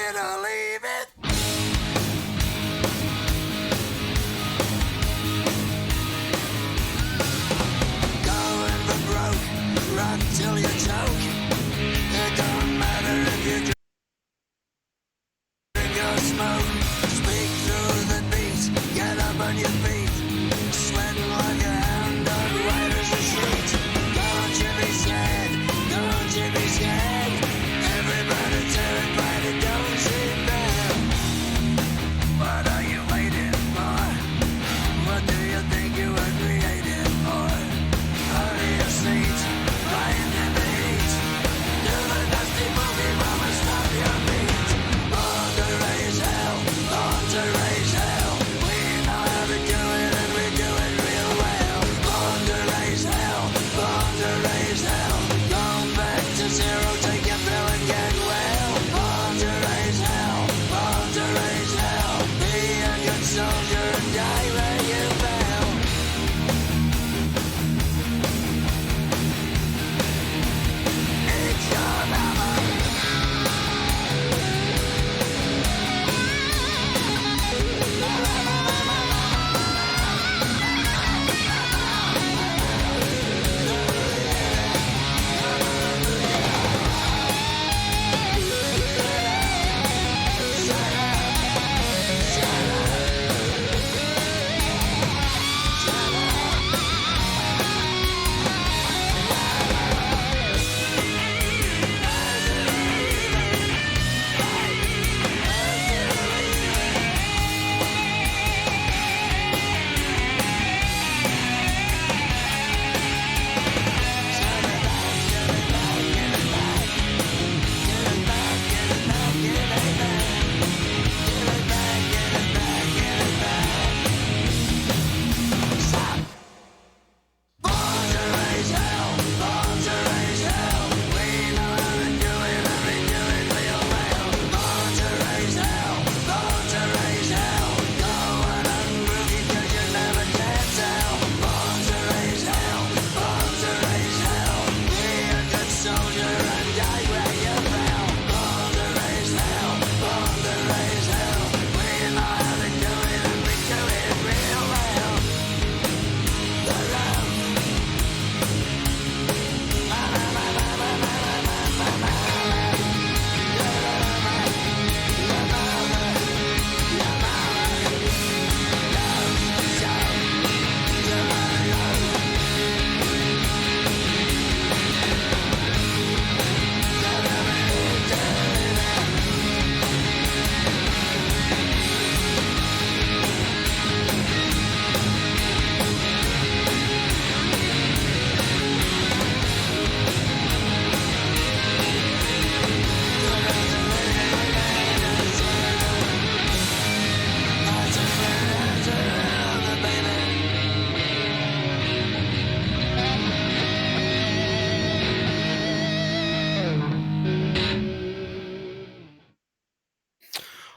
it or leave it. Going for broke, rock till you choke. It don't matter if you drink or smoke. Speak through the beat, get up on your feet. Sweating like a hound dog, white as a sheet. Don't you be scared, don't you be scared. Everybody terrified and don't sit down. What are you waiting for? What do you think you were created for? Hurry your seat, lying in the heat. Do the dusty boogie mama, stop your beat. Born to raise hell, born to raise hell. We know how to do it and we do it real well. Born to raise hell, born to raise hell. Going back to zero, take your pill and get well. Born to raise hell, born to raise hell. Be a good soldier and die where you fell. It's your mama.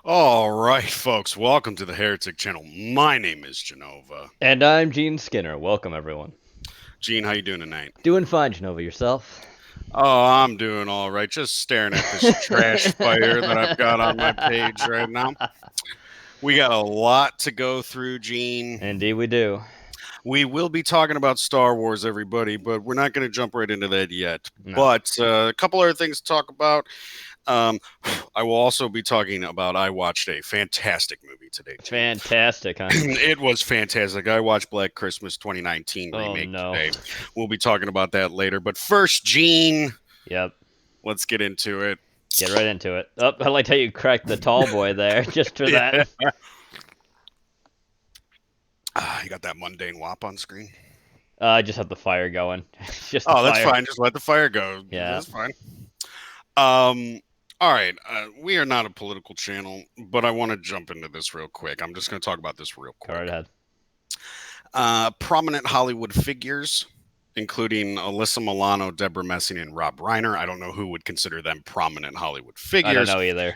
All right, folks, welcome to the Heretic Channel. My name is Jenova. And I'm Gene Skinner. Welcome, everyone. Gene, how you doing tonight? Doing fine, Jenova. Yourself? Oh, I'm doing all right. Just staring at this trash fire that I've got on my page right now. We got a lot to go through, Gene. Indeed, we do. We will be talking about Star Wars, everybody, but we're not going to jump right into that yet. No. But a couple other things to talk about. I will also be talking about I watched a fantastic movie today. Gene. Fantastic, huh? It was fantastic. I watched Black Christmas 2019 remake today. We'll be talking about that later. But first, Gene. Yep. Let's get into it. Get right into it. Oh, I liked how you cracked the tall boy there, just for that. You got that mundane wop on screen? I just have the fire going. Just oh, that's fine. Just let the fire go. Yeah. That's fine. All right. We are not a political channel, but I want to jump into this real quick. I'm just going to talk about this real quick. Go right ahead. Prominent Hollywood figures including Alyssa Milano, Deborah Messing, and Rob Reiner. I don't know who would consider them prominent Hollywood I don't figures. know either.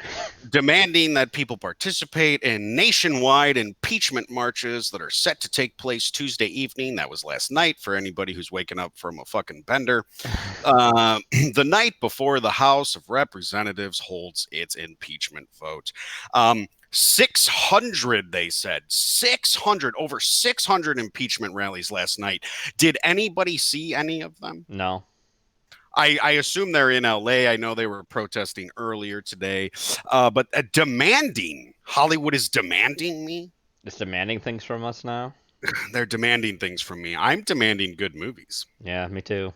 Demanding that people participate in nationwide impeachment marches that are set to take place Tuesday evening. That was last night for anybody who's waking up from a fucking bender. The night before the House of Representatives holds its impeachment vote. 600, they said. 600, over 600 impeachment rallies last night. Did anybody see any of them? No. I assume they're in LA. I know they were protesting earlier today, but demanding. Hollywood is demanding me. It's demanding things from us now. They're demanding things from me. I'm demanding good movies. Yeah, me too.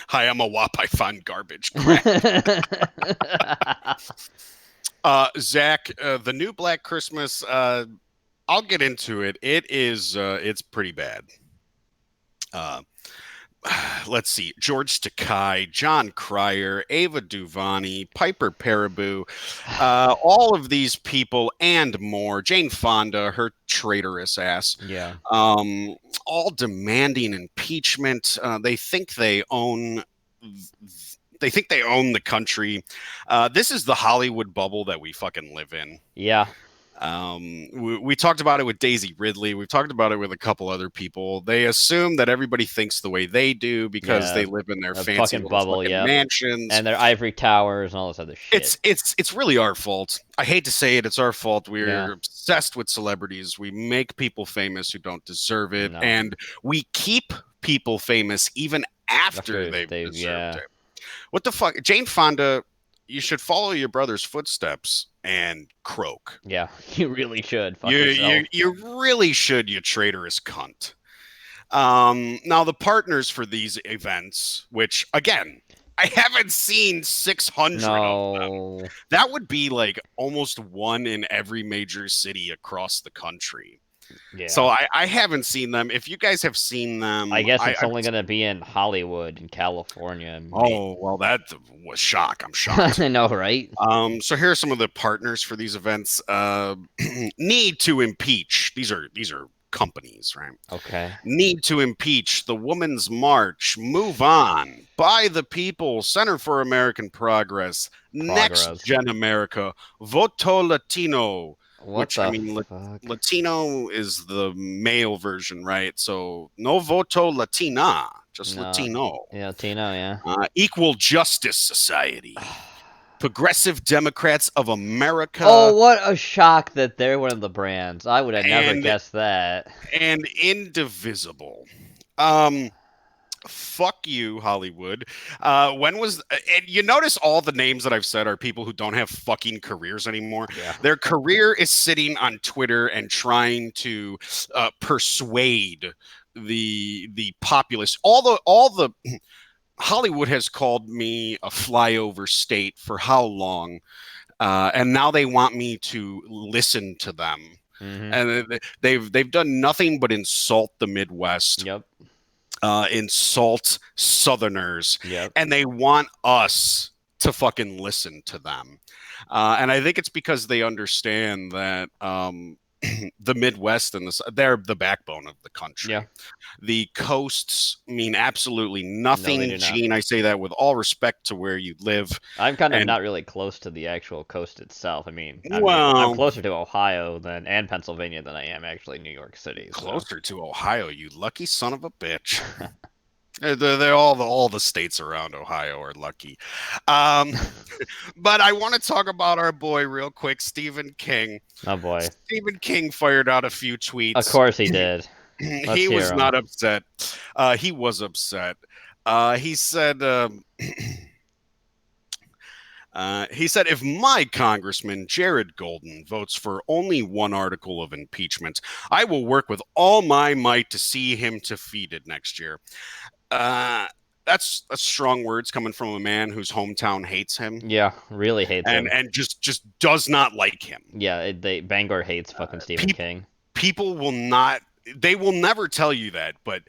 Hi, I'm a wop. I find garbage. Zach, the new Black Christmas. I'll get into it. It's pretty bad. Let's see, George Takei, John Cryer, Ava DuVernay, Piper Perabo, all of these people and more. Jane Fonda, her traitorous ass. Yeah. All demanding impeachment. They think they own. They think they own the country. This is the Hollywood bubble that we fucking live in. Yeah. We talked about it with Daisy Ridley. We've talked about it with a couple other people. They assume that everybody thinks the way they do because they live in their fancy fucking little bubble, fucking yeah, mansions and their ivory towers and all this other shit. It's really our fault. I hate to say it, it's our fault. We're Yeah. obsessed with celebrities. We make people famous who don't deserve it, No. and we keep people famous even after they've deserved yeah. it. What the fuck, Jane Fonda? You should follow your brother's footsteps and croak. Yeah, you really should. Fuck You yourself. you really should, you traitorous cunt. Now the partners for these events, which again, I haven't seen 600 of them. No. That would be like almost one in every major city across the country. Yeah. So I haven't seen them. If you guys have seen them, I guess it's only going to be in Hollywood and California. Oh, well, that was shock. I'm shocked. I know, right? So here are some of the partners for these events. Need to impeach. These are companies, right? Okay. Need to impeach, the Women's March, Move On, By the People, Center for American Progress, Next Gen America, Voto Latino. What fuck? Latino is the male version, right? So no voto Latina, just Latino. Yeah, Latino, yeah. Equal Justice Society. Progressive Democrats of America. Oh, what a shock that they're one of the brands. I would have never guessed that. And Indivisible. Fuck you, Hollywood. And you notice all the names that I've said are people who don't have fucking careers anymore. Yeah. Their career is sitting on Twitter and trying to persuade the populace. All the Hollywood has called me a flyover state for how long? And now they want me to listen to them. Mm-hmm. And they've done nothing but insult the Midwest. Yep. Insult Southerners. Yep. And they want us to fucking listen to them. And I think it's because they understand that the Midwest and they're the backbone of the country. Yeah. The coasts mean absolutely nothing, No, they do not. Gene. I say that with all respect to where you live. I'm kind of not really close to the actual coast itself. I mean, I'm closer to Ohio and Pennsylvania than I am actually New York City. So. Closer to Ohio, you lucky son of a bitch. They're all the states around Ohio are lucky. But I want to talk about our boy real quick, Stephen King. Oh boy. Stephen King fired out a few tweets. Of course he did. He was not upset. He was upset. He said, if my congressman, Jared Golden, votes for only one article of impeachment, I will work with all my might to see him defeated next year. That's strong words coming from a man whose hometown hates him. Yeah, really hates him. And just does not like him. Yeah, Bangor hates fucking Stephen King. People will not... They will never tell you that, but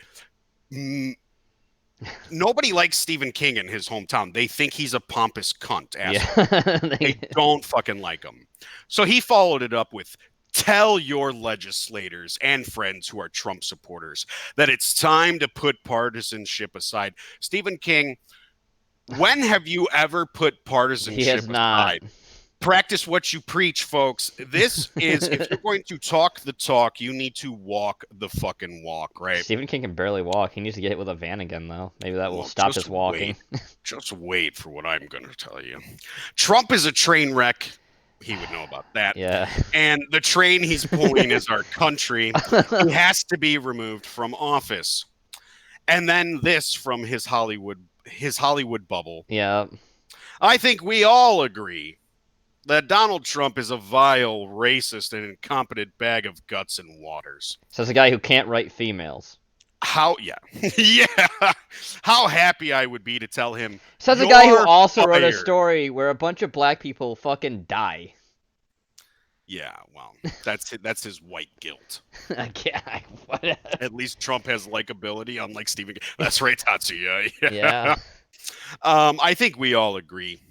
nobody likes Stephen King in his hometown. They think he's a pompous cunt. Yeah. They don't fucking like him. So he followed it up with Tell your legislators and friends who are Trump supporters that it's time to put partisanship aside. Stephen King, when have you ever put He partisanship has not. aside? Practice what you preach, folks. This is, if you're going to talk the talk, you need to walk the fucking walk, right? Stephen King can barely walk. He needs to get hit with a van again, though. Maybe that will Well, stop just his walking. Just wait for what I'm going to tell you. Trump is a train wreck. He would know about that. Yeah. And the train he's pulling is our country. He has to be removed from office. And then this from his Hollywood bubble. Yeah. I think we all agree that Donald Trump is a vile, racist, and incompetent bag of guts and waters. Says a guy who can't write females. Yeah. How happy I would be to tell him. Says a guy who also fired. wrote a story where a bunch of black people fucking die. Yeah, well, that's his white guilt. I can't. At least Trump has likability, unlike Stephen King. That's right, Tatsuya. Yeah. I think we all agree.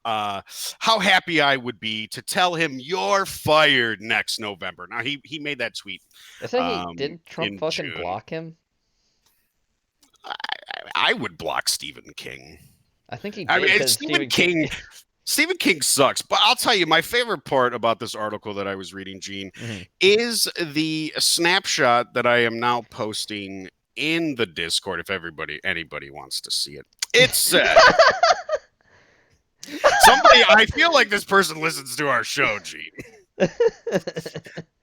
How happy I would be to tell him you're fired next November. Now he made that tweet. Didn't Trump fucking June. block him? I would block Stephen King. I think he did. I mean, Stephen King sucks, but I'll tell you, my favorite part about this article that I was reading, Gene, is the snapshot that I am now posting in the Discord. If anybody wants to see it, it said. I feel like this person listens to our show, Gene.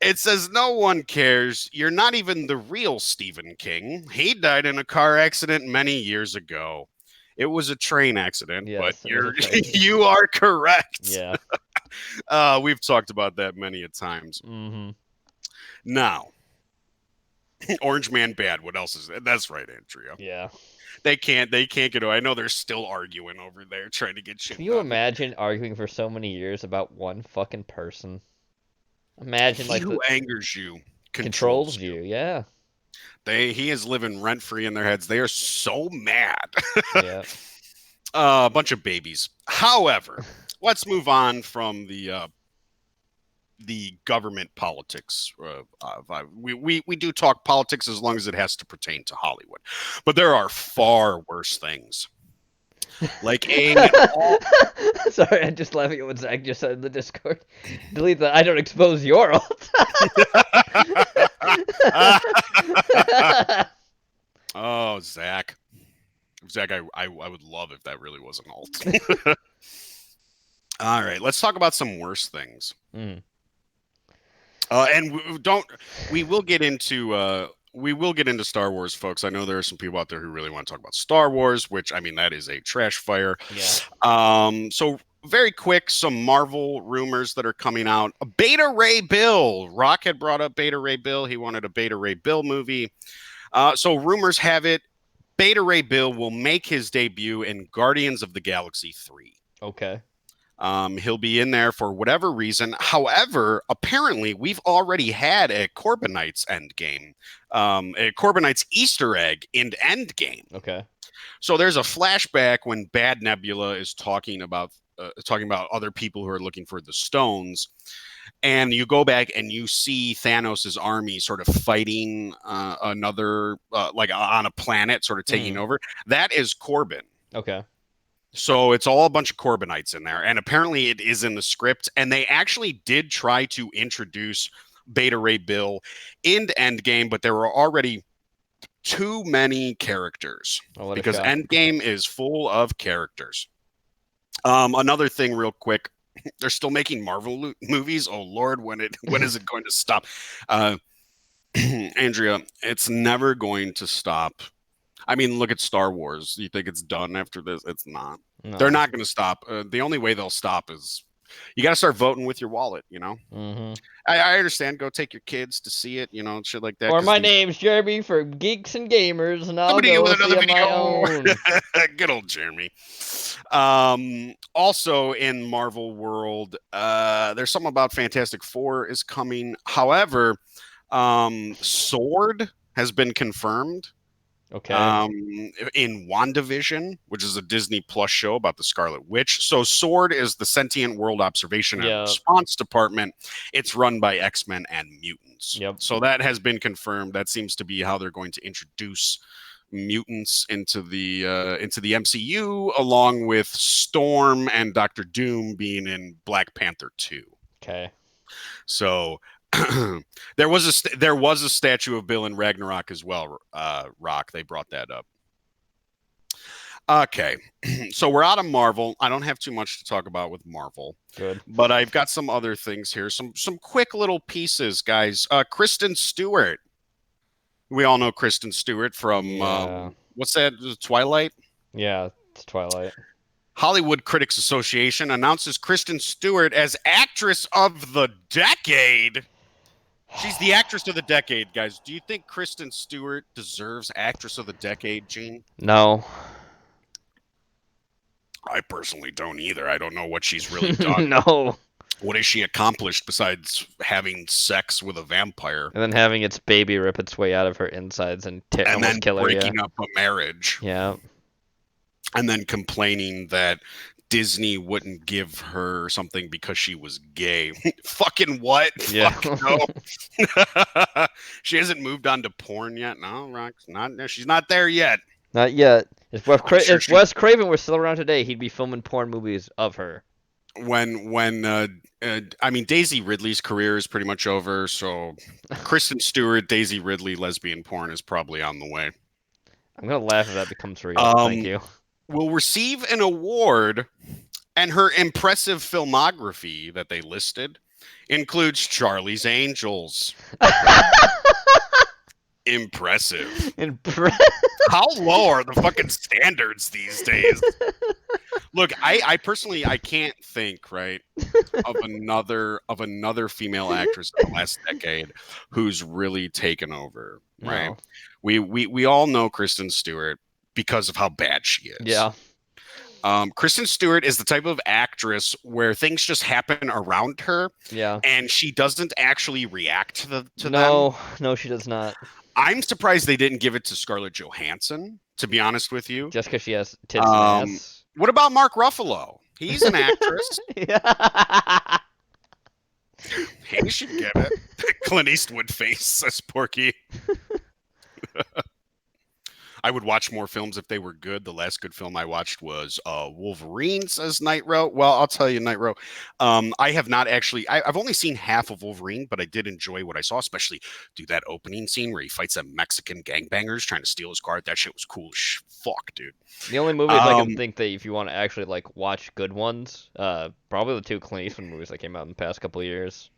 It says, no one cares. You're not even the real Stephen King. He died in a car accident many years ago. It was a train accident, yes, but you are correct. Yeah. We've talked about that many a times. Mm-hmm. Now, Orange Man bad. What else is that? That's right, Andrea. Yeah. They can't get away. I know they're still arguing over there trying to get shit Can you done. imagine arguing for so many years about one fucking person? Imagine who angers you controls you. Yeah. He is living rent free in their heads. They are so mad. Yeah. A bunch of babies. However, let's move on from the government politics. We do talk politics as long as it has to pertain to Hollywood, but there are far worse things. Like Sorry, I'm just laughing at what Zach just said in the Discord. Delete that. I don't expose your alt. Oh, Zach, I would love if that really was an alt. All right, let's talk about some worse things. Mm. And we will get into Star Wars, folks. I know there are some people out there who really want to talk about Star Wars, which, I mean, that is a trash fire. Yeah. So very quick, some Marvel rumors that are coming out. Beta Ray Bill. Rock had brought up Beta Ray Bill. He wanted a Beta Ray Bill movie. So rumors have it, Beta Ray Bill will make his debut in Guardians of the Galaxy 3. Okay. He'll be in there for whatever reason. However, apparently we've already had a Corbinites Endgame, a Corbinites Easter egg in Endgame. Okay. So there's a flashback when Bad Nebula is talking about other people who are looking for the stones. And you go back and you see Thanos' army sort of fighting another, like on a planet, sort of taking over. That is Corbin. Okay. So it's all a bunch of Corbinites in there. And apparently it is in the script. And they actually did try to introduce Beta Ray Bill into Endgame, but there were already too many characters because Endgame is full of characters. Another thing real quick. They're still making Marvel movies. Oh Lord, when is it going to stop? Andrea, it's never going to stop. I mean, look at Star Wars. You think it's done after this? It's not. No. They're not going to stop. The only way they'll stop is you got to start voting with your wallet, you know? Mm-hmm. I understand. Go take your kids to see it, you know, shit like that. Or my name's Jeremy for Geeks and Gamers, and I'll go with another video. My own. Good old Jeremy. Also in Marvel world, there's something about Fantastic Four is coming. However, Sword has been confirmed. Okay. In WandaVision, which is a Disney Plus show about the Scarlet Witch. So SWORD is the Sentient World Observation and Yeah. Response Department. It's run by X-Men and mutants. Yep. So that has been confirmed. That seems to be how they're going to introduce mutants into the MCU, along with Storm and Doctor Doom being in Black Panther 2. Okay. So there was a statue of Bill in Ragnarok as well. Rock, they brought that up. Okay, so we're out of Marvel. I don't have too much to talk about with Marvel. Good. But I've got some other things here. Some quick little pieces, guys. Kristen Stewart. We all know Kristen Stewart from what's that? Twilight? Yeah, it's Twilight. Hollywood Critics Association announces Kristen Stewart as actress of the decade. She's the actress of the decade, guys. Do you think Kristen Stewart deserves actress of the decade, Gene? No. I personally don't either. I don't know what she's really done. No. What has she accomplished besides having sex with a vampire? And then having its baby rip its way out of her insides and almost kill her. Breaking up a marriage. Yeah. And then complaining that Disney wouldn't give her something because she was gay. Fucking what? Yeah. Fuck no. She hasn't moved on to porn yet. No, she's not there yet. Not yet. If Wes Craven were still around today, he'd be filming porn movies of her. I mean, Daisy Ridley's career is pretty much over, so Kristen Stewart, Daisy Ridley, lesbian porn is probably on the way. I'm gonna laugh if that becomes real. Thank you. Will receive an award, and her impressive filmography that they listed includes Charlie's Angels. Impressive. How low are the fucking standards these days? Look, I personally can't think, right, of another female actress in the last decade who's really taken over, right? No. We all know Kristen Stewart because of how bad she is. Yeah. Kristen Stewart is the type of actress where things just happen around her. Yeah. And she doesn't actually react to them. No, she does not. I'm surprised they didn't give it to Scarlett Johansson, to be be honest with you. Just because she has tits and ass. What about Mark Ruffalo? He's an actress. Yeah. He should get it. Clint Eastwood face, says Porky. I would watch more films if they were good. The last good film I watched was Wolverine, says Nitro. Well, I'll tell you, Nitro. I have not actually. I've only seen half of Wolverine, but I did enjoy what I saw, especially that opening scene where he fights them Mexican gangbangers trying to steal his car. That shit was cool as fuck, dude. The only movies I can think that if you want to actually like watch good ones, probably the two Clint Eastwood movies that came out in the past couple of years.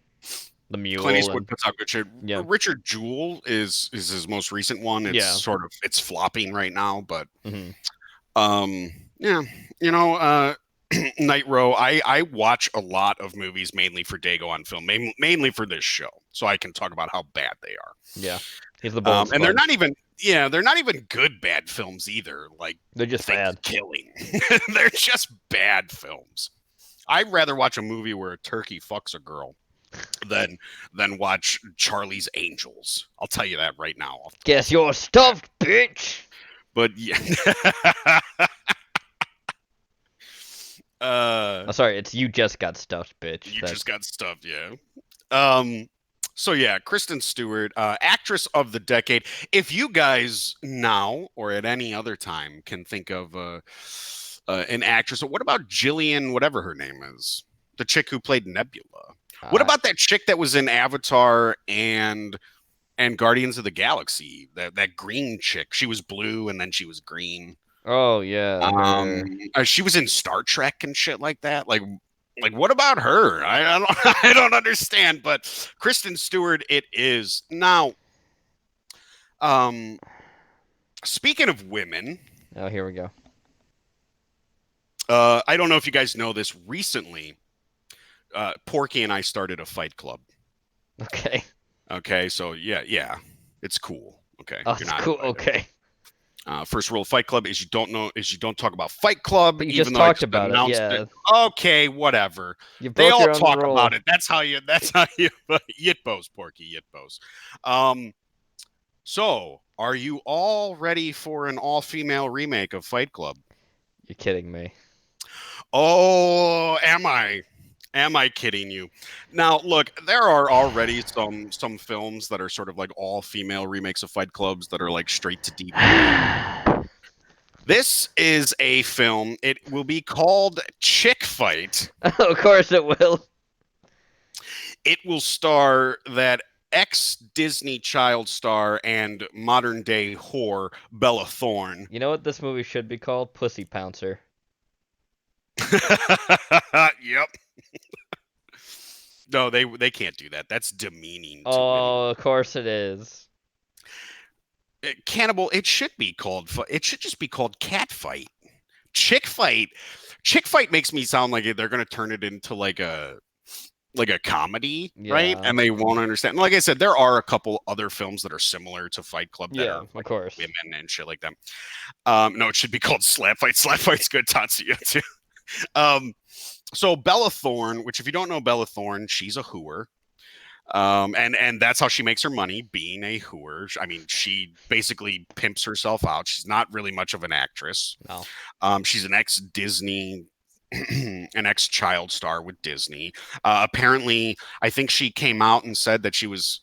The Mule. Clint Eastwood puts out good shit. Yeah. Richard Jewell is his most recent one. It's it's flopping right now, but yeah, you know, Nitro. I watch a lot of movies mainly for Dago on Film, mainly for this show, so I can talk about how bad they are. Yeah, he's the bold and they're not even good bad films either. Like they're just bad killing. They're just bad films. I'd rather watch a movie where a turkey fucks a girl than watch Charlie's Angels. I'll tell you that right now. Guess you're stuffed, bitch. But yeah. Sorry, it's you just got stuffed, bitch. You just got stuffed, yeah. So yeah, Kristen Stewart, actress of the decade. If you guys now or at any other time can think of an actress, what about Jillian, whatever her name is, the chick who played Nebula? What about that chick that was in Avatar and Guardians of the Galaxy? That green chick. She was blue and then she was green. Oh yeah. She was in Star Trek and shit like that. Like what about her? I don't understand. But Kristen Stewart, it is now. Speaking of women. Oh, here we go. I don't know if you guys know this. Recently, Porky and I started a fight club. Okay, so yeah, it's cool. Okay, oh, it's cool. Okay. First rule of Fight Club is you don't talk about Fight Club. But you just talked about it. Yeah. Okay, whatever. They all talk about it. That's how you yitbos, Porky, yitbos. So, are you all ready for an all-female remake of Fight Club? You're kidding me. Oh, am I? Am I kidding you? Now, look, there are already some films that are sort of like all-female remakes of Fight Clubs that are like straight to DVD. This is a film. It will be called Chick Fight. Of course it will. It will star that ex-Disney child star and modern-day whore Bella Thorne. You know what this movie should be called? Pussy Pouncer. Yep. No, they can't do that. That's demeaning to women. Oh, of course it is. Cannibal. It should be called. It should just be called Cat Fight. Chick Fight. Chick Fight makes me sound like they're going to turn it into like a comedy, right? Yeah. And they won't understand. Like I said, there are a couple other films that are similar to Fight Club that Yeah, are of like course. women and shit like that. No, it should be called Slap Fight. Slap Fight's good, Tatsuya too. So Bella Thorne, which if you don't know Bella Thorne, she's a hooer. And that's how she makes her money, being a hooer. I mean, she basically pimps herself out. She's not really much of an actress. No. She's an ex-Disney, an ex-child star with Disney. Apparently, I think she came out and said that she was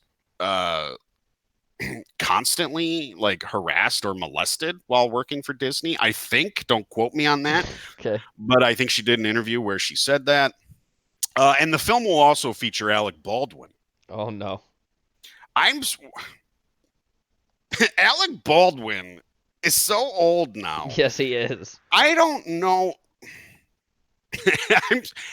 constantly like harassed or molested while working for Disney. I think, don't quote me on that, Okay. but I think she did an interview where she said that. And the film will also feature Alec Baldwin. Oh no. Alec Baldwin is so old now. Yes, he is. I don't know.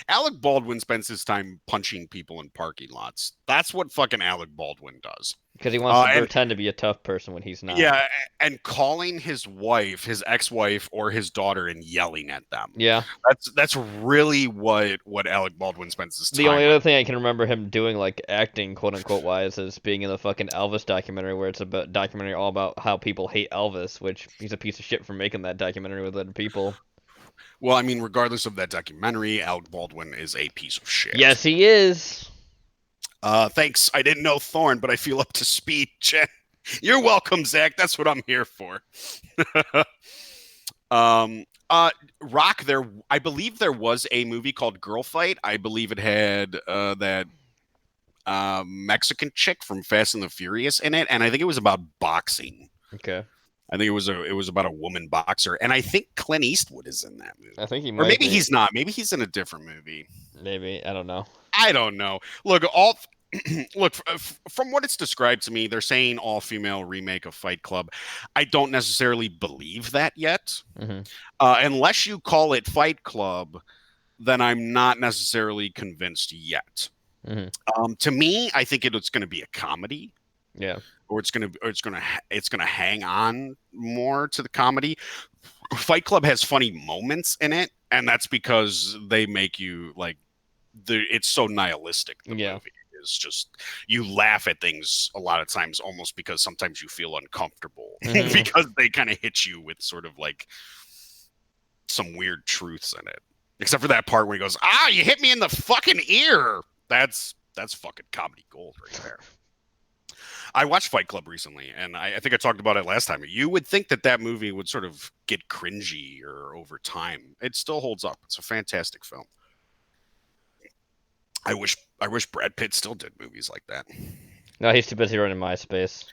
Alec Baldwin spends his time punching people in parking lots. That's what fucking Alec Baldwin does. Because he wants to and- pretend to be a tough person when he's not. Yeah, and calling his wife, his ex-wife, or his daughter and yelling at them. Yeah. That's really what Alec Baldwin spends his time. The only with. other thing I can remember him doing, like acting, quote unquote, wise, is being in the fucking Elvis documentary, where it's a documentary all about how people hate Elvis, which he's a piece of shit for making that documentary with other people. Well, I mean, regardless of that documentary, Alec Baldwin is a piece of shit. Yes, he is. Thanks. I didn't know Thorne, but I feel up to speed, Jen. You're welcome, Zach. That's what I'm here for. Rock, I believe there was a movie called Girl Fight. I believe it had that Mexican chick from Fast and the Furious in it, and I think it was about boxing. Okay. I think it was about a woman boxer, and I think Clint Eastwood is in that movie. I think he might. Or maybe be. he's not. Maybe he's in a different movie. Maybe. I don't know. I don't know. Look, from what it's described to me, they're saying all-female remake of Fight Club. I don't necessarily believe that yet. Mm-hmm. Unless you call it Fight Club, then I'm not necessarily convinced yet. Mm-hmm. To me, I think it's going to be a comedy. Yeah. Or it's gonna hang on more to the comedy. Fight Club has funny moments in it, and that's because they make you like it's so nihilistic. The Yeah. movie is just you laugh at things a lot of times, almost because sometimes you feel uncomfortable Mhm. because they kind of hit you with sort of like some weird truths in it. Except for that part where he goes, "Ah, you hit me in the fucking ear." That's fucking comedy gold right there. I watched Fight Club recently, and I think I talked about it last time. You would think that movie would sort of get cringy or over time. It still holds up. It's a fantastic film. I wish Brad Pitt still did movies like that. No, he's too busy running MySpace.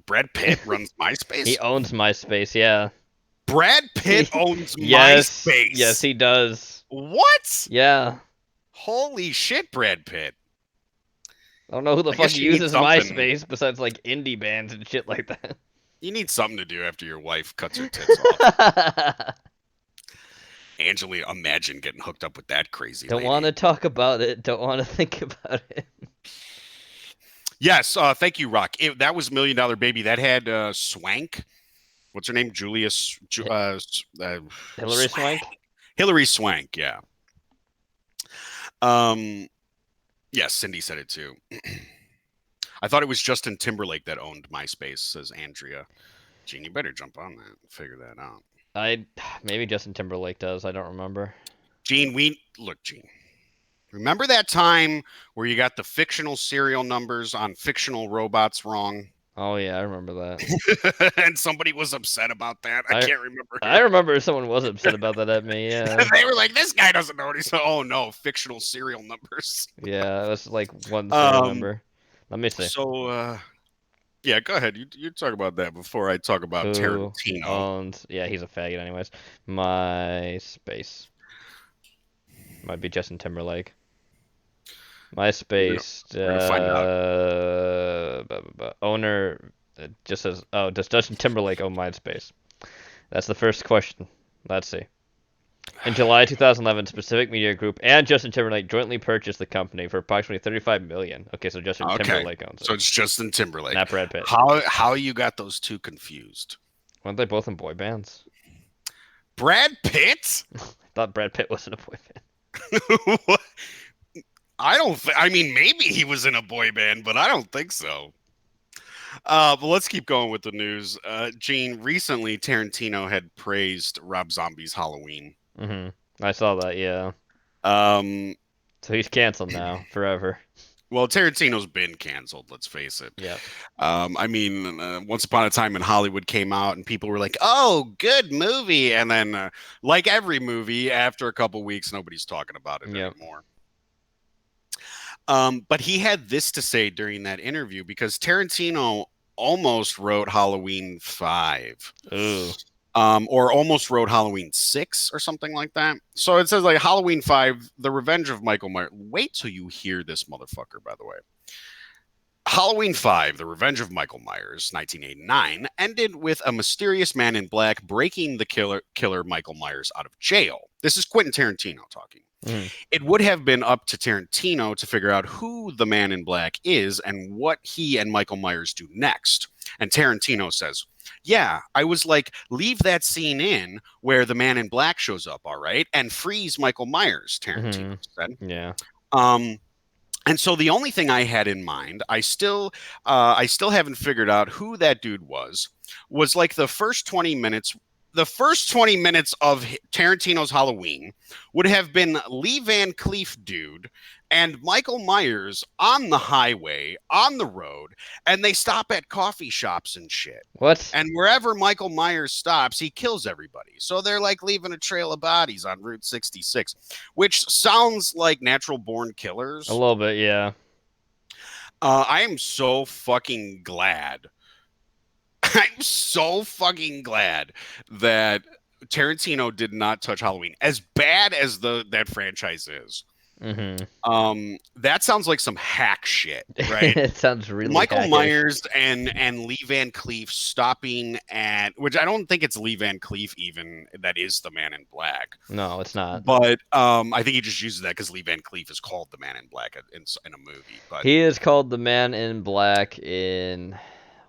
Brad Pitt runs MySpace? He owns MySpace, yeah. Brad Pitt owns Yes. MySpace? Yes, he does. What? Yeah. Holy shit, Brad Pitt. I don't know who the I fuck guess you need uses something. MySpace besides like indie bands and shit like that. You need something to do after your wife cuts her tits off. Angelina, imagine getting hooked up with that crazy Don't lady. want to talk about it. Don't want to think about it. Yes, thank you, Rock. That was $1 Million Baby. That had Swank. What's her name? Hillary Swank? Hillary Swank, yeah. Yes, Cindy said it too. I thought it was Justin Timberlake that owned MySpace, says Andrea. Gene, you better jump on that and figure that out. Maybe Justin Timberlake does. I don't remember. Gene, Gene. Remember that time where you got the fictional serial numbers on fictional robots wrong? Oh yeah, I remember that. And somebody was upset about that. I I can't remember I who. remember someone was upset about that at me. Yeah. They were like, "This guy doesn't know what he's." Oh no, fictional serial numbers. Yeah, that's like one serial Um. number. Let me see. Yeah, go ahead. You talk about that before I talk about Who Tarantino. owns? Yeah, he's a faggot, anyways. MySpace might be Justin Timberlake. MySpace We're gonna find out. owner just says, "Oh, does Justin Timberlake own MySpace?" That's the first question. Let's see. In July 2011, Specific Media Group and Justin Timberlake jointly purchased the company for approximately 35 million. Okay, so Justin Okay, Timberlake owns so it, it's Justin Timberlake. not Brad Pitt. How you got those two confused? Weren't they both in boy bands? Brad Pitt? I thought Brad Pitt was in a boy band. I don't. I mean, maybe he was in a boy band, but I don't think so. But let's keep going with the news. Gene, recently Tarantino had praised Rob Zombie's Halloween. I saw that. Yeah. Um, So he's canceled now forever. well, Tarantino's been canceled. Let's face it. Yeah. I mean, Once Upon a Time in Hollywood came out, and people were like, "Oh, good movie," and then, like every movie, after a couple weeks, nobody's talking about it Yep. anymore. But he had this to say during that interview because Tarantino almost wrote Halloween 5. Ooh. Or almost wrote Halloween 6 or something like that. So it says like Halloween 5, The Revenge of Michael Myers. Wait till you hear this motherfucker, by the way. Halloween 5, The Revenge of Michael Myers, 1989, ended with a mysterious man in black breaking the killer Michael Myers out of jail. This is Quentin Tarantino talking. Mhm. It would have been up to Tarantino to figure out who the man in black is and what he and Michael Myers do next. And Tarantino says, "Yeah, I was like, leave that scene in where the man in black shows up, all right, and freeze Michael Myers," Tarantino said. Yeah. Um, and so the only thing I had in mind, I still haven't figured out who that dude was like the first 20 minutes. The first 20 minutes of Tarantino's Halloween would have been Lee Van Cleef dude and Michael Myers on the highway, on the road, and they stop at coffee shops and shit. What? And wherever Michael Myers stops, he kills everybody. So they're like leaving a trail of bodies on Route 66, which sounds like Natural Born Killers. A little bit, yeah. I am so fucking glad. I'm so fucking glad that Tarantino did not touch Halloween. As bad as that franchise is, that sounds like some hack shit, right? It sounds really Michael hackish. Myers and Lee Van Cleef stopping at, which I don't think it's Lee Van Cleef even that is the Man in Black. No, it's not. But I think he just uses that because Lee Van Cleef is called the Man in Black in a movie. But He is called the Man in Black in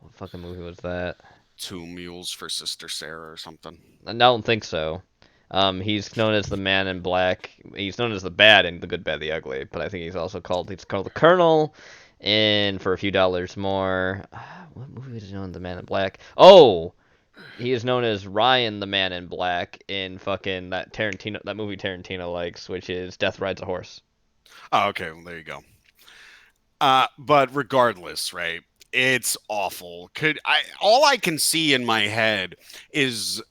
what fucking movie was that? Two Mules for Sister Sarah or something. I don't think so. He's known as the Man in Black. He's known as the Bad in The Good, Bad, the Ugly. But I think he's called the Colonel, and for a few dollars more. What movie is he known as the Man in Black? Oh, he is known as Ryan the Man in Black in fucking that movie Tarantino likes, which is Death Rides a Horse. Oh, okay. Well, there you go. But regardless, right? It's awful. All I can see in my head is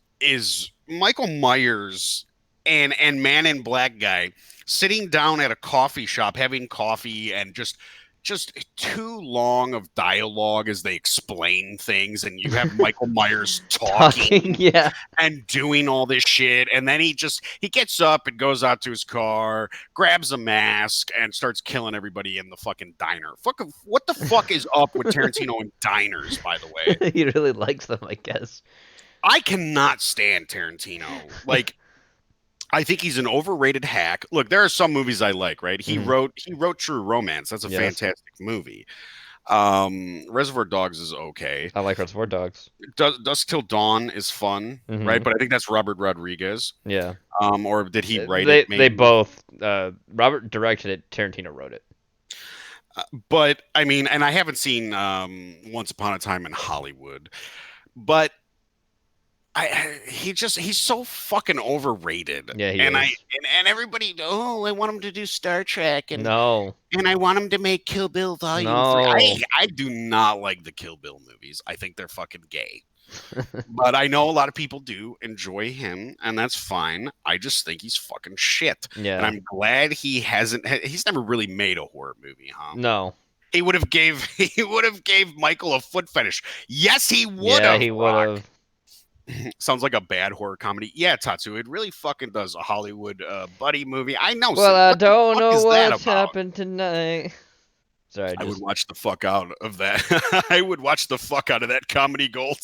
Michael Myers and Man in Black guy sitting down at a coffee shop having coffee and just too long of dialogue as they explain things, and you have Michael Myers talking Yeah. and doing all this shit, and then he gets up and goes out to his car, grabs a mask, and starts killing everybody in the fucking diner. What the fuck is up with Tarantino and diners, by the way? He really likes them, I guess. I cannot stand Tarantino. Like, I think he's an overrated hack. Look, there are some movies I like, right? He wrote True Romance. That's a fantastic movie. Reservoir Dogs is okay. I like Reservoir Dogs. Dusk Till Dawn is fun, right? But I think that's Robert Rodriguez. Yeah. Or did he write it? They both. Robert directed it. Tarantino wrote it. But I mean, and I haven't seen Once Upon a Time in Hollywood, but he's so fucking overrated. Yeah, he And is. and everybody, oh, I want him to do Star Trek No, and I want him to make Kill Bill Volume 3. no. I do not like the Kill Bill movies. I think they're fucking gay. But I know a lot of people do enjoy him, and that's fine. I just think he's fucking shit. And Yeah. I'm glad he's never really made a horror movie, huh? No. He would have gave Michael a foot fetish. Yes, he would Yeah, have. he would Rock. have. Sounds like a bad horror comedy. Yeah, Tatsu, it really fucking does a Hollywood buddy movie. I know. Well, I what the don't fuck know is that what's about? happened tonight. Sorry, I would just watch the fuck out of that. I would watch the fuck out of that comedy gold.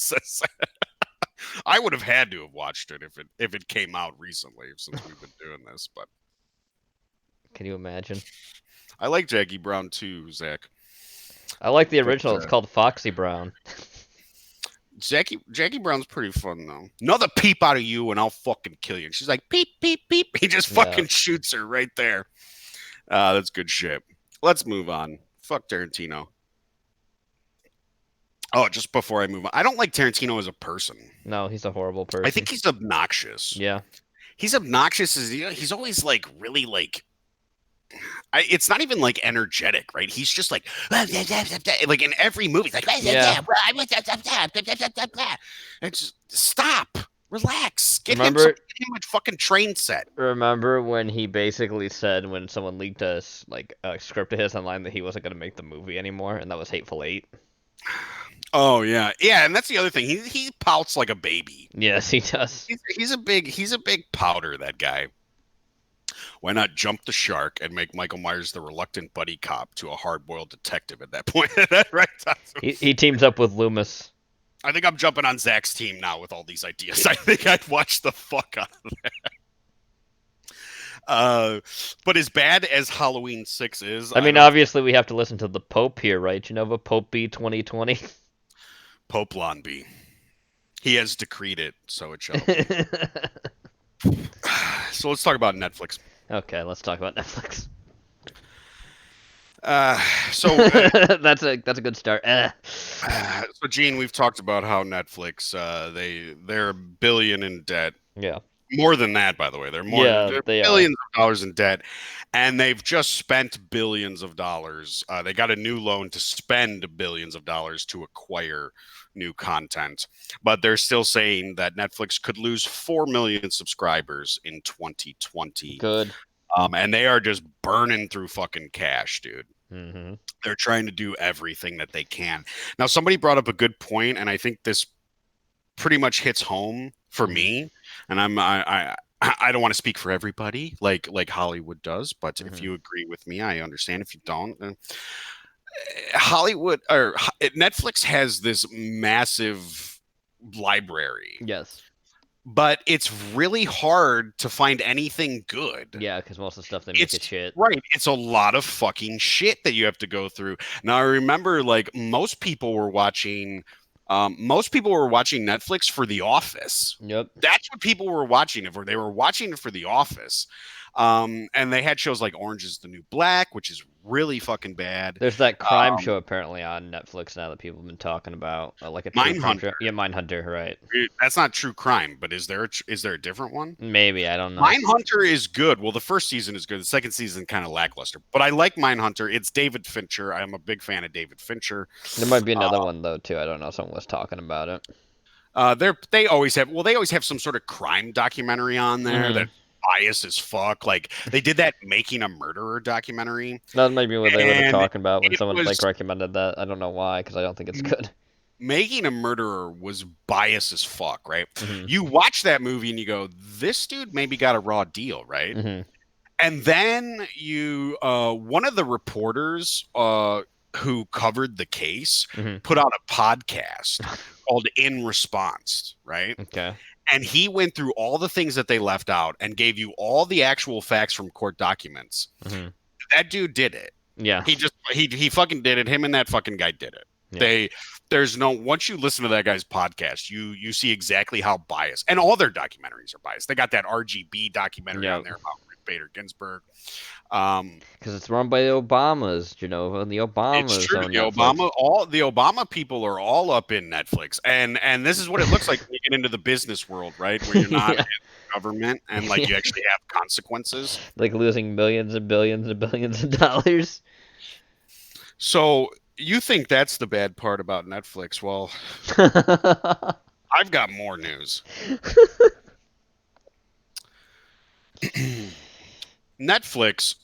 I would have had to have watched it if it came out recently since we've been doing this. But can you imagine? I like Jackie Brown too, Zach. I like the But, original. It's called Foxy Brown. Jackie Brown's pretty fun though. Another peep out of you and I'll fucking kill you. And she's like peep peep peep. He just fucking shoots her right there. That's good shit. Let's move on. Fuck Tarantino. Oh, just before I move on, I don't like Tarantino as a person. No, he's a horrible person. I think he's obnoxious. Yeah. He's obnoxious as he's always like really like it's not even like energetic, right? He's just like in every movie, like it's stop, relax, get him a fucking train set. Remember when he basically said when someone leaked us like a script of his online that he wasn't going to make the movie anymore, and that was Hateful Eight. Oh yeah, and that's the other thing. He pouts like a baby. Yes, he does. He's a big pouter. That guy. Why not jump the shark and make Michael Myers the reluctant buddy cop to a hard-boiled detective at that point? Right? He teams up with Loomis. I think I'm jumping on Zach's team now with all these ideas. I think I'd watch the fuck out of that. But as bad as Halloween 6 is... I mean, obviously we have to listen to the Pope here, right? Jenova, Pope B 2020. Pope Lonby. He has decreed it, so it shall be. So let's talk about Netflix. Okay, let's talk about Netflix. That's a good start. So Gene, we've talked about how Netflix they're $1 billion in debt. Yeah. More than that, by the way. They're billions of dollars in debt, and they've just spent billions of dollars. They got a new loan to spend billions of dollars to acquire new content, but they're still saying that Netflix could lose 4 million subscribers in 2020. Good. And they are just burning through fucking cash, dude. Mm-hmm. They're trying to do everything that they can. Now, somebody brought up a good point, and I think this pretty much hits home for me. And I don't want to speak for everybody like Hollywood does, but if you agree with me, I understand. If you don't, Hollywood or Netflix has this massive library. Yes. But it's really hard to find anything good. Yeah, because most of the stuff they make is shit. Right. It's a lot of fucking shit that you have to go through. Now, I remember like most people were watching Netflix for The Office. Yep. That's what people were watching it for. They were watching it for The Office. And they had shows like Orange is the New Black, which is really fucking bad. There's that crime show apparently on Netflix now that people have been talking about, like a Mindhunter. Yeah, Mindhunter, right? That's not true crime, but is there a different one? Maybe, I don't know. Mindhunter is good. Well, the first season is good. The second season kind of lackluster, but I like Mindhunter. It's David Fincher. I'm a big fan of David Fincher. There might be another one though too. I don't know. Someone was talking about it. They always have some sort of crime documentary on there that biased as fuck. Like they did that Making a Murderer documentary. That might be what they were talking about when someone like recommended that. I don't know why, because I don't think it's good. Making a Murderer was biased as fuck, right? You watch that movie and you go, this dude maybe got a raw deal, right? And then one of the reporters who covered the case put out a podcast called In Response, right? Okay. And he went through all the things that they left out and gave you all the actual facts from court documents. That dude did it. Yeah. He fucking did it. Him and that fucking guy did it. Yeah. Once you listen to that guy's podcast, you see exactly how biased, and all their documentaries are biased. They got that RGB documentary on there about Bader Ginsburg. Because it's run by the Obamas, Jenova, and the It's Obamas true. own Netflix. The Obama people are all up in Netflix, and this is what it looks like when you get into the business world, right? Where you're not Yeah. in government and like you actually have consequences. Like losing millions and billions and billions of dollars. So you think that's the bad part about Netflix? Well, I've got more news. Netflix.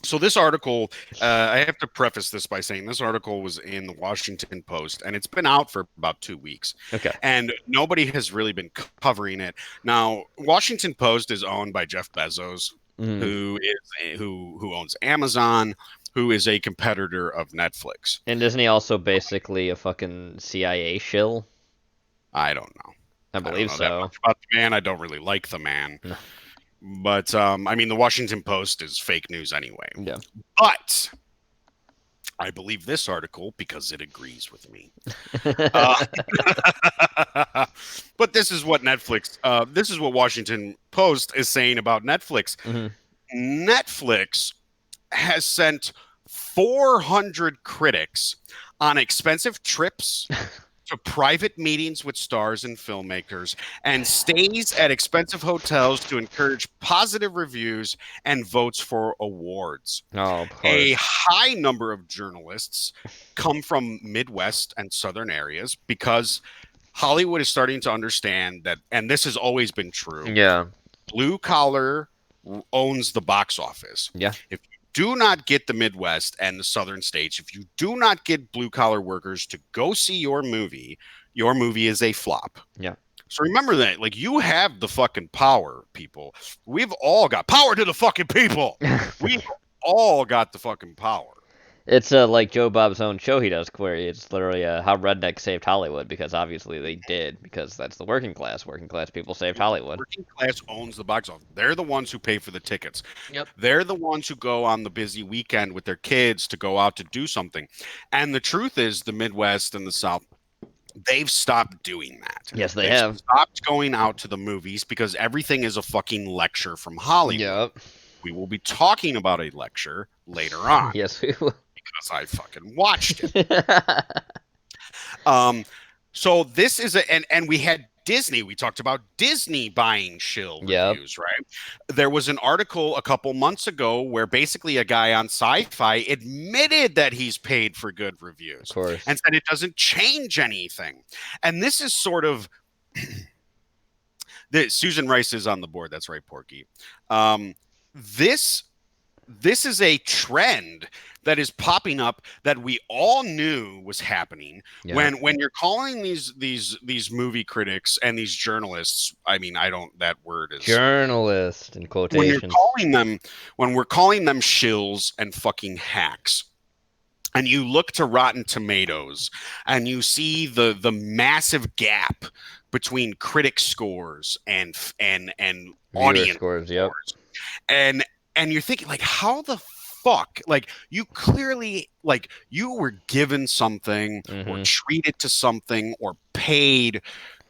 So this article, I have to preface this by saying this article was in the Washington Post, and it's been out for about 2 weeks, Okay. and nobody has really been covering it. Now, Washington Post is owned by Jeff Bezos, Mhm. who owns Amazon, who is a competitor of Netflix. And isn't he also basically a fucking CIA shill? I don't know. I I don't believe know that so. much about the man. I don't really like the man. No. But I mean, the Washington Post is fake news anyway. Yeah. But I believe this article because it agrees with me. Uh, but this is what this is what Washington Post is saying about Netflix. Mhm. Netflix has sent 400 critics on expensive trips to private meetings with stars and filmmakers and stays at expensive hotels to encourage positive reviews and votes for awards. Oh, of A course. high number of journalists come from Midwest and Southern areas because Hollywood is starting to understand that, and this has always been true, Yeah. blue collar owns the box office. Yeah. If you do not get the Midwest and the Southern states, if you do not get blue collar workers to go see your movie is a flop. Yeah. So remember that, like, you have the fucking power, people. We've all got power to the fucking people. We've all got the fucking power. It's like Joe Bob's own show he does, where it's literally how rednecks saved Hollywood, because obviously they did, because that's the working class. Working class people saved Hollywood. Working class owns the box office. They're the ones who pay for the tickets. Yep. They're the ones who go on the busy weekend with their kids to go out to do something. And the truth is, the Midwest and the South, they've stopped doing that. Yes, they They've have. stopped going out to the movies because everything is a fucking lecture from Hollywood. Yep. We will be talking about a lecture later on Yes, we will. because I fucking watched it. So this is and we had Disney. We talked about Disney buying shill Yep. reviews, right? There was an article a couple months ago where basically a guy on Sci-Fi admitted that he's paid for good reviews Of course. and said it doesn't change anything. And this is sort of Susan Rice is on the board. That's right, Porky. This is a trend that is popping up that we all knew was happening. Yeah. When you're calling these movie critics and these journalists, I mean, I don't, that word is Journalist in when you're quotations. when we're calling them shills and fucking hacks, and you look to Rotten Tomatoes and you see the massive gap between critic scores and Viewer audience scores. Yep. scores, and you're thinking, like, how the fuck, like, you clearly, like, you were given something or Mhm. treated to something or paid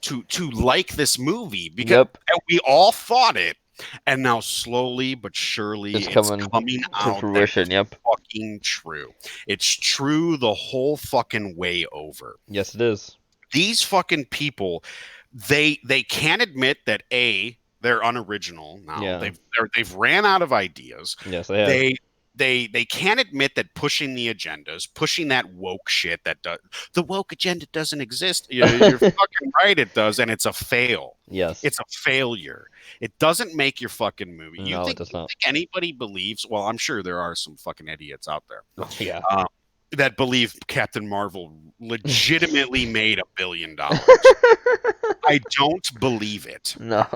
to like this movie because Yep. and we all thought it, and now slowly but surely It's it's coming coming to out that fruition. it's Yep. fucking true. It's true the whole fucking way over. Yes, it is. These fucking people, they can't admit that they're unoriginal now. Yeah. They've ran out of ideas. Yes, they have. They can't admit that pushing the agendas, pushing that woke shit the woke agenda doesn't exist. You're fucking right, it does, and it's a fail. Yes. It's a failure. It doesn't make your fucking movie. No, it does not. Think anybody believes? Well, I'm sure there are some fucking idiots out there Yeah. that believe Captain Marvel legitimately made $1 billion. I don't believe it. No.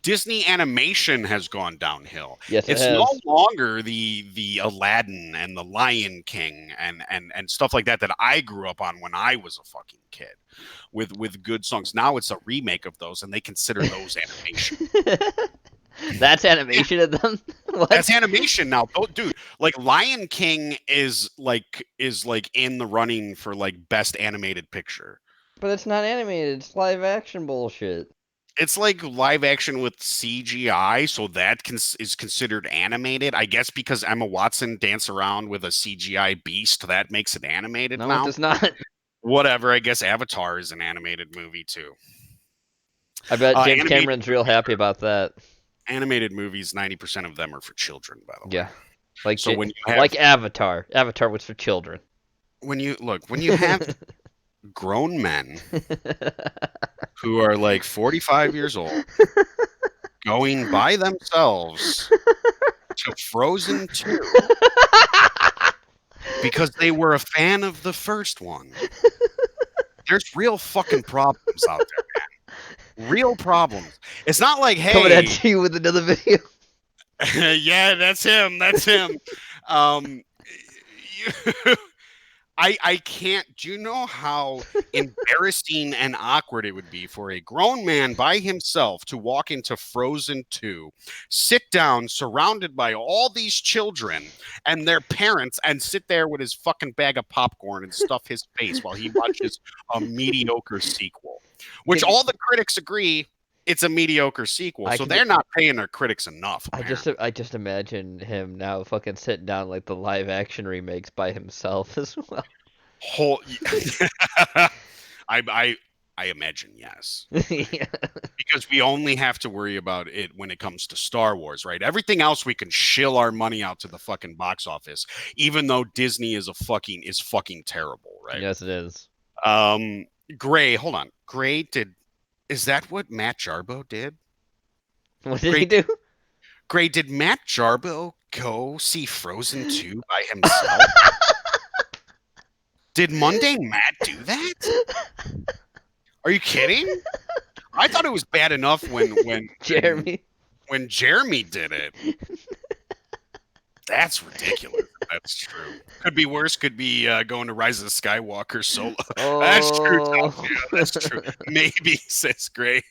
Disney animation has gone downhill. Yes, it It's has. no longer the Aladdin and the Lion King and stuff like that I grew up on when I was a fucking kid with good songs. Now it's a remake of those, and they consider those animation. That's animation of them. What? That's animation now. Oh, dude, like Lion King is like in the running for like best animated picture. But it's not animated. It's live action bullshit. It's like live action with CGI, so that is considered animated. I guess because Emma Watson danced around with a CGI beast, that makes it animated No, it now. does not. Whatever. I guess Avatar is an animated movie too. I bet James Animated Cameron's real happy about that. animated movies, 90% of them are for children, by the way. Yeah, like So when you have like Avatar. Avatar was for children. when you have grown men who are like 45 years old going by themselves to Frozen 2 because they were a fan of the first one. There's real fucking problems out there, man. Real problems. It's not like, Coming hey, at you with another video. yeah, that's him. That's him. You, I can't. Do you know how embarrassing and awkward it would be for a grown man by himself to walk into Frozen 2, sit down surrounded by all these children and their parents, and sit there with his fucking bag of popcorn and stuff his face while he watches a mediocre sequel, which Can you- all the critics agree it's a mediocre sequel. I So can- they're not paying their critics enough. I just imagine him now fucking sitting down like the live action remakes by himself as well. Whole I imagine yes. Yeah. Because we only have to worry about it when it comes to Star Wars, right? Everything else we can shill our money out to the fucking box office, even though Disney is fucking terrible, right? Yes, it is. Gray, hold on. Is that what Matt Jarbo did? What did he do? Gray, did Matt Jarbo go see Frozen 2 by himself? Did Monday Matt do that? Are you kidding? I thought it was bad enough when Jeremy. when Jeremy did it. That's ridiculous. That's true. Could be worse. Could be going to Rise of the Skywalker solo. That's true. Oh. Tom. Yeah, that's true. Maybe, says Gray.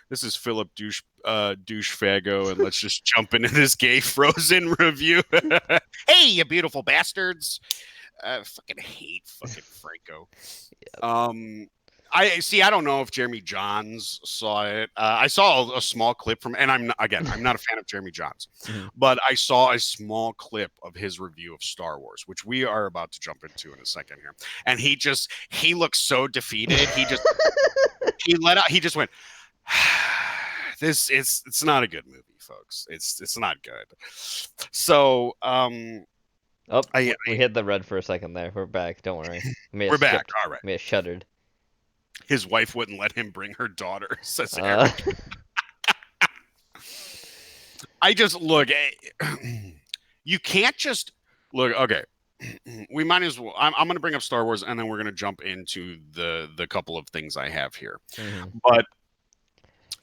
This is Philip Douchefago, and let's just jump into this gay Frozen review. Hey, you beautiful bastards! Fucking hate fucking Franco. I don't know if Jeremy Johns saw it. I saw a small clip from, and I'm not a fan of Jeremy Johns, but I saw a small clip of his review of Star Wars, which we are about to jump into in a second here. And he looks so defeated. He just went, it's not a good movie, folks. It's not good. So Oh, we hit the red for a second there. We're back. Don't worry. We're back. All right. May have shuddered. His wife wouldn't let him bring her daughter, says Eric. I just look. You can't just look. Okay, we might as well. I'm going to bring up Star Wars, and then we're going to jump into the couple of things I have here. But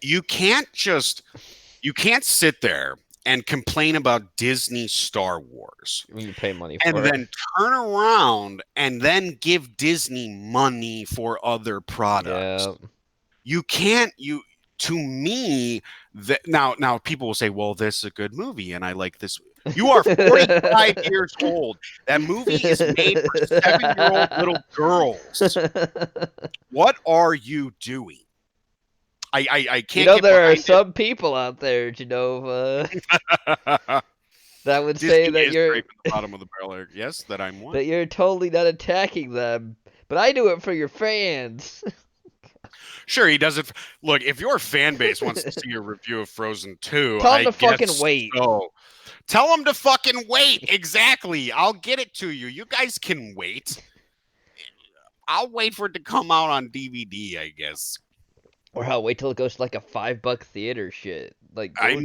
you can't sit there and complain about Disney Star Wars When you pay money and for it. then turn around and then give Disney money for other products. Yeah. You can't. To me, now people will say, well, this is a good movie and I like this. You are 45 years old. That movie is made for 7-year-old little girls. What are you doing? I can't. You know, there are some people out there, Jenova, that would say that you're the bottom of the barrel. Yes, that I'm one. That you're totally not attacking them, but I do it for your fans. Sure, he does it. Look, if your fan base wants to see a review of Frozen 2, Tell them to fucking wait. So. Tell them to fucking wait. Exactly. I'll get it to you. You guys can wait. I'll wait for it to come out on DVD, I guess. Or I'll wait till it goes to like a $5 theater shit. Like, I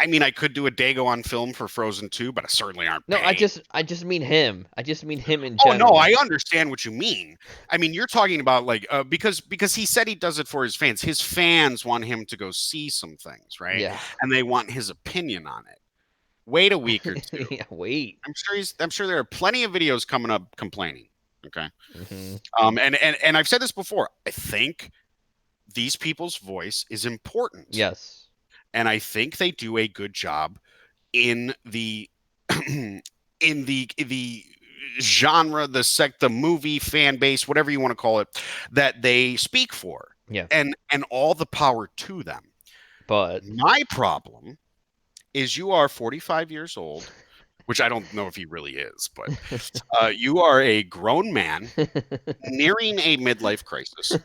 mean, I could do a Dago on film for Frozen 2, but I certainly aren't. No, paying. I just mean him. I just mean him in general. general. Oh no, I understand what you mean. I mean, you're talking about like because he said he does it for his fans. His fans want him to go see some things, right? Yeah. And they want his opinion on it. Wait a week or two. Yeah, wait. I'm sure there are plenty of videos coming up complaining. Okay. And I've said this before. I think these people's voice is important. Yes. And I think they do a good job in the genre, the movie fan base, whatever you want to call it, that they speak for. Yeah. And all the power to them. But My problem is you are 45 years old, which I don't know if he really is, but you are a grown man nearing a midlife crisis,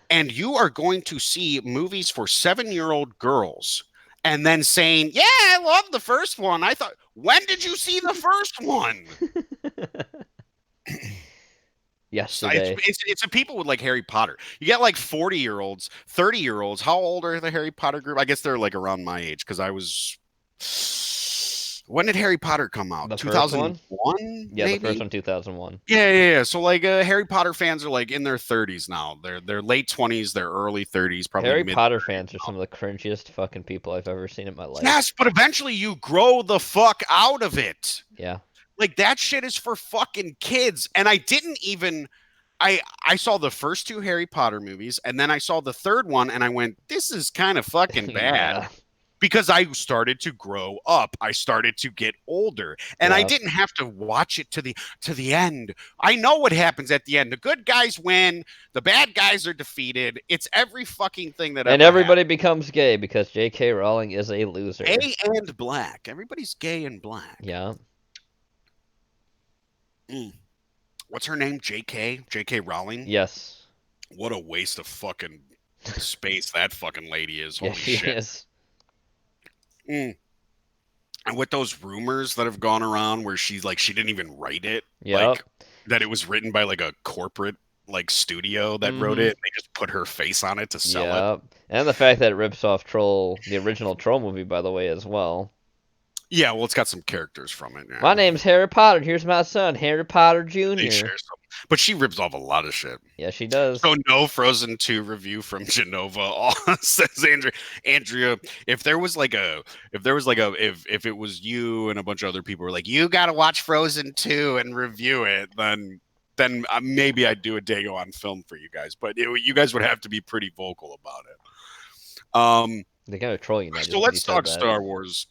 and you are going to see movies for 7-year-old girls and then saying, yeah, I love the first one. I thought, when did you see the first one? yesterday. It's a people with like Harry Potter. You get like 40-year-olds, 30-year-olds. How old are the Harry Potter group? I guess they're like around my age because I was. When did Harry Potter come out? The first one? 2001, Yeah, the maybe? first one, 2001. Yeah. So like Harry Potter fans are like in their 30s now. They're late 20s, they're early 30s, probably Harry mid. Potter fans are some of the cringiest fucking people I've ever seen in my life. Yes, but eventually you grow the fuck out of it. Yeah. Like that shit is for fucking kids. And I didn't even I saw the first 2 Harry Potter movies and then I saw the third one and I went, this is kind of fucking bad. Yeah. Because I started to grow up. I started to get older. And I Yeah. didn't have to watch it to the end. I know what happens at the end. The good guys win, the bad guys are defeated. It's every fucking thing that And ever everybody becomes gay because J.K. Rowling is a loser. happened. Gay and black. Everybody's gay and black. Yeah. What's her name? J.K. Rowling? Yes. What a waste of fucking space that fucking lady is. Yeah, Holy she shit. is. And with those rumors that have gone around where she's like she didn't even write it, Yep. like that it was written by like a corporate like studio that wrote it. They just put her face on it to sell it. Yep. And the fact that it rips off the original Troll movie, by the way, as well. Yeah, well, it's got some characters from it. Yeah. My name's Harry Potter. Here's my son, Harry Potter Jr. They share some, but she rips off a lot of shit. Yeah, she does. So no Frozen 2 review from Jenova. Says Andrea, if it was you and a bunch of other people were like, you got to watch Frozen 2 and review it, then maybe I'd do a Dago on film for you guys. But you guys would have to be pretty vocal about it. They're gonna troll you now. So let's talk Star Wars.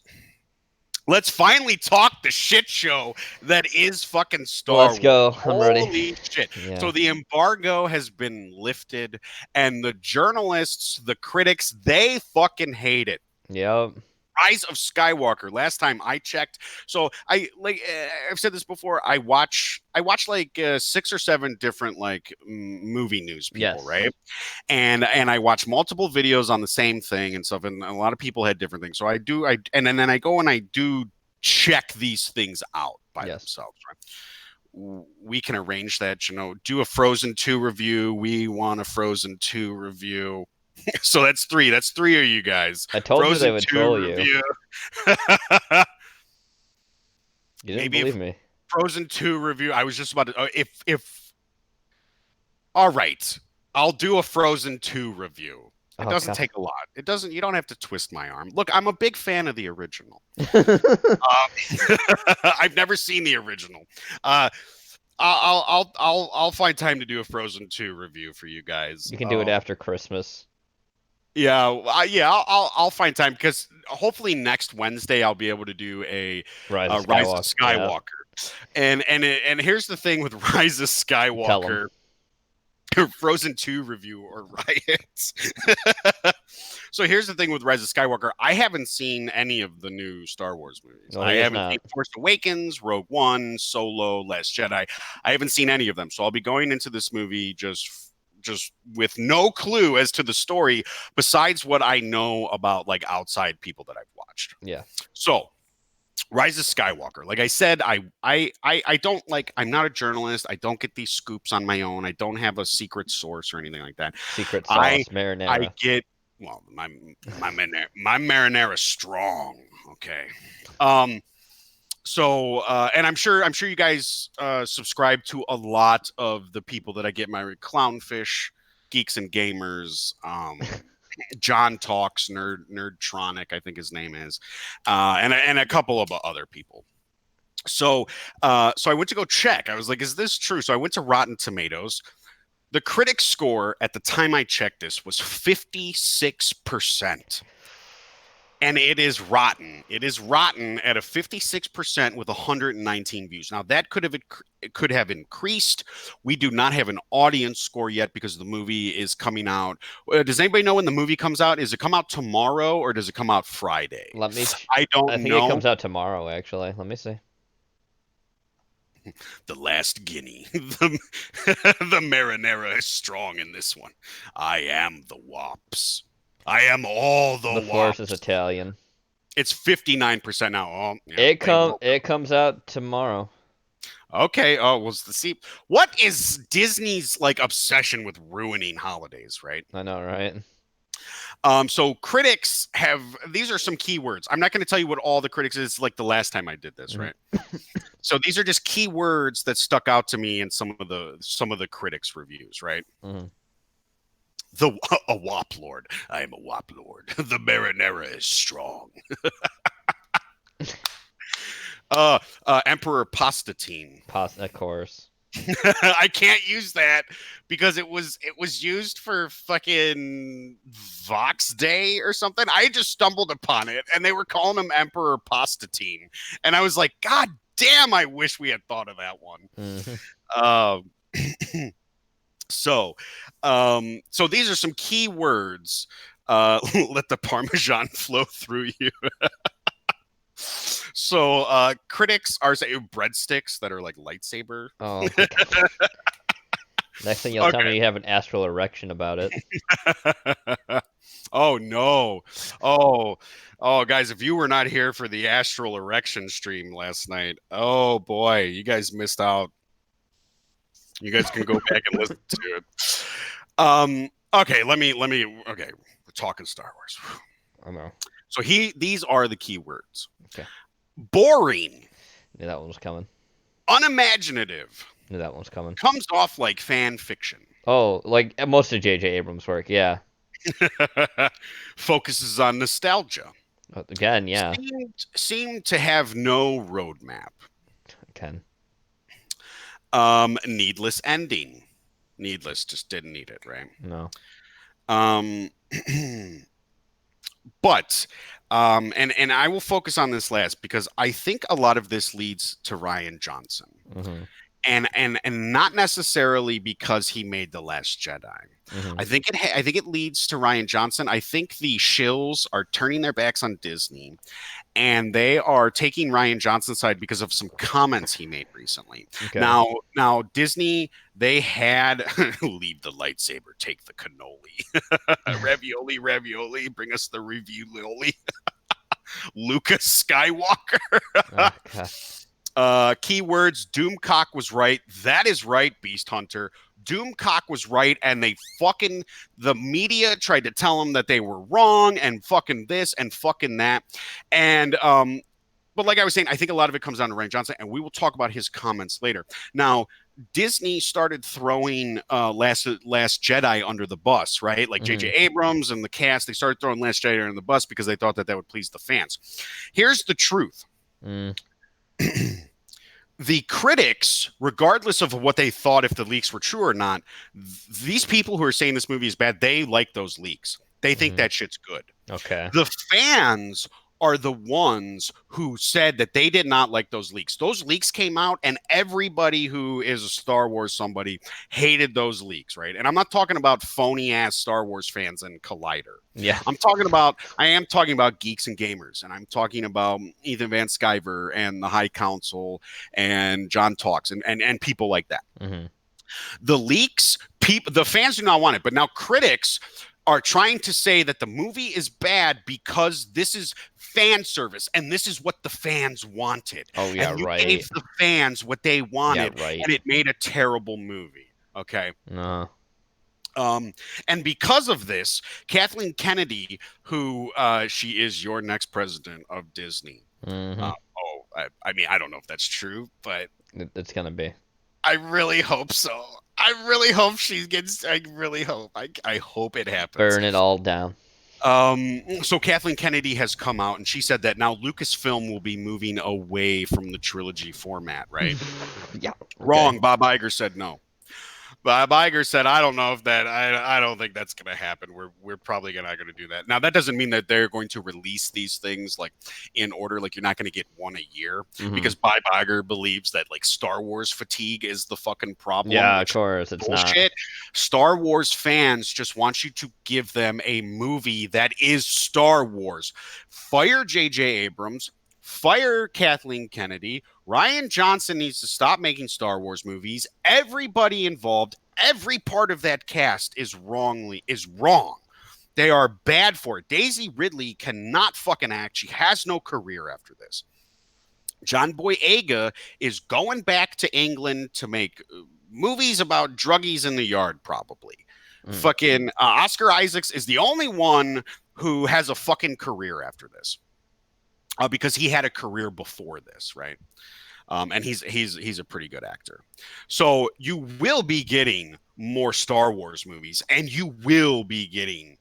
Let's finally talk the shit show that is fucking Star Wars. Let's go. I'm ready. Holy shit. Yeah. So the embargo has been lifted, and the journalists, the critics, they fucking hate it. Yep. Rise of Skywalker. Last time I checked, so I've said this before. I watch like 6 or 7 different like movie news people, Yes. right? And I watch multiple videos on the same thing and stuff. And a lot of people had different things. So and then I go and I do check these things out by themselves, right? We can arrange that, do a Frozen 2 review. We want a Frozen 2 review. So that's 3. That's 3 of you guys. I told Frozen you they would troll review. you. You didn't Maybe believe me. Frozen 2 review. I was just about to. All right, I'll do a Frozen 2 review. It doesn't take a lot. It doesn't. You don't have to twist my arm. Look, I'm a big fan of the original. I've never seen the original. I'll find time to do a Frozen 2 review for you guys. You can do it after Christmas. Yeah, I'll find time because hopefully next Wednesday I'll be able to do a Rise of Skywalker. Yeah. And here's the thing with Rise of Skywalker, Frozen 2 review or riots. So here's the thing with Rise of Skywalker. I haven't seen any of the new Star Wars movies. I haven't seen Force Awakens, Rogue One, Solo, Last Jedi. I haven't seen any of them. So I'll be going into this movie just with no clue as to the story besides what I know about like outside people that I've watched. Yeah. So Rise of Skywalker. Like I said, I don't like, I'm not a journalist. I don't get these scoops on my own. I don't have a secret source or anything like that. Secret sauce, marinara. I get, well, my marinara strong. Okay. So, and I'm sure you guys subscribe to a lot of the people that I get my Clownfish, Geeks and Gamers, John Talks, Nerdtronic, I think his name is, and a couple of other people. So I went to go check. I was like, is this true? So I went to Rotten Tomatoes. The critic score at the time I checked this was 56%. and it is rotten. It is rotten at a 56% with 119 views. Now that could have increased. We do not have an audience score yet because the movie is coming out. Does anybody know when the movie comes out? Is it come out tomorrow or does it come out Friday? Let me. I don't I think know. it comes out tomorrow. Actually, let me see. The last guinea. The marinara is strong in this one. I am the wops. I am all the The Force wops. is Italian. It's 59% now. Oh, yeah, It comes out tomorrow. Okay. Oh, see, what is Disney's like obsession with ruining holidays, right? I know, right? So critics have, these are some keywords. I'm not going to tell you what all the critics is like the last time I did this, right? So these are just keywords that stuck out to me in some of the critics' reviews, right? Mm-hmm. A wop lord. I am a wop lord. The marinara is strong. Emperor Pastatine. Of course. I can't use that because it was used for fucking Vox Day or something. I just stumbled upon it and they were calling him Emperor Pastatine. And I was like, God damn, I wish we had thought of that one. Mm-hmm. So these are some key words. Let the Parmesan flow through you. So critics are saying breadsticks that are like lightsaber. Oh. Next thing you'll tell me you have an astral erection about it. Oh no. Oh guys, if you were not here for the astral erection stream last night, oh boy, you guys missed out. You guys can go back and listen to it. Okay, we're talking Star Wars. I know. So these are the keywords. Okay. Boring. Knew that one was coming. Unimaginative. Knew that one was coming. Comes off like fan fiction. Oh, like most of J.J. Abrams' work, yeah. Focuses on nostalgia. Again, yeah. Seemed to have no roadmap. Ken. Needless ending. Needless, just didn't need it, right? No. But and I will focus on this last because I think a lot of this leads to Rian Johnson. Mm-hmm. And not necessarily because he made The Last Jedi. Mm-hmm. I think it leads to Rian Johnson. I think the shills are turning their backs on Disney, and they are taking Rian Johnson's side because of some comments he made recently. Okay. Now Disney, they had leave the lightsaber, take the cannoli, ravioli, bring us the review loli. Lucas Skywalker. Oh, God. Keywords, Doomcock was right. That is right, Beast Hunter. Doomcock was right, and the media tried to tell him that they were wrong, and fucking this and fucking that. And but like I was saying, I think a lot of it comes down to Rian Johnson, and we will talk about his comments later. Now, Disney started throwing Last Jedi under the bus, right? Like J.J. Abrams and the cast, they started throwing Last Jedi under the bus because they thought that would please the fans. Here's the truth. The critics, regardless of what they thought if the leaks were true or not, these people who are saying this movie is bad, they like those leaks. They think that shit's good. Okay. The fans are the ones who said that they did not like those leaks. Those leaks came out, and everybody who is a Star Wars somebody hated those leaks, right? And I'm not talking about phony ass Star Wars fans and Collider. Yeah. I am talking about geeks and gamers, and I'm talking about Ethan Van Sciver and the High Council and John Talks and people like that. Mm-hmm. The leaks, the fans do not want it, but now critics are trying to say that the movie is bad because this is fan service and this is what the fans wanted. Oh, yeah, and you right. gave the fans what they wanted, yeah, right. and it made a terrible movie. Okay. No. And because of this, Kathleen Kennedy, who she is your next president of Disney. Mm-hmm. I mean, I don't know if that's true, but it's gonna be. I really hope so. I really hope she gets. I really hope. I hope it happens. Burn it all down. So Kathleen Kennedy has come out and she said that now Lucasfilm will be moving away from the trilogy format, right? Yeah. Okay. Wrong. Bob Iger said no. Bob Iger said, "I don't know if that. I don't think that's going to happen. We're probably not going to do that." Now that doesn't mean that they're going to release these things like in order. Like you're not going to get one a year because Bob Iger believes that like Star Wars fatigue is the fucking problem. Yeah, of which course, it's not. bullshit. Star Wars fans just want you to give them a movie that is Star Wars. Fire J.J. Abrams. Fire Kathleen Kennedy. Ryan Johnson needs to stop making Star Wars movies. Everybody involved, every part of that cast is wrong. They are bad for it. Daisy Ridley cannot fucking act. She has no career after this. John Boyega is going back to England to make movies about druggies in the yard, probably. Fucking Oscar Isaacs is the only one who has a fucking career after this. Because he had a career before this, right? And he's a pretty good actor. So you will be getting more Star Wars movies, and you will be getting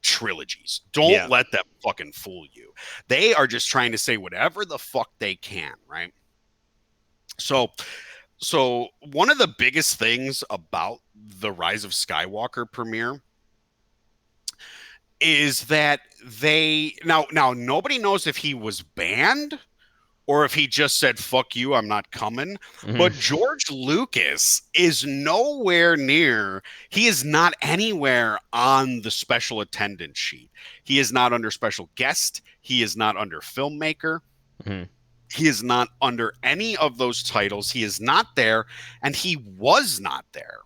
trilogies. Don't let them fucking fool you. They are just trying to say whatever the fuck they can, right? So one of the biggest things about the Rise of Skywalker premiere is that they now nobody knows if he was banned or if he just said fuck you, I'm not coming. But George Lucas is nowhere near, he is not anywhere on the special attendance sheet. He is not under special guest, he is not under filmmaker. He is not under any of those titles. He is not there, and he was not there.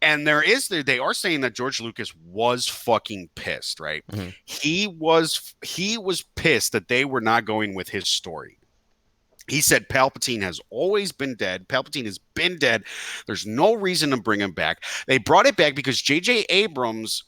And they are saying that George Lucas was fucking pissed, right? He was pissed that they were not going with his story. He said Palpatine has always been dead. Palpatine has been dead. There's no reason to bring him back. They brought it back because J.J. Abrams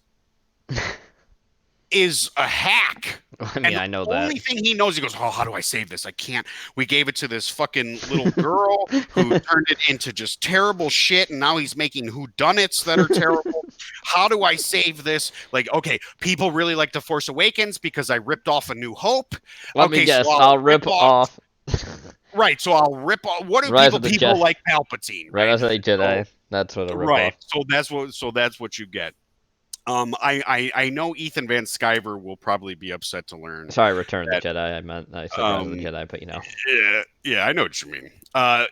is a hack. I mean, I know that. The only thing he knows, he goes, oh, how do I save this? I can't. We gave it to this fucking little girl who turned it into just terrible shit, and now he's making whodunits that are terrible. How do I save this? Like, okay, people really like The Force Awakens because I ripped off A New Hope. Let me guess, so I'll rip off. Right, so I'll rip off. What do people like Palpatine? Right, Rise of the Jedi. That's what a rip off. So that's what you get. I know Ethan Van Sciver will probably be upset to learn. Sorry, Return of the Jedi. I said Rise of the Jedi, but you know. Yeah, I know what you mean.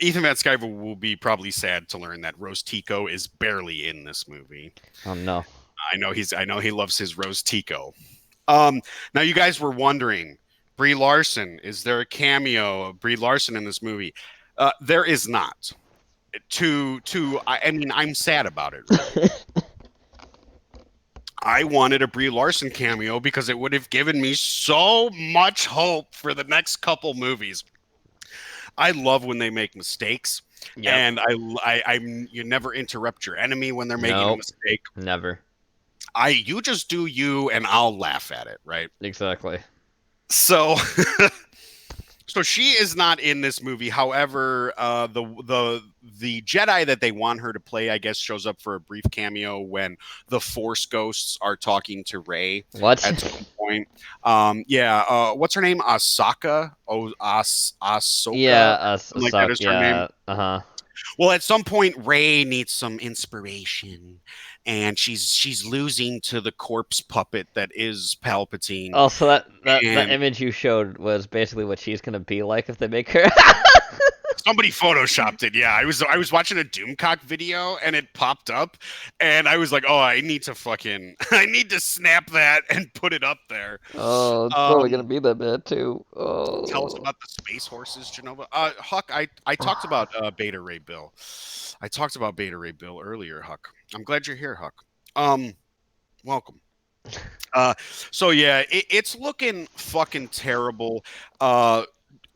Ethan Van Sciver will be probably sad to learn that Rose Tico is barely in this movie. Oh no. I know he loves his Rose Tico. Now you guys were wondering, Brie Larson, is there a cameo of Brie Larson in this movie? There is not. I mean, I'm sad about it. Really. I wanted a Brie Larson cameo because it would have given me so much hope for the next couple movies. I love when they make mistakes, and you never interrupt your enemy when they're making a mistake. Never. You just do you, and I'll laugh at it, right? Exactly. So, so she is not in this movie. However, the Jedi that they want her to play, I guess, shows up for a brief cameo when the Force ghosts are talking to Rey. What? At some point. What's her name? Ahsoka? Ahsoka? Yeah, like that is her name. Uh-huh. Well, at some point, Rey needs some inspiration, and she's losing to the corpse puppet that is Palpatine. Oh, so that image you showed was basically what she's gonna be like if they make her. Somebody photoshopped it. Yeah, I was watching a Doomcock video and it popped up, and I was like, oh, I need to snap that and put it up there. Oh, it's probably gonna be that bad too. Oh. Tell us about the space horses, Jenova. Huck, I talked about Beta Ray Bill. I talked about Beta Ray Bill earlier, Huck. I'm glad you're here, Huck. Welcome. So yeah, it's looking fucking terrible.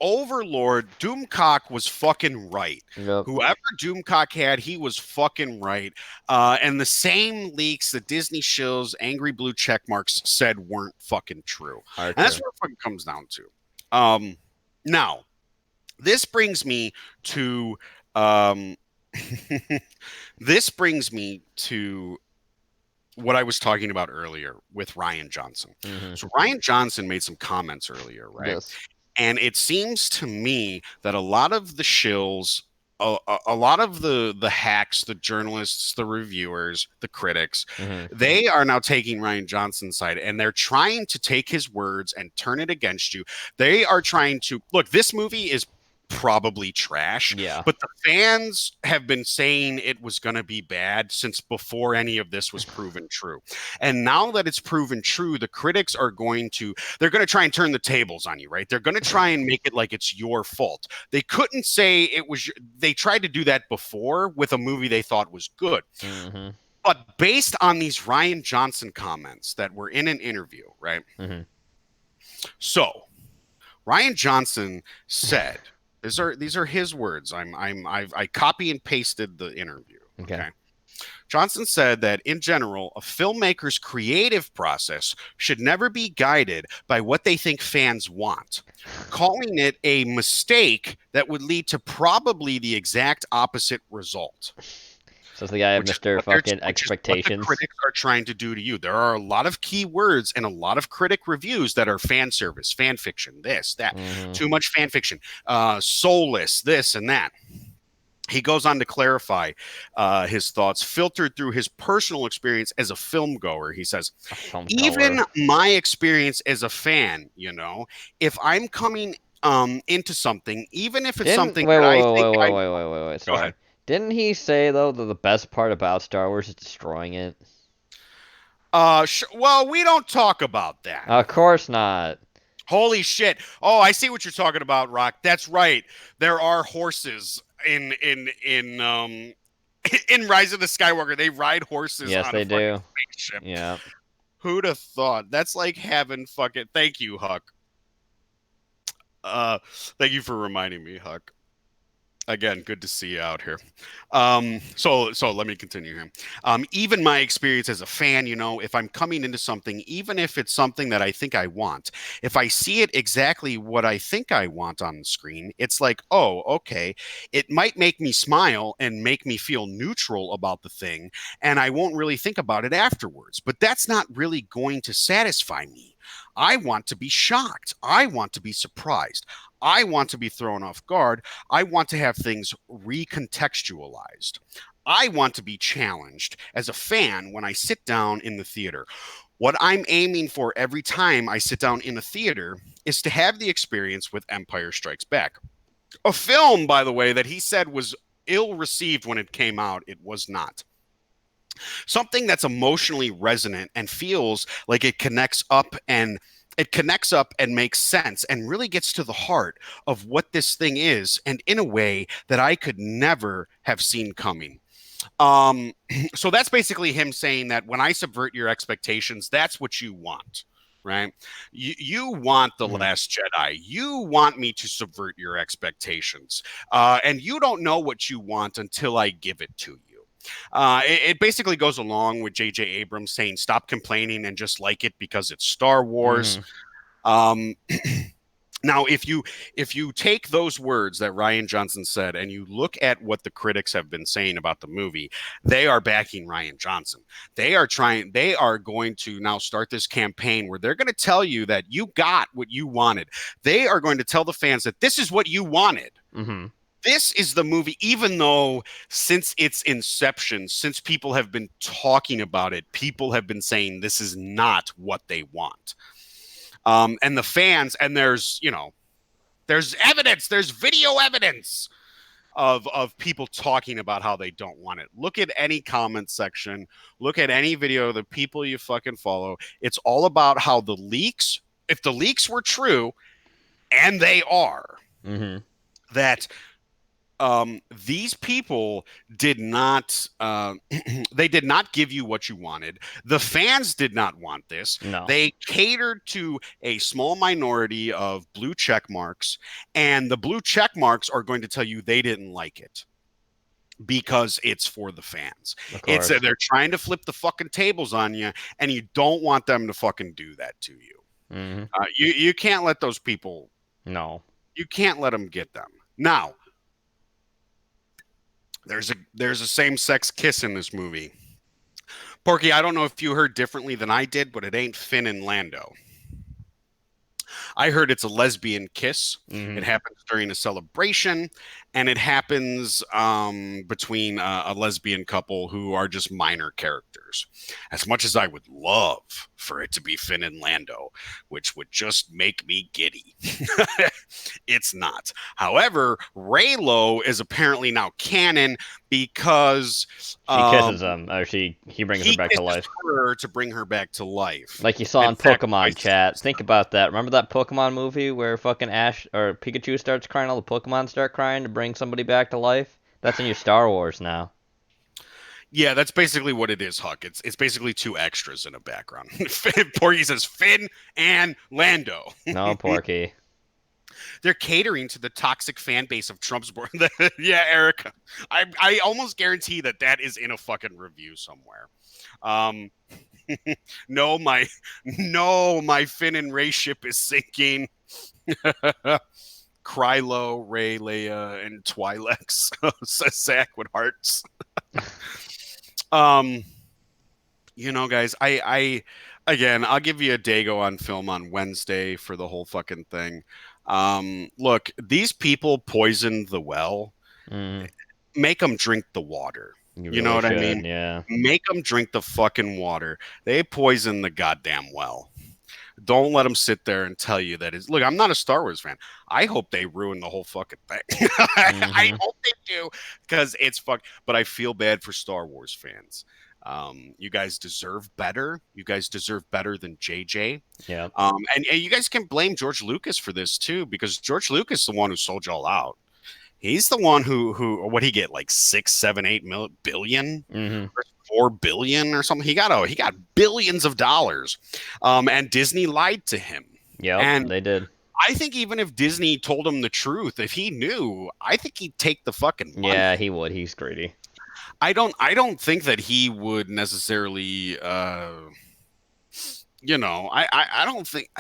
Overlord, Doomcock was fucking right. Yep. Whoever Doomcock had, he was fucking right. And the same leaks that Disney shills, angry blue check marks said weren't fucking true. And that's what it fucking comes down to. Now, this brings me to what I was talking about earlier with Ryan Johnson. So Ryan Johnson made some comments earlier, right? Yes. And it seems to me that a lot of the shills a lot of the hacks, the journalists, the reviewers, the critics, Hmm. they are now taking Ryan Johnson's side and they're trying to take his words and turn it against you. They are trying to look, this movie is probably trash, Yeah. but the fans have been saying it was going to be bad since before any of this was proven true. And now that it's proven true, the critics are they're going to try and turn the tables on you, right? They're going to try and make it like it's your fault. They couldn't say it was, they tried to do that before with a movie they thought was good. Hmm. But based on these Ryan Johnson comments that were in an interview, right? Hmm. So Ryan Johnson said, these are his words. I copy and pasted the interview. Okay. Okay. Johnson said that in general, a filmmaker's creative process should never be guided by what they think fans want, calling it a mistake that would lead to probably the exact opposite result. So it's the guy of Mr. Fucking Which is what the Expectations. critics are trying to do to you. There are a lot of key words and a lot of critic reviews that are fan service, fan fiction, this, that, Hmm. too much fan fiction, soulless, this and that. He goes on to clarify his thoughts, filtered through his personal experience as a film goer. He says, A film even goer. my experience as a fan, if I'm coming into something, even if it's Didn't something wait, that wait, I wait, think wait, I wait, wait, wait, wait, wait. go Sorry. ahead. Didn't he say though that the best part about Star Wars is destroying it? Well, we don't talk about that. Of course not. Holy shit. Oh, I see what you're talking about, Rock. That's right. There are horses in in Rise of the Skywalker. They ride horses Yes, on a they fucking do. spaceship. Yeah. Who'd have thought? That's like having fucking thank you, Huck. Uh thank you for reminding me, Huck. Again, good to see you out here. So let me continue here. Even my experience as a fan, if I'm coming into something, even if it's something that I think I want, if I see it exactly what I think I want on the screen, it's like, oh, okay, it might make me smile and make me feel neutral about the thing, and I won't really think about it afterwards. But that's not really going to satisfy me. I want to be shocked. I want to be surprised. I want to be thrown off guard. I want to have things recontextualized. I want to be challenged as a fan when I sit down in the theater. What I'm aiming for every time I sit down in a theater is to have the experience with Empire Strikes Back. A film, by the way, that he said was ill received when it came out. It was not. Something that's emotionally resonant and feels like it connects up and makes sense and really gets to the heart of what this thing is, and in a way that I could never have seen coming. Um, so that's basically him saying that when I subvert your expectations, that's what you want, right? You want the Mhm. Last Jedi. You want me to subvert your expectations, and you don't know what you want until I give it to you. It basically goes along with J.J. Abrams saying, "Stop complaining and just like it because it's Star Wars." Mhm. Um, now, if you take those words that Ryan Johnson said and you look at what the critics have been saying about the movie, they are backing Ryan Johnson. They are going to now start this campaign where they're going to tell you that you got what you wanted. They are going to tell the fans that this is what you wanted. Mhm. This is the movie, even though since its inception, since people have been talking about it, people have been saying this is not what they want. And the fans, and there's evidence, there's video evidence of people talking about how they don't want it. Look at any comment section, look at any video of the people you fucking follow. It's all about how the leaks, if the leaks were true, and they are, Mhm. that these people did not they did not give you what you wanted. The fans did not want this. No. They catered to a small minority of blue check marks, and the blue check marks are going to tell you they didn't like it because it's for the fans. Of It's course. they're trying to flip the fucking tables on you, and you don't want them to fucking do that to you. Mhm. You can't let those people, No. you can't let them get them. Now, there's a same-sex kiss in this movie. Porky, I don't know if you heard differently than I did, but it ain't Finn and Lando. I heard it's a lesbian kiss. It Hmm. happens during a celebration, and it happens between a lesbian couple who are just minor characters. As much as I would love for it to be Finn and Lando, which would just make me giddy, it's not. However, Raylo is apparently now canon because She um, kisses him, or he brings her he back to kisses life. her to bring her back to life Like you saw and in Pokemon sacrifices chat. Think himself. about that. Remember that Pokemon movie where fucking Ash or Pikachu starts crying, all the Pokemon start crying to bring somebody back to life? That's in your Star Wars now. Yeah, that's basically what it is, Huck. It's basically two extras in a background. Porky says Finn and Lando. No, Porky. They're catering to the toxic fan base of Trump's board. Yeah, Erica. I almost guarantee that that is in a fucking review somewhere. Um, no, my Finn and Ray ship is sinking. Krylo, Ray, Leia, and Twi'leks, says Zach with hearts. Um, guys, again, I'll give you a Dago on film on Wednesday for the whole fucking thing. Look, these people poisoned the well. Mm, Make them drink the water. you You know really what I should, mean? yeah. Make them drink the fucking water. They poisoned the goddamn well. Don't let them sit there and tell you that is. Look, I'm not a Star Wars fan. I hope they ruin the whole fucking thing. I Hmm. hope they do because it's fuck. But I feel bad for Star Wars fans. You guys deserve better. You guys deserve better than JJ. Yeah. And you guys can blame George Lucas for this too, because George Lucas is the one who sold y'all out. He's the one who what he get like 6, 7, 8 billion Hmm. or 4 billion or something. He got billions of dollars, and Disney lied to him. Yep, And they did. I think even if Disney told him the truth, if he knew, I think he'd take the fucking Yeah, money. he would. He's greedy. I don't think that he would necessarily. I don't think.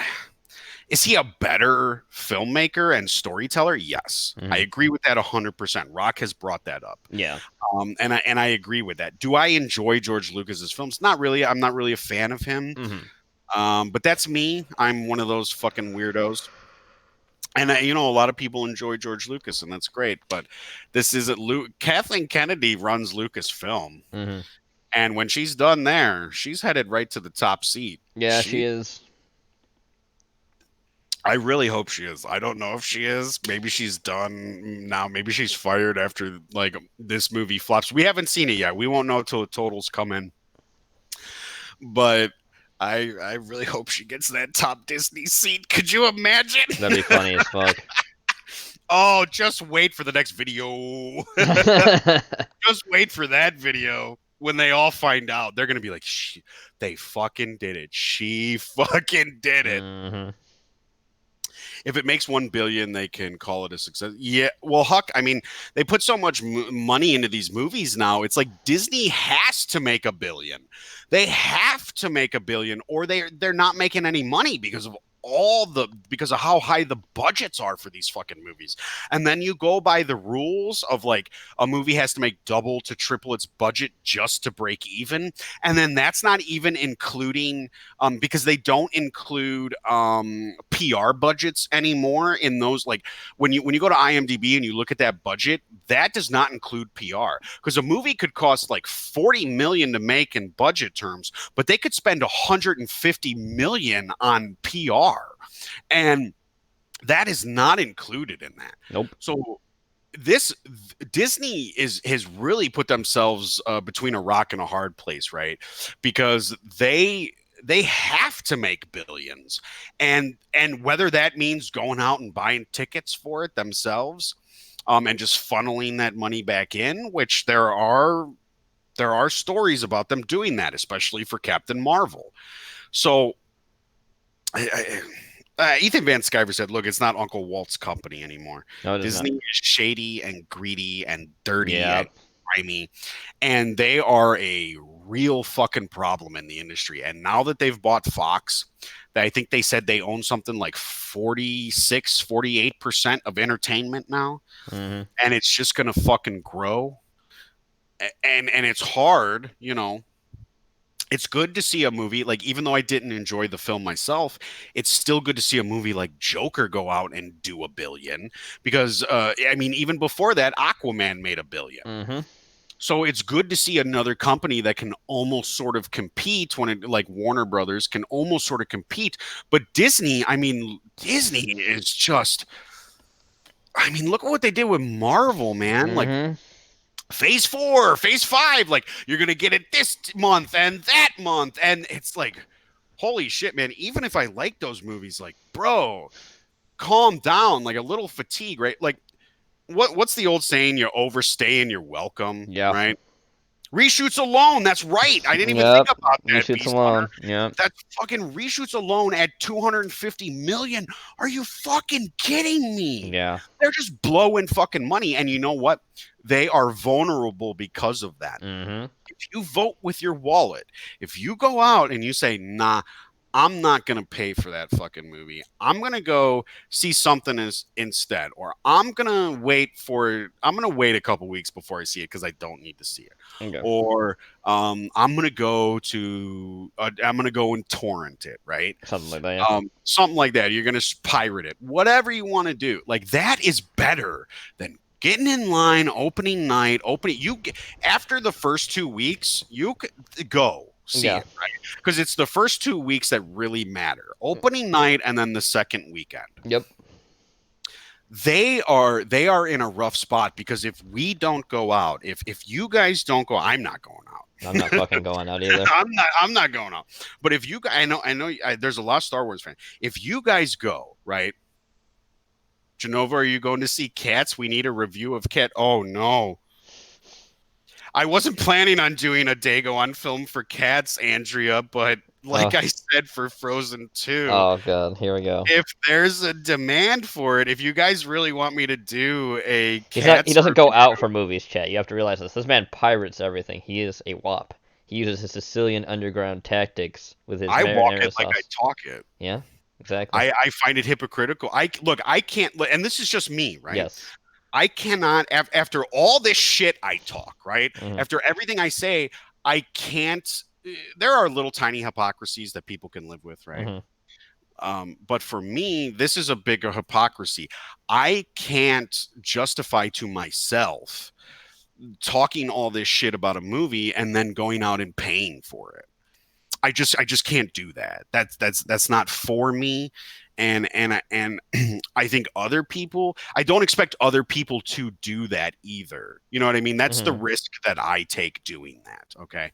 Is he a better filmmaker and storyteller? Yes, I Hmm. agree with that 100%. Rock has brought that up. Yeah. And I agree with that. Do I enjoy George Lucas's films? Not really. I'm not really a fan of him. Hmm. But that's me. I'm one of those fucking weirdos. And a lot of people enjoy George Lucas, and that's great. But this isn't Kathleen Kennedy runs Lucasfilm, Hmm. and when she's done there, she's headed right to the top seat. Yeah, she She is. I really hope she is. I don't know if she is. Maybe she's done now. Maybe she's fired after like this movie flops. We haven't seen it yet. We won't know till the totals come in. But I really hope she gets that top Disney seat. Could you imagine? That'd be funny as fuck. Oh, just wait for the next video. Just wait for that video. When they all find out, they're gonna be like, they fucking did it. She fucking did it. Hmm. If it makes 1 billion, they can call it a success. Yeah, well, Huck, I mean, they put so much money into these movies now. It's like Disney has to make 1 billion. They have to make 1 billion, or they're not making any money because of how high the budgets are for these fucking movies. And then you go by the rules of like a movie has to make double to triple its budget just to break even. And then that's not even including because they don't include PR budgets anymore in those. Like when you go to IMDb and you look at that budget, that does not include PR, because a movie could cost like 40 million to make in budget terms, but they could spend 150 million on PR, and that is not included in that. Nope. So this Disney has really put themselves between a rock and a hard place, right? Because they have to make billions, and whether that means going out and buying tickets for it themselves, and just funneling that money back in, which there are stories about them doing that, especially for Captain Marvel. So Ethan Van Sciver said, "Look, it's not Uncle Walt's company anymore. No, it is Disney not. is shady and greedy and dirty Yeah. and grimy, and they are a real fucking problem in the industry. And now that they've bought Fox, I think they said they own something like 46, 48% of entertainment now, Hmm. and it's just gonna fucking grow. And it's hard, it's good to see a movie like, even though I didn't enjoy the film myself, it's still good to see a movie like Joker go out and do a billion, because I mean, even before that, Aquaman made a billion. Mm-hmm. So it's good to see another company that can almost sort of compete, when it, like Warner Brothers can almost sort of compete. But Disney, I mean, Disney is just, I mean, look at what they did with Marvel, man. Like Mm-hmm. phase 4, phase 5, like you're going to get it this month and that month. And it's like, holy shit, man. Even if I like those movies, like, bro, calm down, like a little fatigue, right? Like, what's the old saying? You overstay and you're welcome, Yeah. right? Reshoots alone. That's right. I didn't even think Yep. about that, Reshoots Beast Hunter. alone. Yep. That's fucking reshoots alone at 250 million. Are you fucking kidding me? Yeah. They're just blowing fucking money. And you know what? They are vulnerable because of that. Mm-hmm. If you vote with your wallet, if you go out and you say, nah, I'm not going to pay for that fucking movie. I'm going to go see something instead. Or I'm going to wait a couple weeks before I see it because I don't need to see it. Okay. Or I'm going to go and torrent it, right? Something like that. Yeah. Something like that. You're going to pirate it. Whatever you want to do. Like, that is better than getting in line opening night. After the first 2 weeks, you could go see Yeah. it, right? Because it's the first 2 weeks that really matter. Opening night and then the second weekend. Yep. They are in a rough spot, because if we don't go out, if you guys don't go, I'm not going out. I'm not fucking going out either. I'm not going out. But if you guys, there's a lot of Star Wars fans. If you guys go, right? Jenova, are you going to see Cats? We need a review of Cat. Oh no. I wasn't planning on doing a Dago on film for Cats, Andrea, but like I said for Frozen 2, Oh god, here we go. if there's a demand for it, if you guys really want me to do a He Cats doesn't go review, out for movies, chat. You have to realize this. This man pirates everything. He is a wop. He uses his Sicilian underground tactics with his I walk marinara it like sauce. I talk it. Yeah, exactly. I find it hypocritical. I can't, and this is just me, right? Yes. I cannot, after all this shit I talk, right? Mhm. After everything I say, I can't. There are little tiny hypocrisies that people can live with, right? But for me, this is a bigger hypocrisy. I can't justify to myself talking all this shit about a movie and then going out and paying for it. I just can't do that. That's not for me. And I think other people, I don't expect other people to do that either. You know what I mean? That's the risk that I take doing that. Okay.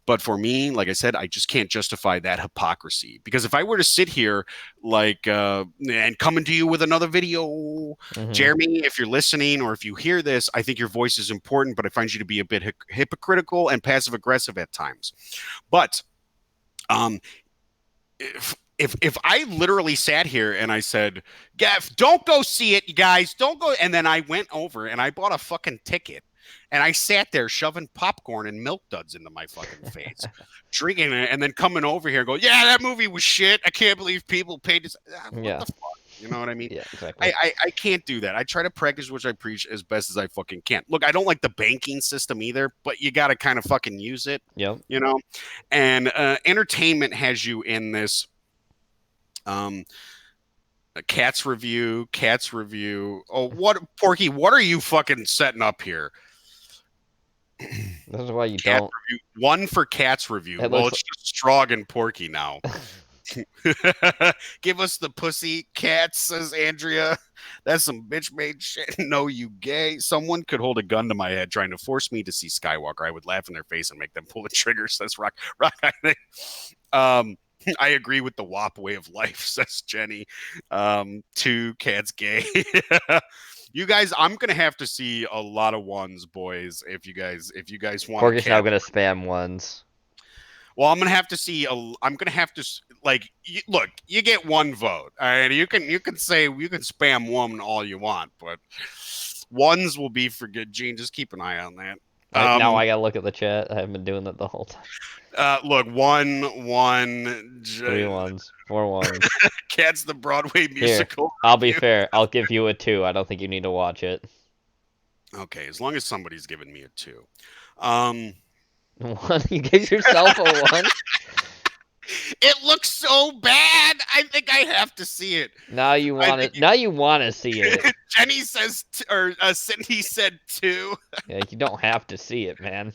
But for me, like I said, I just can't justify that hypocrisy, because if I were to sit here like and coming to you with another video, Jeremy, if you're listening or if you hear this, I think your voice is important, but I find you to be a bit hypocritical and passive aggressive at times. But if I literally sat here and I said, Gav, don't go see it, you guys, don't go, and then I went over and I bought a fucking ticket and I sat there shoving popcorn and milk duds into my fucking face, drinking it, and then coming over here and go, yeah, that movie was shit. I can't believe people paid this. What the fuck? You know what I mean? Yeah, exactly. I can't do that. I try to practice what I preach as best as I fucking can. Look, I don't like the banking system either, but you got to kind of fucking use it. Yep. You know? And entertainment has you in this a Cats review. Oh, what, Porky, what are you fucking setting up here? This is why you Cats don't. review. One for Cats review. That Well, looks it's just Strog and Porky now. Give us the pussy, Cats, says Andrea. That's some bitch made shit. No, you gay. Someone could hold a gun to my head trying to force me to see Skywalker. I would laugh in their face and make them pull the trigger, says Rock. I agree with the WAP way of life, says Jenny. Two Cats gay. You guys, I'm gonna have to see a lot of ones, boys. If you guys want. Porky's now gonna spam ones. Well, I'm gonna have to see. I'm gonna have to look. You get one vote. All right, you can spam one all you want, but ones will be for good. Gene, just keep an eye on that. Now I gotta look at the chat. I haven't been doing that the whole time. Look, one, 3 ones, 4 ones. Cats the Broadway musical. Here, I'll be fair. I'll give you a 2. I don't think you need to watch it. Okay, as long as somebody's giving me a 2. One? You gave yourself a 1? It looks so bad. I think I have to see it. Now you I want think it. Now you want to see it. Jenny says, Cindy said 2. Yeah, you don't have to see it, man.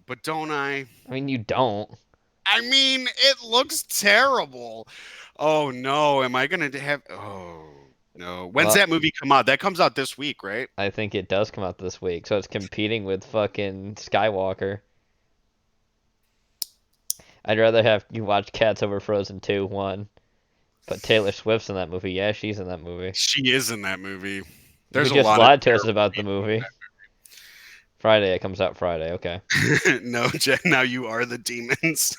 But don't I? I mean, you don't. I mean, it looks terrible. Oh no, am I gonna have? Oh no, when's Well, that movie come out? That comes out this week, right? I think it does come out this week, so it's competing with fucking Skywalker. I'd rather have you watch Cats over Frozen 2, 1. But Taylor Swift's in that movie. Yeah, she's in that movie. She is in that movie. You There's a just lot lied to us terrible about the people in movie. Friday, it comes out Friday. Okay. No, Jen, now you are the demons.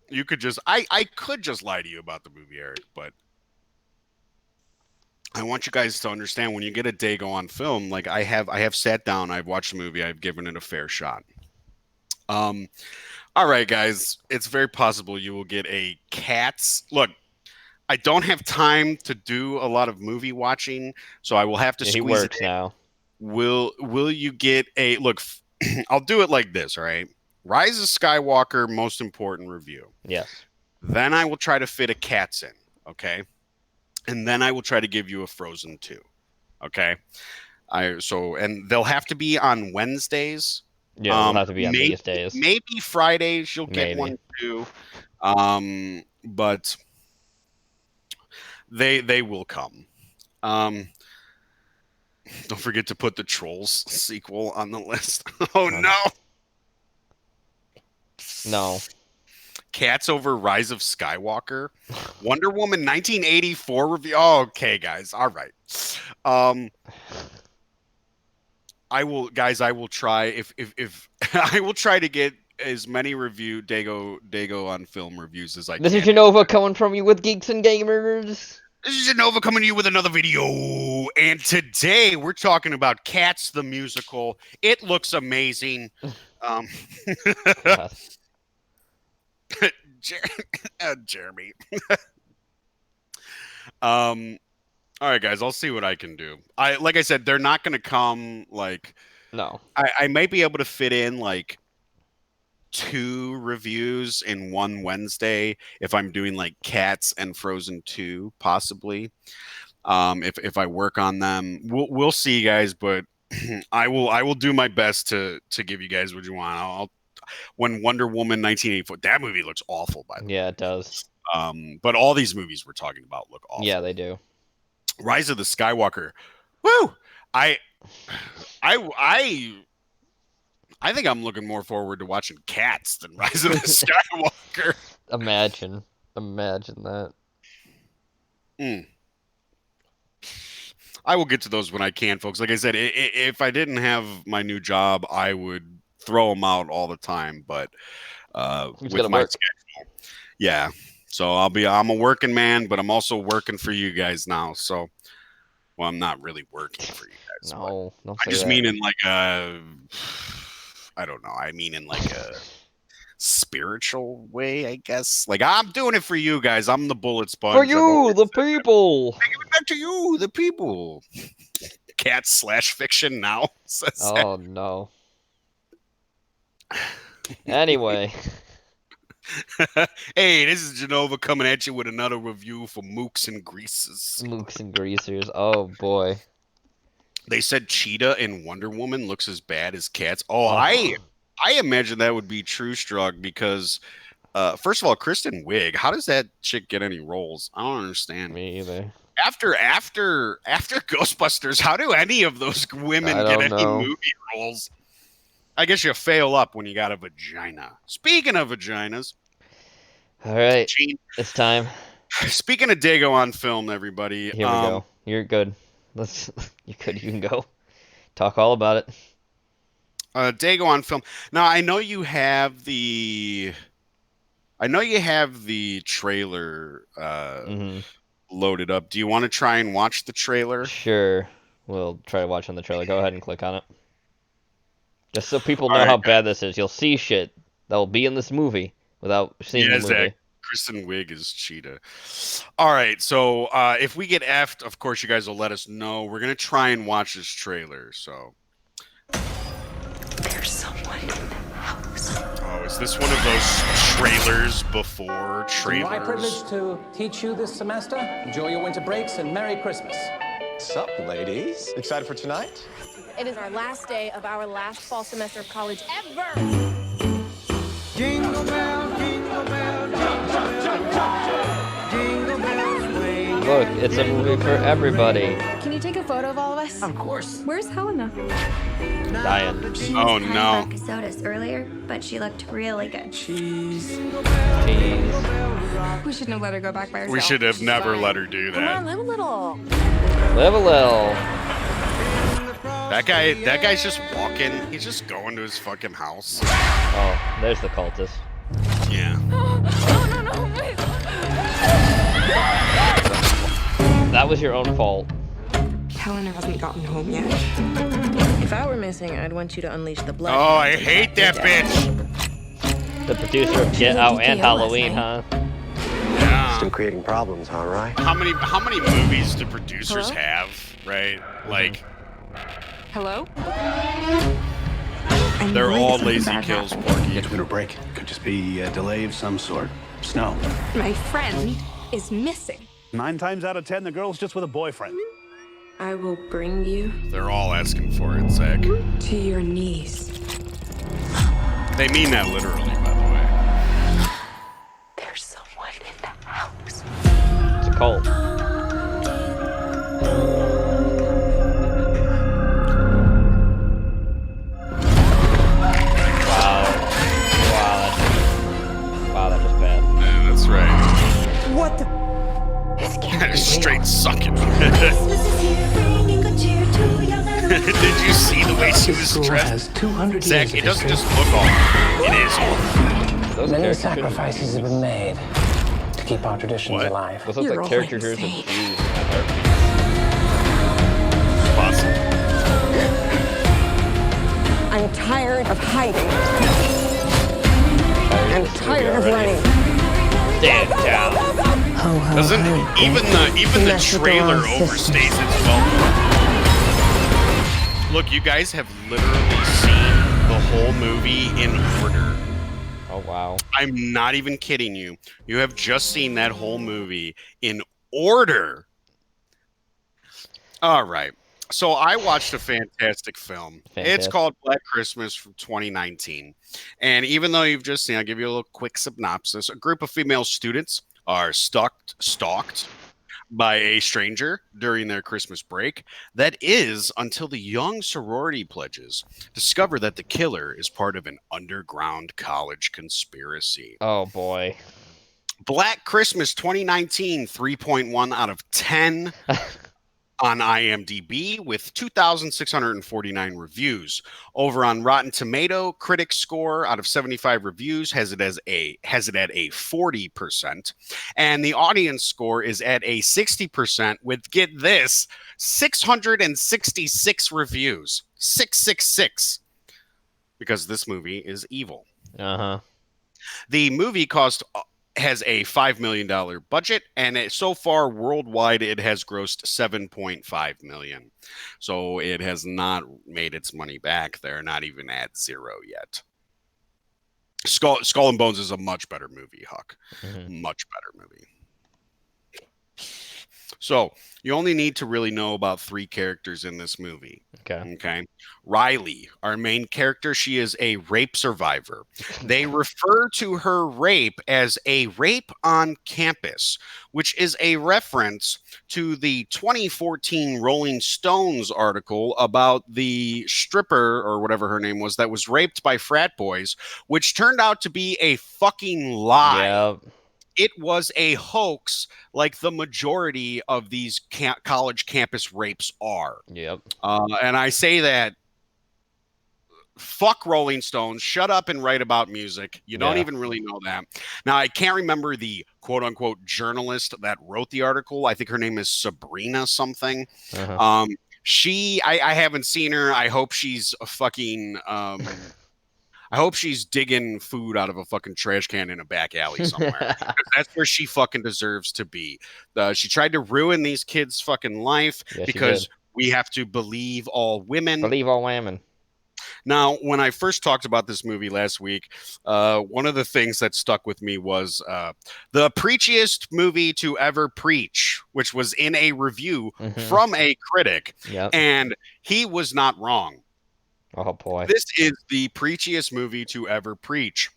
You could just, I could just lie to you about the movie, Eric, but I want you guys to understand when you get a Dago on film, like I have sat down, I've watched the movie, I've given it a fair shot. All right, guys, it's very possible you will get a Cats. Look, I don't have time to do a lot of movie watching, so I will have to Yeah, he squeeze works it in. now. Will you get a look? I'll do it like this, all right? Rise of Skywalker, most important review. Yes. Then I will try to fit a Cats in, okay? And then I will try to give you a Frozen 2, okay? And they'll have to be on Wednesdays. Yeah, it'll have to be on these days. Maybe Fridays you'll get Maybe. one too. But they will come. Don't forget to put the Trolls sequel on the list. Oh no. No. Cats over Rise of Skywalker. Wonder Woman 1984 review. Oh, okay, guys. All right. I will try if I will try to get as many Dago on film reviews as I can. This is Jenova coming from you with Geeks and Gamers. This is Jenova coming to you with another video, and today we're talking about Cats the musical. It looks amazing. Jeremy. All right, guys, I'll see what I can do. Like I said, they're not going to come like. No. I might be able to fit in like 2 reviews in one Wednesday if I'm doing like Cats and Frozen 2, possibly. If I work on them, we'll see, guys. But I will do my best to give you guys what you want. When Wonder Woman 1984, that movie looks awful, by the way. Yeah, it does. But all these movies we're talking about look awful. Yeah, they do. Rise of the Skywalker. Woo! I think I'm looking more forward to watching Cats than Rise of the Skywalker. Imagine that. I will get to those when I can, folks. Like I said, if I didn't have my new job, I would throw them out all the time. But with my schedule, yeah. So I'm a working man, but I'm also working for you guys now. So, well, I'm not really working for you guys. No, don't I say just that. mean in like a, I don't know. I mean in like a spiritual way, I guess. Like I'm doing it for you guys. I'm the bullet sponge. For you, the people. Give it back to you, the people. Cats/fiction now. Oh no. Anyway. Hey, this is Jenova coming at you with another review for Mooks and Greases. Mooks and Greasers. Oh boy. They said Cheetah in Wonder Woman looks as bad as Cats. Oh, I imagine that would be true struck because first of all, Kristen Wiig, how does that chick get any roles? I don't understand. Me either. After Ghostbusters, how do any of those women I get don't any know. movie roles? I guess you fail up when you got a vagina. Speaking of vaginas, All right, Gene, it's time. speaking of Dago on film, everybody. Here we go. You're good. You're good. You can go. Talk all about it. Dago on film. Now I know you have the trailer loaded up. Do you want to try and watch the trailer? Sure. We'll try to watch on the trailer. Go ahead and click on it. Just so people know All right, how bad this is. You'll see shit that will be in this movie without seeing the movie. Zach. Kristen Wiig is Cheetah. All right, so if we get effed, of course you guys will let us know. We're gonna try and watch this trailer. So Oh, is this one of those trailers before trailers? My privilege to teach you this semester. Enjoy your winter breaks and Merry Christmas. What's up, ladies? Excited for tonight? It is our last day of our last fall semester of college ever. Jingle bell, jingle bell, jingle bell, jingle bells ring. Look, it's a movie for everybody. Can you take a photo of all of us? Of course. Where's Helena? Dying. Oh no. Sodas earlier, but she looked really good. Jeez. We shouldn't have let her go back by herself. We should have never let her do Come on, that. live a little. Live a little. That guy's just walking. He's just going to his fucking house. Oh, there's the cultist. Yeah. No, wait. That was your own fault. Helena hasn't gotten home yet. If I were missing, I'd want you to unleash the blood. Oh, I hate that bitch. The producer of Get Out and Halloween, huh? Yeah. Still creating problems, huh, right? How many movies do producers have, right? Like, Hello? they're all lazy kills, Porky. It's winter break. Could just be a delay of some sort. Snow. My friend is missing. 9 times out of 10, the girl's just with a boyfriend. I will bring you They're all asking for it, Zach. to your knees. They mean that literally, by the way. There's someone in the house. It's a cult. Wow, that was bad. Yeah, that's right. What the? This can't be Straight sucking. Christmas is here, bringing good cheer to young and old. Did you see the way she was School dressed? has 200 Zach, years it of doesn't history. just look all. It is all. Those Many characters- sacrifices have been made to keep our traditions What? alive. Those look You're like all caricatures of insane. Jews in my heart. Possible. I'm tired of hiding. I'm tired of running. Stand down. Doesn't even the trailer overstays its welcome. Look, you guys have literally seen the whole movie in order. Oh wow. I'm not even kidding you. You have just seen that whole movie in order. All right. So I watched a fantastic film. It's Fantastic. called Black Christmas from 2019. And even though you've just seen, I'll give you a little quick synopsis. A group of female students are stalked by a stranger during their Christmas break. That is until the young sorority pledges discover that the killer is part of an underground college conspiracy. Oh boy. Black Christmas 2019, 3.1 out of 10 on IMDb with 2,649 reviews. Over on Rotten Tomato, critic score out of 75 reviews has it at a 40%, and the audience score is at a 60% with, get this, 666 reviews. 666. Because this movie is evil. Uh-huh. The movie has a $5 million budget, and so far worldwide it has grossed $7.5 million. So it has not made its money back. They're not even at zero yet. Skull and Bones is a much better movie, Huck. Mhm. Much better movie. So you only need to really know about 3 characters in this movie. Okay. Okay. Riley, our main character, she is a rape survivor. They refer to her rape as a rape on campus, which is a reference to the 2014 Rolling Stones article about the stripper or whatever her name was that was raped by frat boys, which turned out to be a fucking lie. Yep. It was a hoax, like the majority of these college campus rapes are. Yep. And I say that, fuck Rolling Stones, shut up and write about music. You don't Yeah. even really know that. Now, I can't remember the quote unquote journalist that wrote the article. I think her name is Sabrina something. Uh-huh. I haven't seen her. I hope she's a fucking I hope she's digging food out of a fucking trash can in a back alley somewhere. That's where she fucking deserves to be. She tried to ruin these kids' fucking life Yeah, she because did. we have to believe all women. Believe all women. Now, when I first talked about this movie last week, one of the things that stuck with me was the preachiest movie to ever preach, which was in a review from a critic. Yep. And he was not wrong. Oh boy. This is the preachiest movie to ever preach.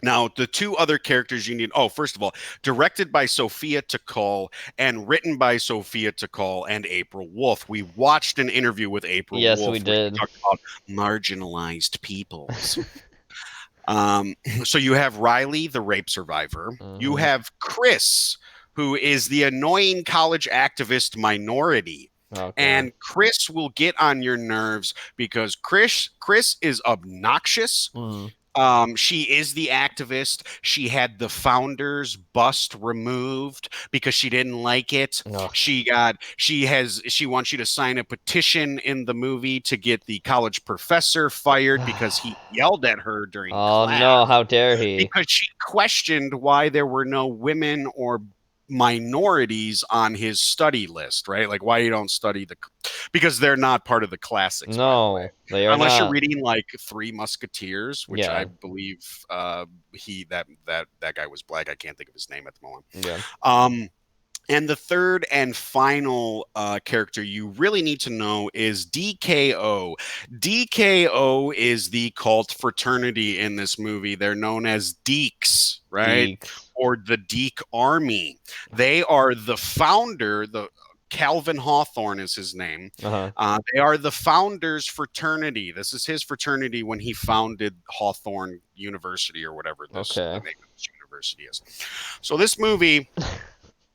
Now, the two other characters you need. Oh, first of all, directed by Sophia Takal and written by Sophia Takal and April Wolf. We watched an interview with April Yes, Wolf. we did. She talked about marginalized peoples. So you have Riley, the rape survivor. You have Chris, who is the annoying college activist minority. Okay. And Chris will get on your nerves because Chris is obnoxious. She is the activist. She had the founder's bust removed because she didn't like it. Ugh. She wants you to sign a petition in the movie to get the college professor fired because he yelled at her during class. No, how dare he? Because she questioned why there were no women or minorities on his study list, right? Like why you don't study because they're not part of the classics. No, they are unless not. you're reading like Three Musketeers, which Yeah. I believe that guy was black. I can't think of his name at the moment. Yeah. And the third and final character you really need to know is DKO. DKO is the cult fraternity in this movie. They're known as Deeks, right? Deeks. Or the Deek Army. They are the founder, Calvin Hawthorne is his name. They are the founders fraternity. This is his fraternity when he founded Hawthorne University or whatever the name of this university is. So this movie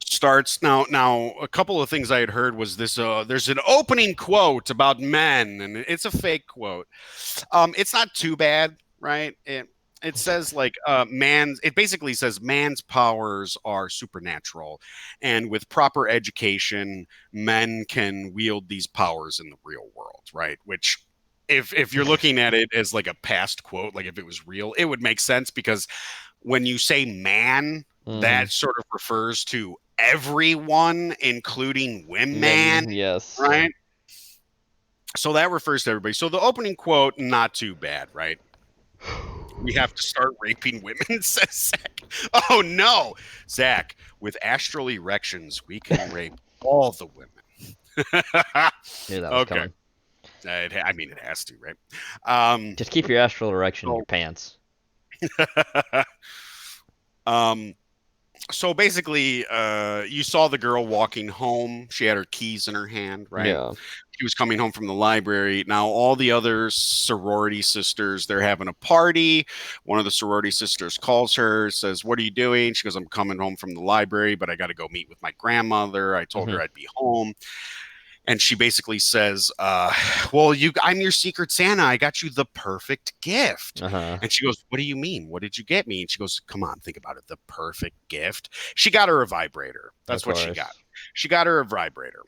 starts now. A couple of things I had heard was this. There's an opening quote about men, and it's a fake quote. It's not too bad, right? It says like it basically says man's powers are supernatural, and with proper education, men can wield these powers in the real world, right? Which if you're looking at it as like a past quote, like if it was real, it would make sense because when you say man, that sort of refers to everyone, including women. Yes. Right. So that refers to everybody. So the opening quote, not too bad, right? We have to start raping women, says Zach. Oh no, Zach, with astral erections, we can rape all the women. Knew that was coming. I mean, it has to, right? Just keep your astral erection in your pants. So basically, you saw the girl walking home. She had her keys in her hand, right? Yeah. She was coming home from the library. Now, all the other sorority sisters, they're having a party. One of the sorority sisters calls her, says, "What are you doing?" She goes, "I'm coming home from the library, but I got to go meet with my grandmother. I told her I'd be home." And she basically says, well, I'm your secret Santa. I got you the perfect gift. And she goes, "What do you mean? What did you get me?" And she goes, "Come on, think about it. The perfect gift." She got her a vibrator. That's what she got. She got her a vibrator.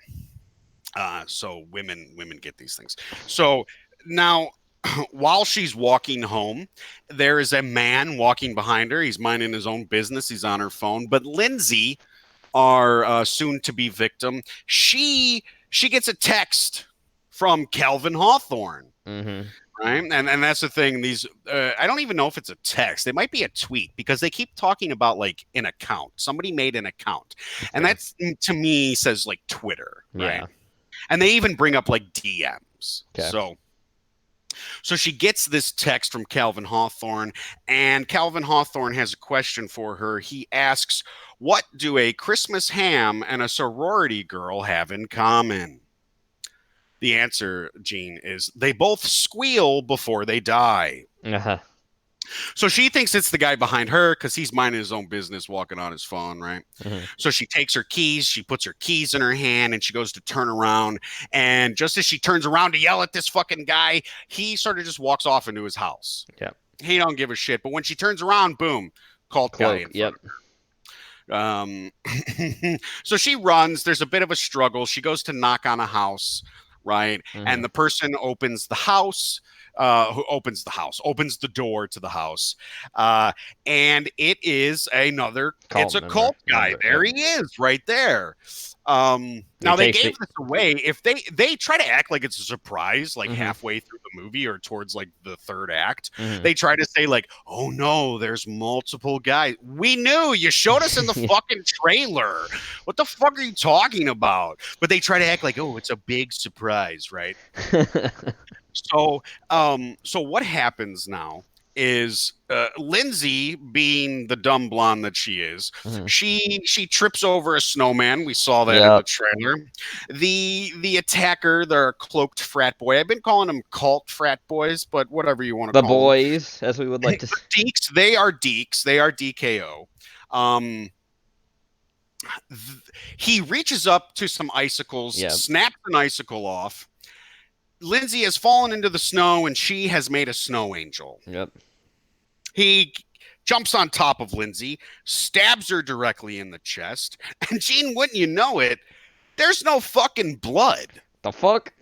So women get these things. So now, while she's walking home, there is a man walking behind her. He's minding his own business. He's on her phone. But Lindsay, our soon-to-be victim, she gets a text from Calvin Hawthorne. Right. And that's the thing. These I don't even know if it's a text. It might be a tweet because they keep talking about like an account. Somebody made an account. And that's to me says like Twitter. Right. And they even bring up like DMs. So she gets this text from Calvin Hawthorne, and Calvin Hawthorne has a question for her. He asks, "What do a Christmas ham and a sorority girl have in common?" The answer, Gene, is they both squeal before they die. So she thinks it's the guy behind her because he's minding his own business, walking on his phone, right? So she takes her keys, she puts her keys in her hand, and she goes to turn around. And just as she turns around to yell at this fucking guy, he sort of just walks off into his house. He don't give a shit. But when she turns around, boom, cult guy. So she runs. There's a bit of a struggle. She goes to knock on a house, right? And the person opens the house. who opens the door to the house, and it is it's a cult guy. There he is, right there. Now they gave this away. If they try to act like it's a surprise, like halfway through the movie or towards like the third act, they try to say like, "Oh no, there's multiple guys." We knew, you showed us in the fucking trailer. What the fuck are you talking about? But they try to act like, "Oh, it's a big surprise," right? So what happens now is Lindsay, being the dumb blonde that she is, she trips over a snowman. We saw that in the trailer. The attacker, their cloaked frat boy. I've been calling them cult frat boys, but whatever you want to call them. The boys, as we would like to say. Deeks, they are Deeks. They are DKO. He reaches up to some icicles, snaps an icicle off. Lindsay has fallen into the snow, and she has made a snow angel. Yep. He jumps on top of Lindsay, stabs her directly in the chest, and Gene, wouldn't you know it, there's no fucking blood. The fuck?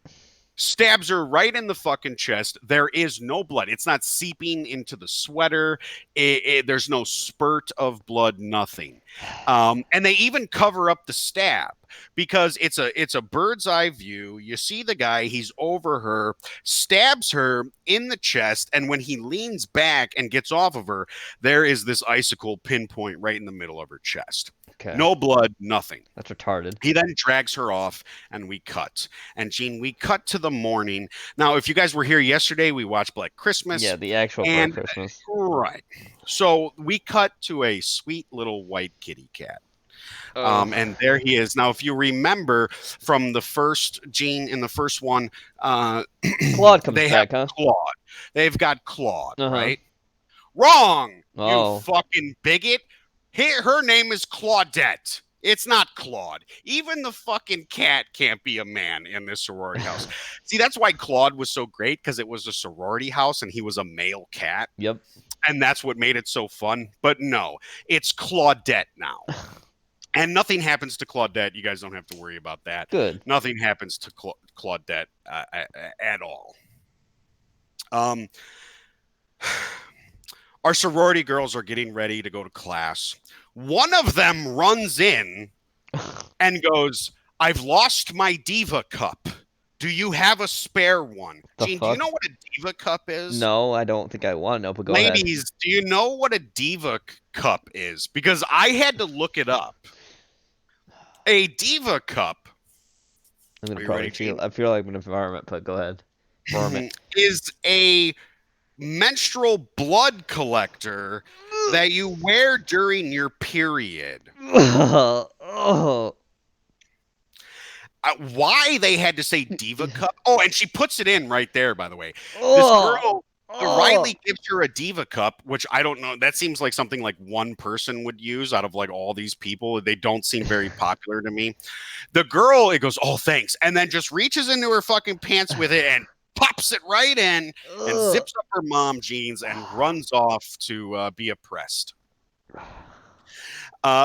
Stabs her right in the fucking chest. There is no blood. It's not seeping into the sweater. There's no spurt of blood, nothing. And they even cover up the stab because it's a bird's eye view. You see the guy, he's over her, stabs her in the chest, and when he leans back and gets off of her, there is this icicle pinpoint right in the middle of her chest. Okay. No blood, nothing. That's retarded. He then drags her off, and we cut. And Gene, we cut to the morning. Now, if you guys were here yesterday, we watched Black Christmas. Yeah, the actual Black Christmas. Right. So we cut to a sweet little white kitty cat. And there he is. Now, if you remember from the first Gene in the first one, Claude comes back, huh? Claude. They've got Claude, right? Wrong. You fucking bigot. Her name is Claudette. It's not Claude. Even the fucking cat can't be a man in this sorority house. See, that's why Claude was so great, because it was a sorority house and he was a male cat. Yep. And that's what made it so fun. But no, it's Claudette now. And nothing happens to Claudette. You guys don't have to worry about that. Good. Nothing happens to Claudette at all. Our sorority girls are getting ready to go to class. One of them runs in and goes, "I've lost my Diva cup. Do you have a spare one?" Gene, do you know what a Diva cup is? No, I don't think I want to know, but go ahead. Ladies, do you know what a Diva cup is? Because I had to look it up. A Diva cup. I'm gonna probably I feel like I'm in an environment, but go ahead. Is a menstrual blood collector that you wear during your period. Why they had to say Diva cup? Oh, and she puts it in right there, by the way. This girl, Riley gives her a Diva cup, which I don't know. That seems like something like one person would use out of like all these people. They don't seem very popular to me. The girl, it goes, "Oh, thanks," and then just reaches into her fucking pants with it and pops it right in and zips up her mom jeans and runs off to be oppressed.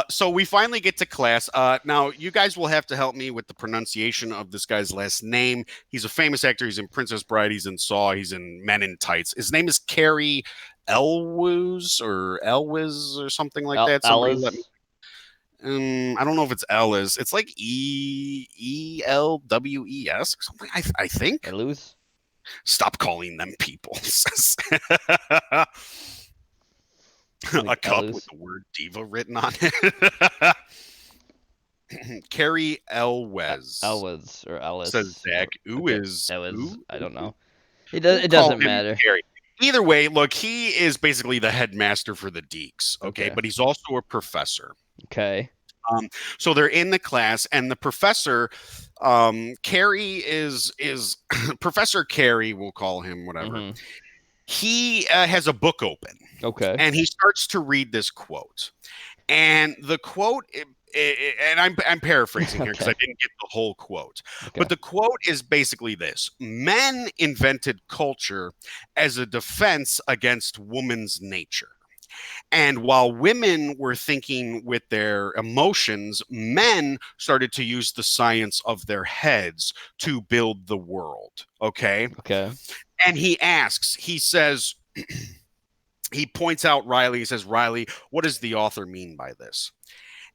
So we finally get to class. Now, you guys will have to help me with the pronunciation of this guy's last name. He's a famous actor. He's in Princess Bride. He's in Saw. He's in Men in Tights. His name is Cary Elwes or something like that. I don't know if it's Ellis. It's like Elwes. Something, I think. Elwes? Stop calling them people. A cup with the word diva written on it. Cary Elwes. Elwes or Ellis. Says Zach. Elwes. I don't know. It doesn't matter. Cary. Either way, look, he is basically the headmaster for the Deeks. Okay. But he's also a professor. Okay. So they're in the class, and the professor, Cary is Professor Cary, we'll call him, whatever. He has a book open. Okay. And he starts to read this quote. And the quote, and I'm paraphrasing here because I didn't get the whole quote. But the quote is basically this: men invented culture as a defense against woman's nature. And while women were thinking with their emotions, men started to use the science of their heads to build the world. Okay. And he asks, he says, he points out Riley. He says, Riley, what does the author mean by this?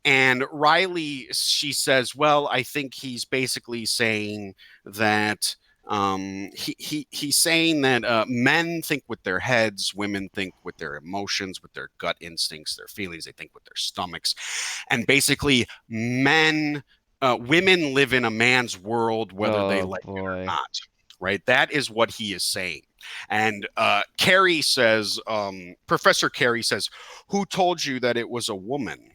And Riley, she says, well, I think he's basically saying that he's saying that men think with their heads, women think with their emotions, with their gut instincts, their feelings. They think with their stomachs, and basically, women live in a man's world, whether they like it or not. Right? That is what he is saying. And Carrie says, Professor Carrie says, who told you that it was a woman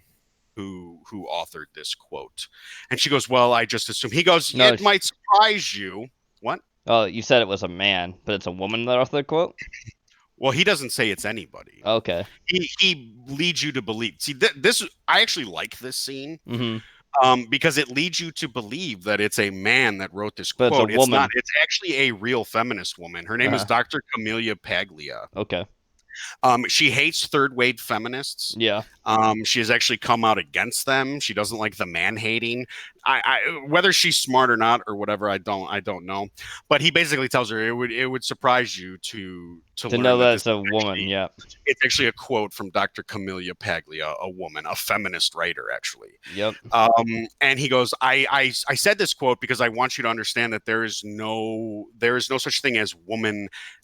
who authored this quote? And she goes, well, I just assume. He goes, No, it might surprise you. What? Oh, you said it was a man, but it's a woman that authored the quote? Well, he doesn't say it's anybody. Okay. He leads you to believe. See, this I actually like this scene. Because it leads you to believe that it's a man that wrote this But quote. it's a woman. Not. It's actually a real feminist woman. Her name is Dr. Camelia Paglia. Okay. She hates third wave feminists. Yeah. She has actually come out against them. She doesn't like the man hating. Whether she's smart or not or whatever, I don't know. But he basically tells her it would surprise you to learn know that this it's a is woman. actually- Yeah. It's actually a quote from Dr. Camelia Paglia, a woman, a feminist writer, actually. Yep. And he goes, I said this quote because I want you to understand that there is no such thing as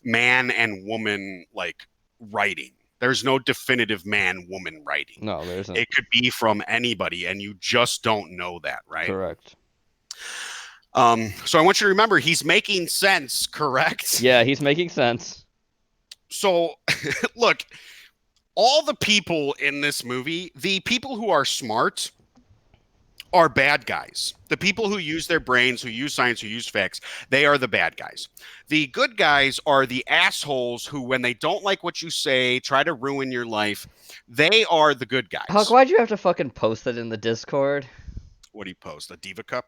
man and woman like writing. There's no definitive man-woman writing. No, there isn't. It could be from anybody, and you just don't know that, right? Correct. So I want you to remember he's making sense, correct? Yeah, he's making sense. So, look, all the people in this movie, the people who are smart are bad guys. The people who use their brains, who use science, who use facts, they are the bad guys. The good guys are the assholes who, when they don't like what you say, try to ruin your life. They are the good guys. Huck, why'd you have to fucking post it in the Discord? What do you post? A Diva Cup?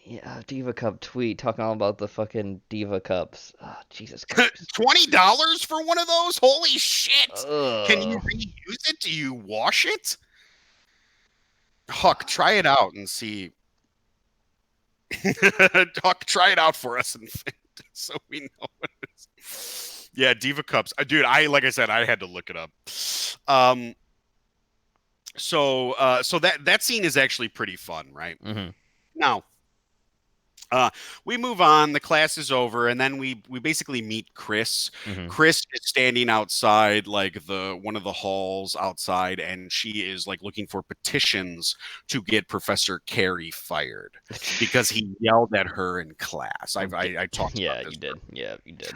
Yeah, Diva Cup tweet talking all about the fucking Diva Cups. Oh, Jesus Christ. $20 for one of those? Holy shit. Ugh. Can you reuse it? Do you wash it? Huck, try it out and see. Huck, try it out for us and so we know what it is. Yeah, Diva Cups. Dude, like I said, I had to look it up. So that scene is actually pretty fun, right? Mm-hmm. Now, we move on. The class is over, and then we basically meet Chris. Mm-hmm. Chris is standing outside, like one of the halls outside, and she is like looking for petitions to get Professor Carey fired because he yelled at her in class. I talked. Yeah, about this you did. Yeah, you did.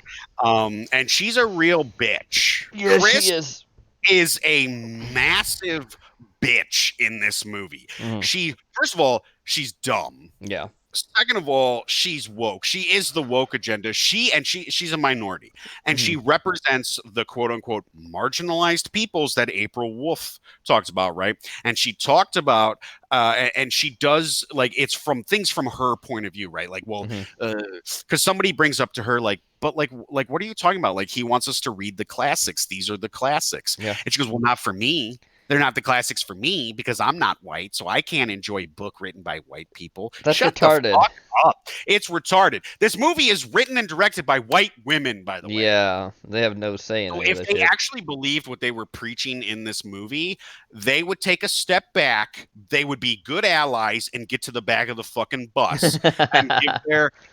And she's a real bitch. Yeah, Chris she is a massive bitch in this movie. Mm-hmm. First of all, she's dumb. Yeah. Second of all, she's woke. She is the woke agenda. She's a minority, and she represents the quote unquote marginalized peoples that April Wolf talks about, right? And she talked about, and she does like it's from things from her point of view, right? Like, well, because somebody brings up to her like, but like what are you talking about? Like, he wants us to read the classics. These are the classics. Yeah. And she goes, well, not for me. They're not the classics for me because I'm not white, so I can't enjoy a book written by white people. That's Shut retarded. The fuck up. It's retarded. This movie is written and directed by white women, by the way. Yeah, they have no say in So it. if they actually believed what they were preaching in this movie, they would take a step back. They would be good allies and get to the back of the fucking bus and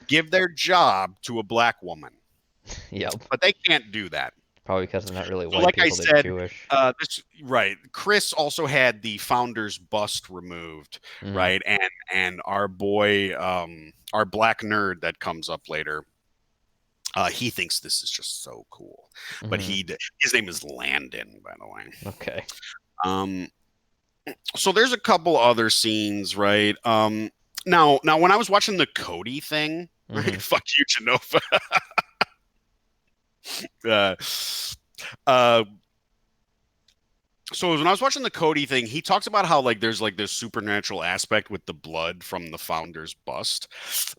give their job to a black woman. Yep. But they can't do that. Probably because they're not really white Like people, I they're said, Jewish. Right. Chris also had the founder's bust removed, right? And our boy, our black nerd that comes up later, he thinks this is just so cool. But his name is Landon, by the way. Okay. So there's a couple other scenes, right? Now when I was watching the Cody thing, right? Fuck you, Jenova. So when I was watching the Cody thing, he talks about how like there's like this supernatural aspect with the blood from the founder's bust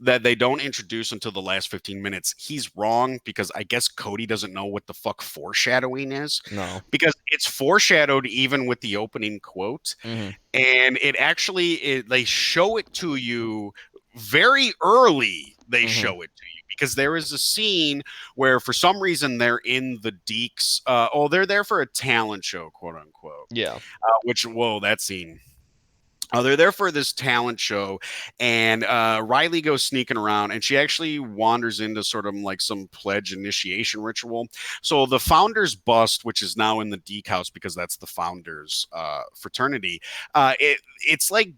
that they don't introduce until the last 15 minutes. He's wrong because I guess Cody doesn't know what the fuck foreshadowing is. No. Because it's foreshadowed even with the opening quote. And it actually they show it to you very early. They show it to you because there is a scene where for some reason they're in the Deeks. They're there for a talent show, quote unquote. Yeah. Which, whoa, that scene. They're there for this talent show, and Riley goes sneaking around, and she actually wanders into sort of like some pledge initiation ritual. So the founders bust, which is now in the Deke house because that's the founders fraternity. It's like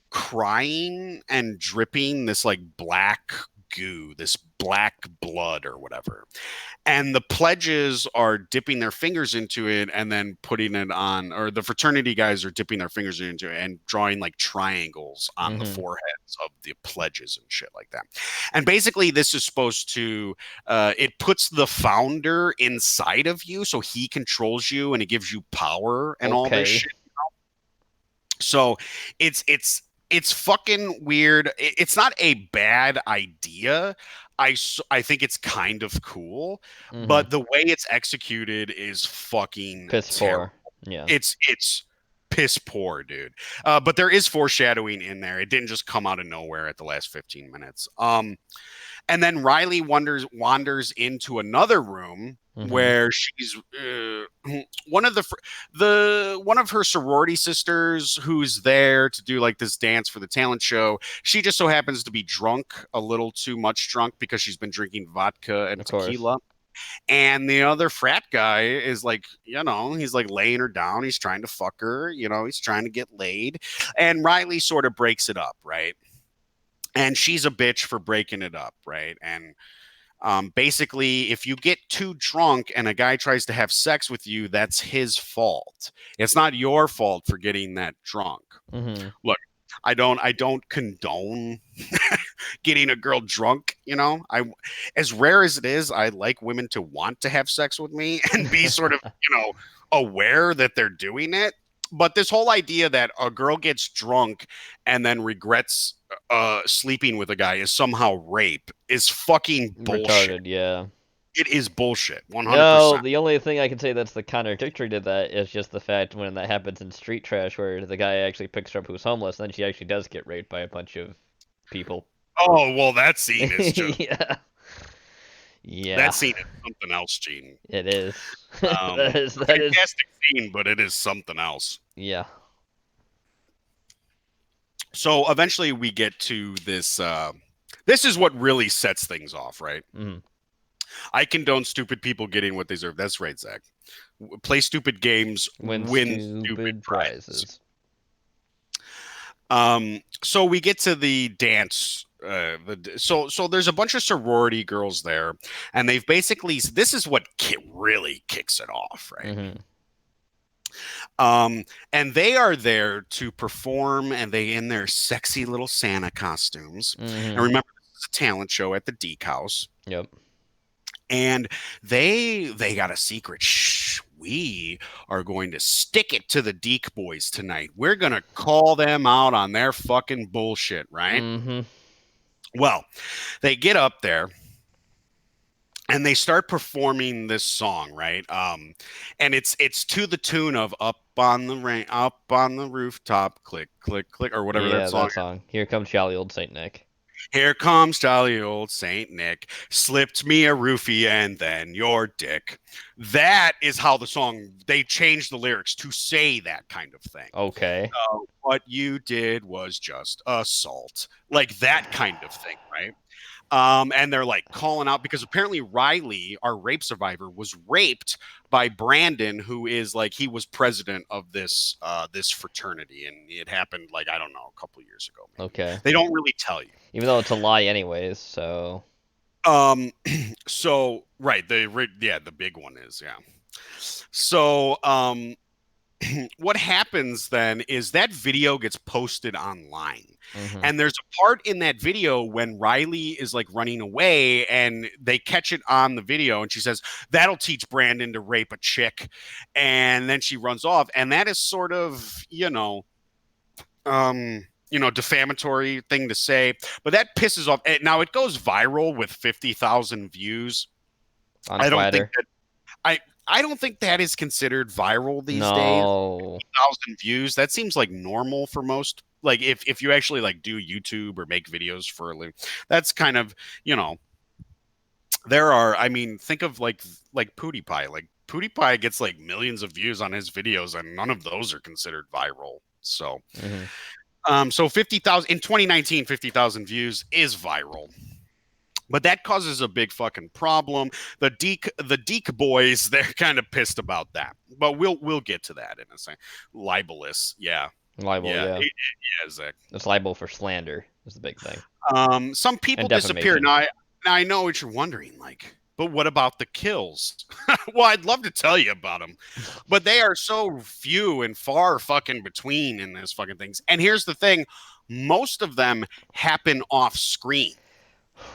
crying and dripping this like black goo, this black blood or whatever. And the pledges are dipping their fingers into it and then putting it on, or the fraternity guys are dipping their fingers into it and drawing like triangles on the foreheads of the pledges and shit like that. And basically, this is supposed to, it puts the founder inside of you so he controls you and it gives you power and all this shit. So it's fucking weird. It's not a bad idea. I think it's kind of cool, but the way it's executed is fucking piss terrible. poor. Yeah, it's piss poor, dude. But there is foreshadowing in there. It didn't just come out of nowhere at the last 15 minutes. And then Riley wanders into another room where she's one of one of her sorority sisters who's there to do like this dance for the talent show. She just so happens to be drunk, a little too much drunk because she's been drinking vodka and tequila. And the other frat guy is like, he's like laying her down. He's trying to fuck her, he's trying to get laid. And Riley sort of breaks it up, right? And she's a bitch for breaking it up, right? And basically, if you get too drunk and a guy tries to have sex with you, that's his fault. It's not your fault for getting that drunk. Look, I don't condone getting a girl drunk. As rare as it is, I like women to want to have sex with me and be sort of, aware that they're doing it. But this whole idea that a girl gets drunk and then regrets sleeping with a guy is somehow rape is fucking bullshit. Retarded, yeah. It is bullshit, 100%. No, the only thing I can say that's the contradictory to that is just the fact when that happens in Street Trash where the guy actually picks her up who's homeless, and then she actually does get raped by a bunch of people. Oh, well, that scene is just... Yeah. That scene is something else, Gene. It is. That is a fantastic scene, but it is something else. Yeah. So eventually we get to this. This is what really sets things off, right? I condone stupid people getting what they deserve. That's right, Zach. Play stupid games, win stupid prizes. So we get to the dance. So there's a bunch of sorority girls there, and they've basically, this is what really kicks it off, right? And they are there to perform, and they in their sexy little Santa costumes. And remember, this is a talent show at the Deke house. Yep. And they got a secret. Shh, we are going to stick it to the Deke boys tonight. We're gonna call them out on their fucking bullshit, right? Well, they get up there and they start performing this song, right? And it's to the tune of "Up on the Rooftop, Click, Click, Click," or whatever that song. That song. Here comes jolly old Saint Nick. Here comes jolly old Saint Nick, slipped me a roofie and then your dick. That is how the song, they changed the lyrics to say that kind of thing. Okay. What you did was just assault. Like that kind of thing, right? And they're like calling out because apparently Riley, our rape survivor, was raped by Brandon, who is like, he was president of this this fraternity, and it happened like, I don't know, a couple years ago. Maybe. Okay. They don't really tell you. Even though it's a lie anyways, so. So right, the big one is, yeah. So what happens then is that video gets posted online. And there's a part in that video when Riley is like running away and they catch it on the video and she says, "That'll teach Brandon to rape a chick." And then she runs off. And that is sort of, defamatory thing to say, but that pisses off. Now it goes viral with 50,000 views. On Twitter. I don't think that is considered viral these days. 50,000 views. That seems like normal for most. Like if you actually like do YouTube or make videos for a living, that's kind of, There are, I mean, think of like PewDiePie. Like PewDiePie gets like millions of views on his videos, and none of those are considered viral. So, so 50,000 in 2019, 50,000 views is viral. But that causes a big fucking problem. The Deke boys, they're kind of pissed about that. But we'll get to that in a second. Libelous, yeah. Libel, yeah. Yeah, Zach. It's libel for slander is the big thing. Some people And disappear. defamation. Now I know what you're wondering, like, but what about the kills? Well, I'd love to tell you about them, but they are so few and far fucking between in this fucking things. And here's the thing: most of them happen off screen.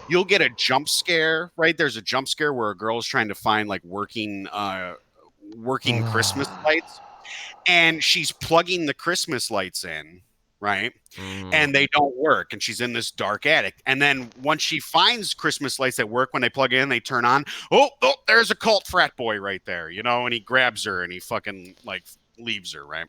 You'll get a jump scare, right? There's a jump scare where a girl is trying to find like working Christmas lights, and she's plugging the Christmas lights in, right? And they don't work, and she's in this dark attic. And then once she finds Christmas lights that work, when they plug in, they turn on. Oh, there's a cult frat boy right there, you know, and he grabs her and he fucking like leaves her, right?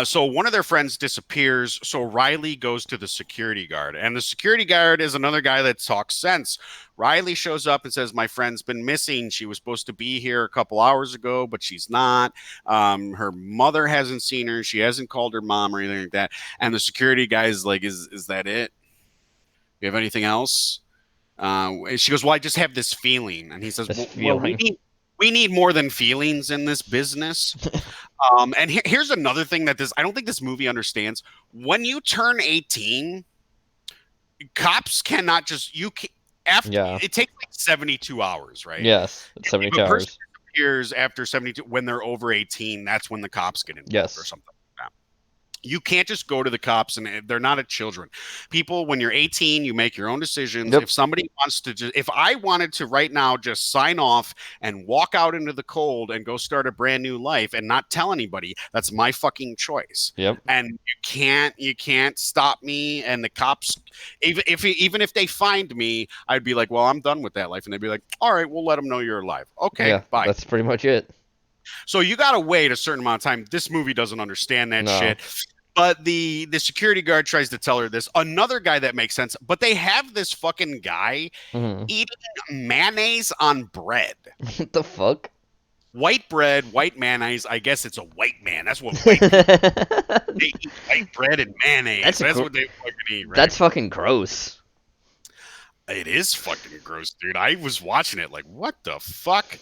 So one of their friends disappears. So Riley goes to the security guard, and the security guard is another guy that talks sense. Riley shows up and says, "My friend's been missing. She was supposed to be here a couple hours ago, but she's not. Her mother hasn't seen her. She hasn't called her mom or anything like that." And the security guy is like, "Is that it? You have anything else?" And she goes, "Well, I just have this feeling." And he says, "Well, we need more than feelings in this business." And here's another thing that I don't think this movie understands. When you turn 18, cops cannot just it takes like 72 hours, right? Yes, it's 72 hours. Disappears after 72 when they're over 18. That's when the cops get involved or something like that. You can't just go to the cops, and they're not children. People, when you're 18, you make your own decisions. If somebody wants to if I wanted to right now just sign off and walk out into the cold and go start a brand new life and not tell anybody, that's my fucking choice. And you can't stop me. And the cops, even if they find me, I'd be like, well, I'm done with that life. And they'd be like, all right, we'll let them know you're alive. Okay, bye. That's pretty much it. So you got to wait a certain amount of time. This movie doesn't understand that shit. But the security guard tries to tell her this. Another guy that makes sense. But they have this fucking guy eating mayonnaise on bread. What the fuck? White bread, white mayonnaise. I guess it's a white man. That's what white people they eat. White bread and mayonnaise. That's what they fucking eat, right? That's fucking gross. It is fucking gross, dude. I was watching it like, what the fuck?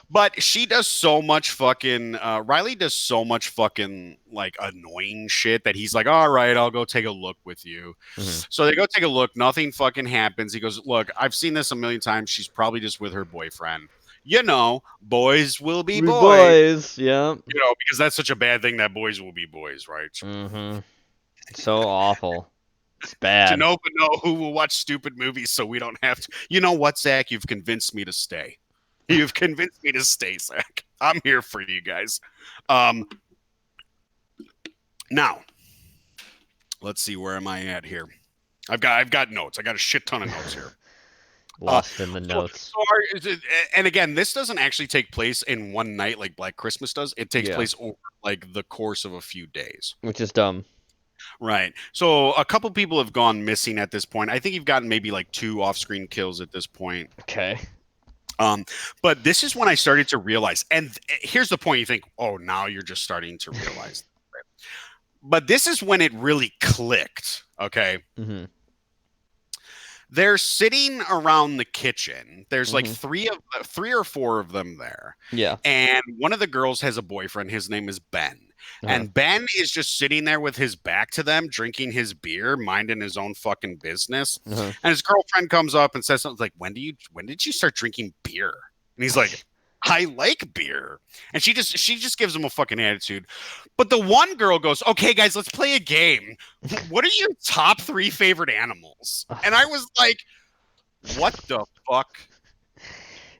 But she does so much fucking, Riley does so much fucking like annoying shit that he's like, all right, I'll go take a look with you. So they go take a look. Nothing fucking happens. He goes, look, I've seen this a million times. She's probably just with her boyfriend. You know, boys will be boys. Yeah. You know, because that's such a bad thing that boys will be boys, right? So awful. It's bad. Jenova know who will watch stupid movies so we don't have to. You know what, Zach? You've convinced me to stay. You've convinced me to stay, Zach. I'm here for you guys. Now, let's see. Where am I at here? I've got notes. I got a shit ton of notes here. Lost in the notes. And again, this doesn't actually take place in one night like Black Christmas does. It takes place over like the course of a few days. Which is dumb. Right. So a couple people have gone missing at this point. I think you've gotten maybe like 2 off-screen kills at this point. Okay. But this is when I started to realize, and here's the point: you think, oh, now you're just starting to realize. But this is when it really clicked. Okay. They're sitting around the kitchen. There's like 3 or 4 of them there. Yeah. And one of the girls has a boyfriend. His name is Ben. And Ben is just sitting there with his back to them, drinking his beer, minding his own fucking business. And his girlfriend comes up and says something like, when did you start drinking beer? And he's like, I like beer. And she just gives him a fucking attitude. But the one girl goes, okay, guys, let's play a game. What are your top 3 favorite animals? And I was like, what the fuck?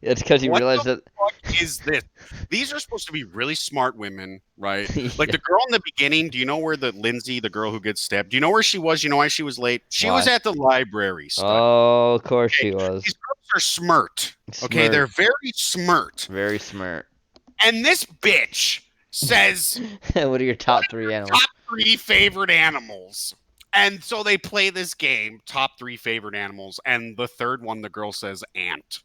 It's because you realize that. What is this? These are supposed to be really smart women, right? Like the girl in the beginning. Do you know where Lindsay, the girl who gets stabbed? Do you know where she was? You know why she was late? She was at the library. Oh, of course she was. These girls are smart. Okay, they're very smart. Very smart. And this bitch says, "What are your top 3 animals? Top 3 favorite animals." And so they play this game, top 3 favorite animals, and the third one, the girl says ant.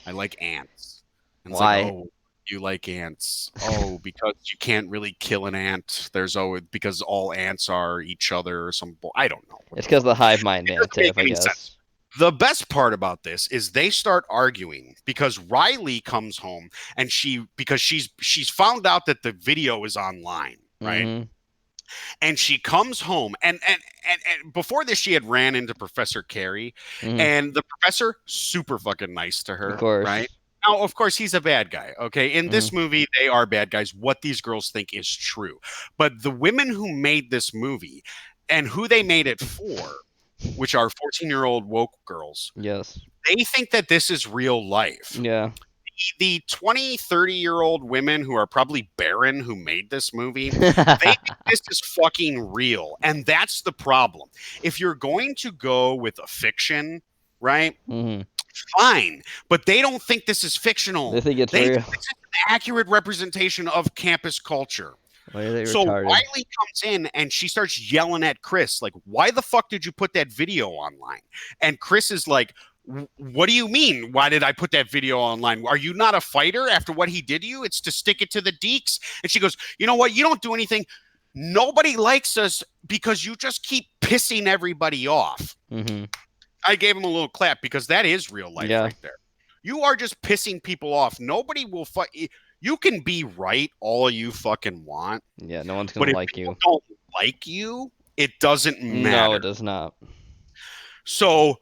I like ants. And it's Why? like, oh, you like ants. Oh, because you can't really kill an ant. There's always because all ants are each other or some I don't know. It's because of the hive mind It doesn't narrative, make I any guess. sense. The best part about this is they start arguing because Riley comes home and because she's found out that the video is online, right? Mm-hmm. And she comes home and before this she had ran into Professor Carey, Mm-hmm. and the professor super fucking nice to her, Of course. right? Now, of course, he's a bad guy. Okay, in this movie, they are bad guys. What these girls think is true, but the women who made this movie and who they made it for, which are 14-year-old woke girls, Yes. they think that this is real life. Yeah. The 20, 30-year-old women who are probably barren who made this movie, they think this is fucking real. And that's the problem. If you're going to go with a fiction, right? Mm-hmm. Fine. But they don't think this is fictional. They think it's They real. think this is an accurate representation of campus culture. Why are they So retarded? Riley comes in and she starts yelling at Chris, like, why the fuck did you put that video online? And Chris is like, what do you mean? Why did I put that video online? Are you not a fighter after what he did to you? It's to stick it to the deeks. And she goes, you know what? You don't do anything. Nobody likes us because you just keep pissing everybody off. Mm-hmm. I gave him a little clap because that is real life right there. You are just pissing people off. Nobody will fight. You can be right all you fucking want. Yeah, no one's gonna like you. Don't like you. It doesn't matter. No, it does not. So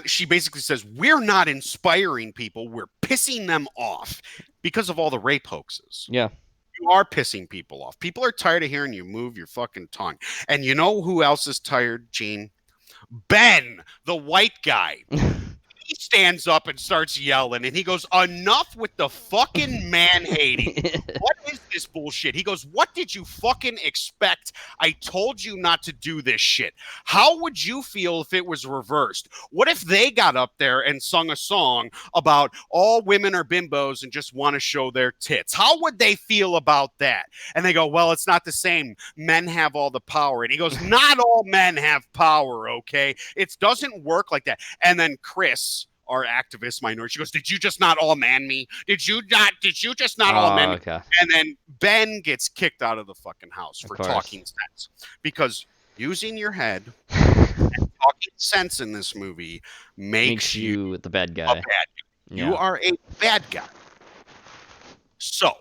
she basically says, we're not inspiring people. We're pissing them off because of all the rape hoaxes. Yeah. You are pissing people off. People are tired of hearing you move your fucking tongue. And you know who else is tired, Gene? Ben, the white guy. He stands up and starts yelling, and he goes, enough with the fucking man-hating. What is this bullshit? He goes, what did you fucking expect? I told you not to do this shit. How would you feel if it was reversed? What if they got up there and sung a song about all women are bimbos and just want to show their tits? How would they feel about that? And they go, well, it's not the same. Men have all the power. And he goes, not all men have power, okay? It doesn't work like that. And then Chris, our activist minority, she goes, did you just not all man me? Did you just not all man me? Okay. And then Ben gets kicked out of the fucking house for talking sense. Because using your head and talking sense in this movie makes you the bad guy. a bad guy. Yeah. You are a bad guy. So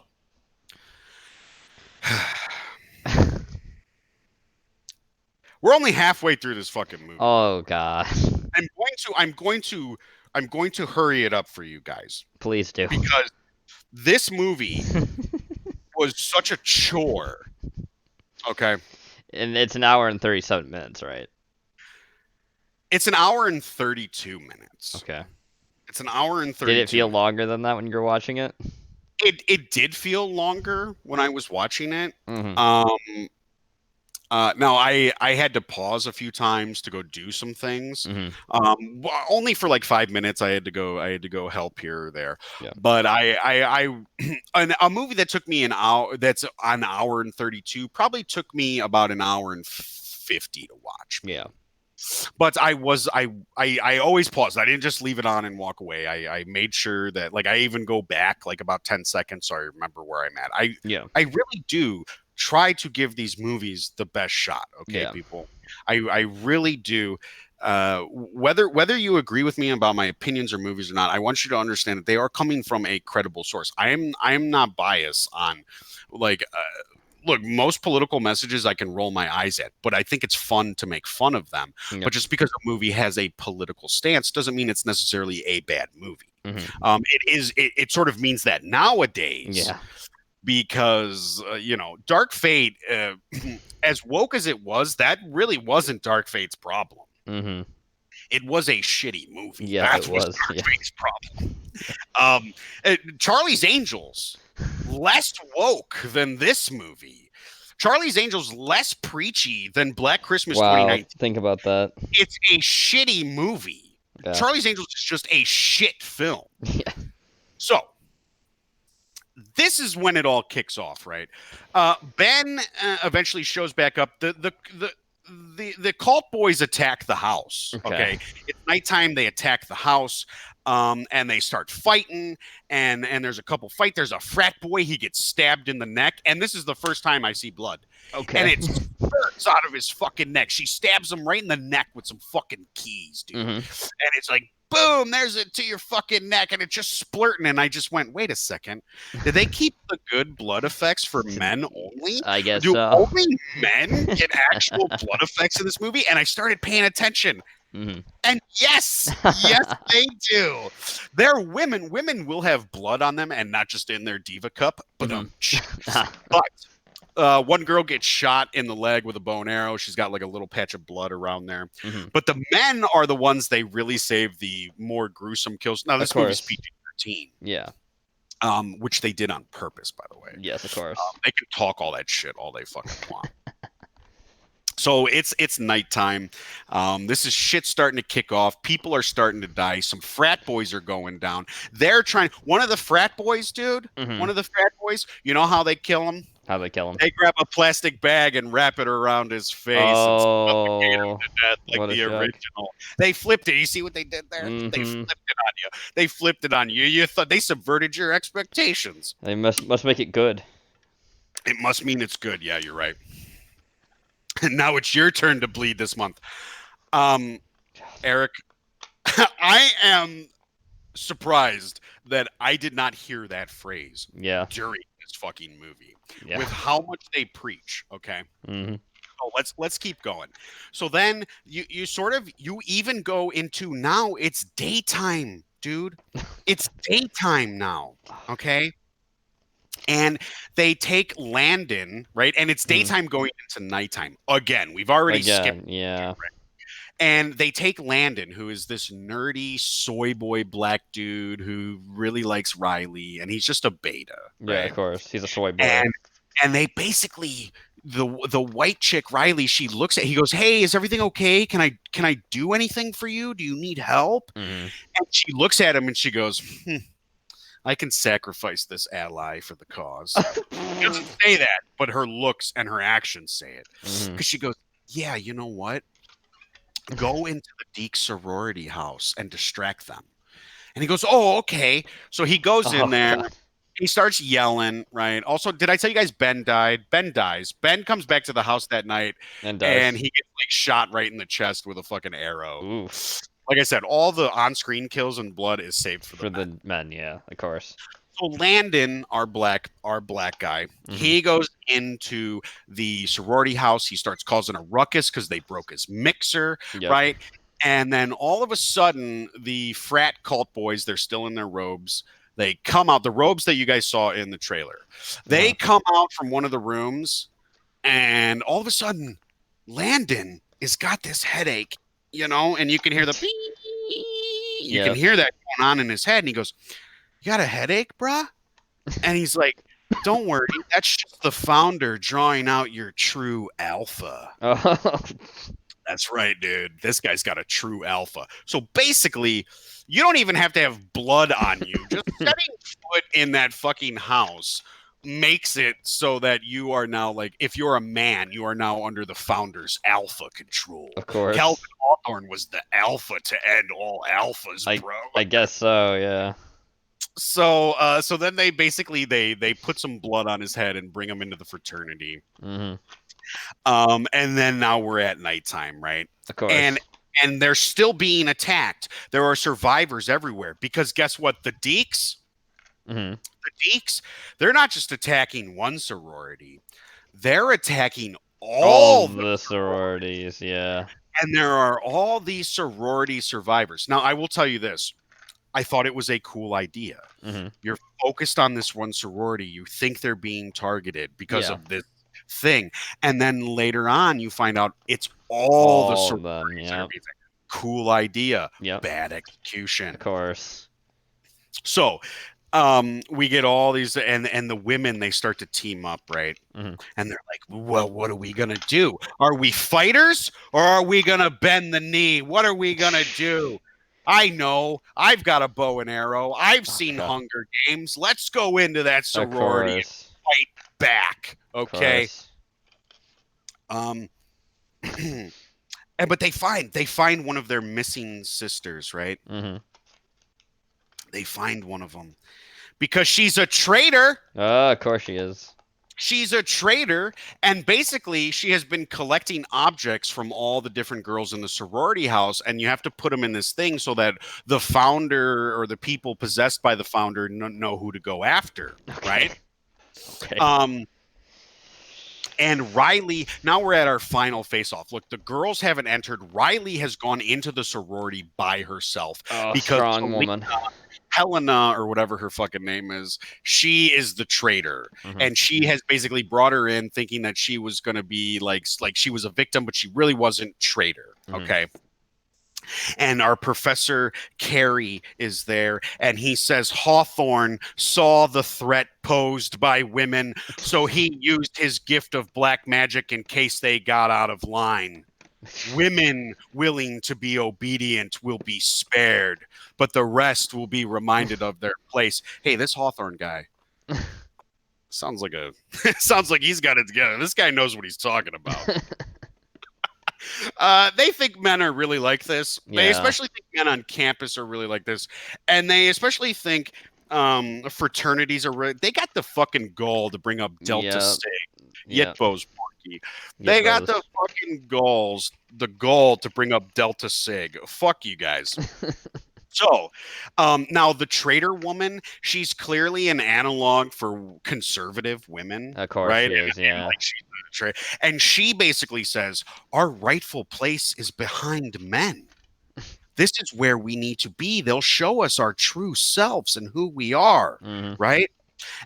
we're only halfway through this fucking movie. Oh god. I'm going to hurry it up for you guys. Please do. Because this movie was such a chore. Okay. And it's an hour and 37 minutes, right? It's an hour and 32 minutes. Okay. It's an hour and 32. Did it feel longer than that when you were watching it? It did feel longer when I was watching it. Mm-hmm. Now I had to pause a few times to go do some things. Mm-hmm. Only for like 5 minutes. I had to go help here or there. Yeah. But a movie that took me an hour, that's an hour and 32, probably took me about an hour and 50 to watch. Yeah. But I always paused. I didn't just leave it on and walk away. I made sure that, like, I even go back like about 10 seconds so I remember where I'm at. I really do try to give these movies the best shot. Okay, people. I really do. Whether you agree with me about my opinions or movies or not, I want you to understand that they are coming from a credible source. I am not biased on, like, look, most political messages I can roll my eyes at, but I think it's fun to make fun of them. Yep. But just because a movie has a political stance doesn't mean it's necessarily a bad movie. Mm-hmm. It sort of means that nowadays. Yeah. Because Dark Fate, as woke as it was, that really wasn't Dark Fate's problem. Mm-hmm. It was a shitty movie. Yeah, That was Dark Fate's problem. Charlie's Angels, less woke than this movie. Charlie's Angels, less preachy than Black Christmas 2019. Think about that. It's a shitty movie. Yeah. Charlie's Angels is just a shit film. Yeah. So this is when it all kicks off, right? Ben eventually shows back up. the cult boys attack the house. Okay, it's nighttime. They attack the house, and they start fighting. And there's a couple fight. There's a frat boy. He gets stabbed in the neck, and this is the first time I see blood. Okay. And it spurts out of his fucking neck. She stabs him right in the neck with some fucking keys, dude. And it's like, boom, there's it to your fucking neck, and it's just splurting. And I just went, wait a second. Did they keep the good blood effects for men only? I guess Do so. only men get actual blood effects in this movie? And I started paying attention. And yes, they do. They're women. Women will have blood on them, and not just in their diva cup. But one girl gets shot in the leg with a bow and arrow. She's got like a little patch of blood around there. But the men are the ones they really save the more gruesome kills. Now this movie's PG-13. Yeah. Which they did on purpose, by the way. Yes, of course. They can talk all that shit all they fucking want. So it's nighttime. This is shit starting to kick off. People are starting to die. Some frat boys are going down. They're trying. One of the frat boys, dude. One of the frat boys. You know how they kill him? How they kill him? They grab a plastic bag and wrap it around his face and suffocate him to death like the original. They flipped it. You see what they did there? They flipped it on you. They flipped it on you. You thought they subverted your expectations. They must make it good. It must mean it's good. Yeah, you're right. And now it's your turn to bleed this month. Eric, I am surprised that I did not hear that phrase during this fucking movie with how much they preach. Okay. So let's keep going. So then you even go into now it's daytime, dude. It's daytime now. Okay. And they take Landon, right? And it's daytime going into nighttime. Again, we've already skipped. Yeah. Right? And they take Landon, who is this nerdy soy boy black dude who really likes Riley, and he's just a beta. Yeah, right? of course. He's a soy boy. And they basically the white chick Riley, she looks at he goes, "Hey, is everything okay? Can I do anything for you? Do you need help?" And she looks at him and she goes, I can sacrifice this ally for the cause. She doesn't say that, but her looks and her actions say it. Because she goes, yeah, you know what? Go into the Deke sorority house and distract them. And he goes, oh, okay. So he goes in there. God. He starts yelling, right? Also, did I tell you guys Ben died? Ben dies. Ben comes back to the house that night, and he gets like shot right in the chest with a fucking arrow. Oof. Like I said, all the on-screen kills and blood is saved for the men. Yeah, of course. So Landon, our black guy, he goes into the sorority house. He starts causing a ruckus because they broke his mixer, right? And then all of a sudden, the frat cult boys, they're still in their robes. They come out, the robes that you guys saw in the trailer. They come out from one of the rooms, and all of a sudden, Landon has got this headache. You know, and you can hear the you can hear that going on in his head, and he goes, "You got a headache, bruh?" And he's like, "Don't worry, that's just the founder drawing out your true alpha." That's right, dude. This guy's got a true alpha. So basically, you don't even have to have blood on you. Just setting foot in that fucking house makes it so that you are now like, if you're a man, you are now under the founder's alpha control. Of course. Calvin Hawthorne was the alpha to end all alphas, bro. I guess so, yeah. So then they basically they put some blood on his head and bring him into the fraternity. And then now we're at nighttime, right? Of course. And they're still being attacked. There are survivors everywhere because guess what? The Deeks. The Deeks, they're not just attacking one sorority, they're attacking all the sororities, yeah. And there are all these sorority survivors. Now, I will tell you this. I thought it was a cool idea. You're focused on this one sorority. You think they're being targeted because of this thing. And then later on, you find out it's all the sororities. Cool idea. Bad execution. Of course. So we get all these, and the women, they start to team up, right? And they're like, well, what are we gonna do? Are we fighters or are we gonna bend the knee? What are we gonna do? I know, I've got a bow and arrow. I've seen Hunger Games. Let's go into that sorority and fight back. Okay. But they find one of their missing sisters, right? Mm-hmm. They find one of them because she's a traitor. Oh, of course she is. She's a traitor, and basically she has been collecting objects from all the different girls in the sorority house, and you have to put them in this thing so that the founder or the people possessed by the founder know who to go after, right? Okay. And Riley, now we're at our final face-off. Look, the girls haven't entered. Riley has gone into the sorority by herself because strong woman. Helena, or whatever her fucking name is, she is the traitor. Mhm. And she has basically brought her in thinking that she was going to be like she was a victim, but she really wasn't. Traitor. Mhm. Okay. And our Professor Carey is there, and he says Hawthorne saw the threat posed by women, so he used his gift of black magic in case they got out of line. Women willing to be obedient will be spared, but the rest will be reminded of their place. Hey, this Hawthorne guy sounds like he's got it together. This guy knows what he's talking about. They think men are really like this. They Yeah. especially think men on campus are really like this, and they especially think fraternities are. They got the fucking gall to bring up Delta Yep. Sig. Yep. Yitbo's Porky. They got the fucking gall to bring up Delta Sig. Fuck you guys. So, now the traitor woman, she's clearly an analog for conservative women. Of course right? she is, yeah. Like she's a and she basically says, our rightful place is behind men. This is where we need to be. They'll show us our true selves and who we are, Mhm. right?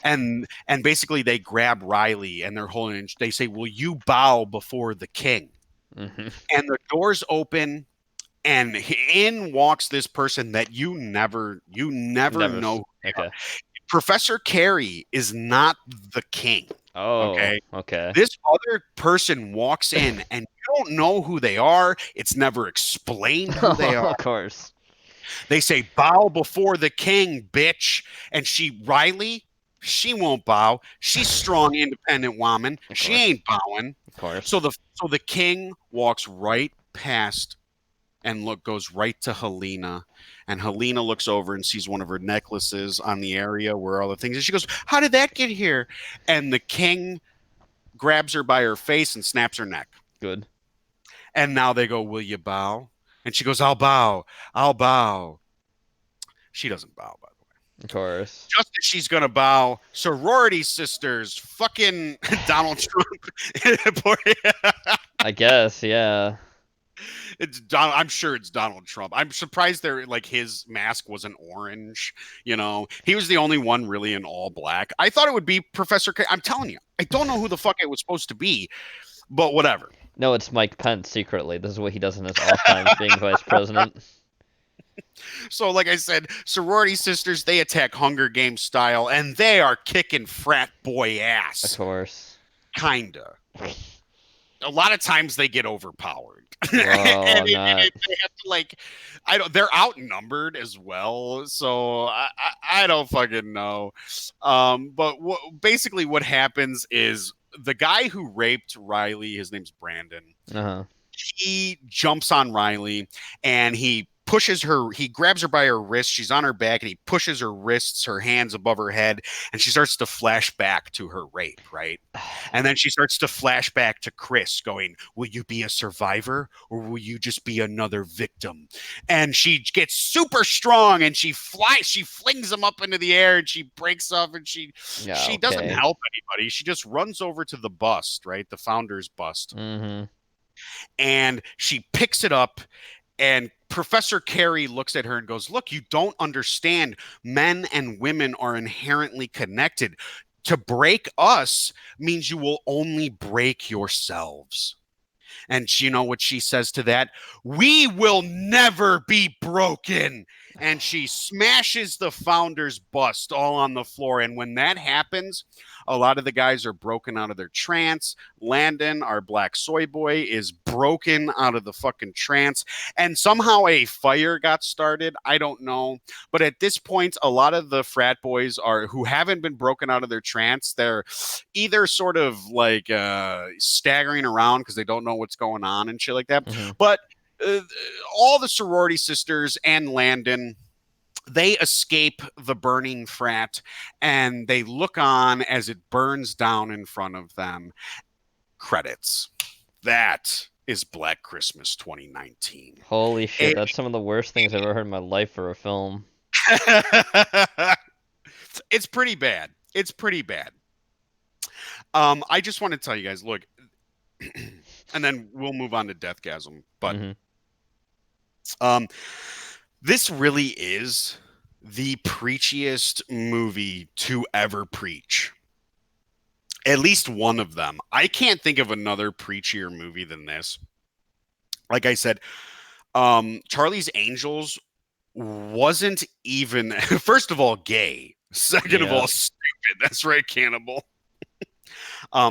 And basically they grab Riley and they're holding. They say, "Will you bow before the king?" Mhm. And the doors open. And in walks this person that you never know. Okay. Professor Carey is not the king. Oh. Okay. Okay. This other person walks in and you don't know who they are. It's never explained who they are. Of course. They say, bow before the king, bitch. And Riley, she won't bow. She's strong, independent woman. She ain't bowing. Of course. So the king walks right past and goes right to Helena, and Helena looks over and sees one of her necklaces on the area where all the things. And she goes, "How did that get here?" And the king grabs her by her face and snaps her neck. Good. And now they go, "Will you bow?" And she goes, "I'll bow. I'll bow." She doesn't bow, by the way. Of course. Just as she's gonna bow, sorority sisters, fucking Donald Trump. I guess, yeah. I'm sure it's Donald Trump. I'm surprised his mask wasn't orange. You know, he was the only one really in all black. I thought it would be Professor K. I'm telling you, I don't know who the fuck it was supposed to be, but whatever. No, it's Mike Pence secretly. This is what he does in his off time being vice president. So, like I said, sorority sisters, they attack Hunger Games style, and they are kicking frat boy ass. Of course. Kinda. A lot of times they get overpowered. Well, and they have to they're outnumbered as well. So I don't fucking know. But basically what happens is the guy who raped Riley, his name's Brandon. Uh-huh. He jumps on Riley and he grabs her by her wrist. She's on her back and he pushes her wrists, her hands above her head, and she starts to flash back to her rape, right? And then she starts to flash back to Chris going, "Will you be a survivor or will you just be another victim?" And she gets super strong and she flings him up into the air and she breaks up and she doesn't help anybody. She just runs over to the bust, right? The founder's bust. Mm-hmm. And she picks it up. And Professor Carey looks at her and goes, "Look, you don't understand. Men and women are inherently connected. To break us means you will only break yourselves." And you know what she says to that? "We will never be broken." and she smashes the founder's bust all on the floor. And when that happens, a lot of the guys are broken out of their trance. Landon, our black soy boy, is broken out of the fucking trance. And somehow a fire got started. I don't know. But at this point, a lot of the frat boys who haven't been broken out of their trance, they're either sort of like staggering around because they don't know what's going on and shit like that. Mm-hmm. But all the sorority sisters and Landon, they escape the burning frat and they look on as it burns down in front of them. Credits. That is Black Christmas 2019. Holy shit, that's some of the worst things I've ever heard in my life for a film. It's pretty bad. It's pretty bad. I just want to tell you guys, look, and then we'll move on to Deathgasm. But this really is the preachiest movie to ever preach. At least one of them. I can't think of another preachier movie than this. Like I said, Charlie's Angels wasn't even, first of all, gay. Second of all, stupid. That's right, Cannibal.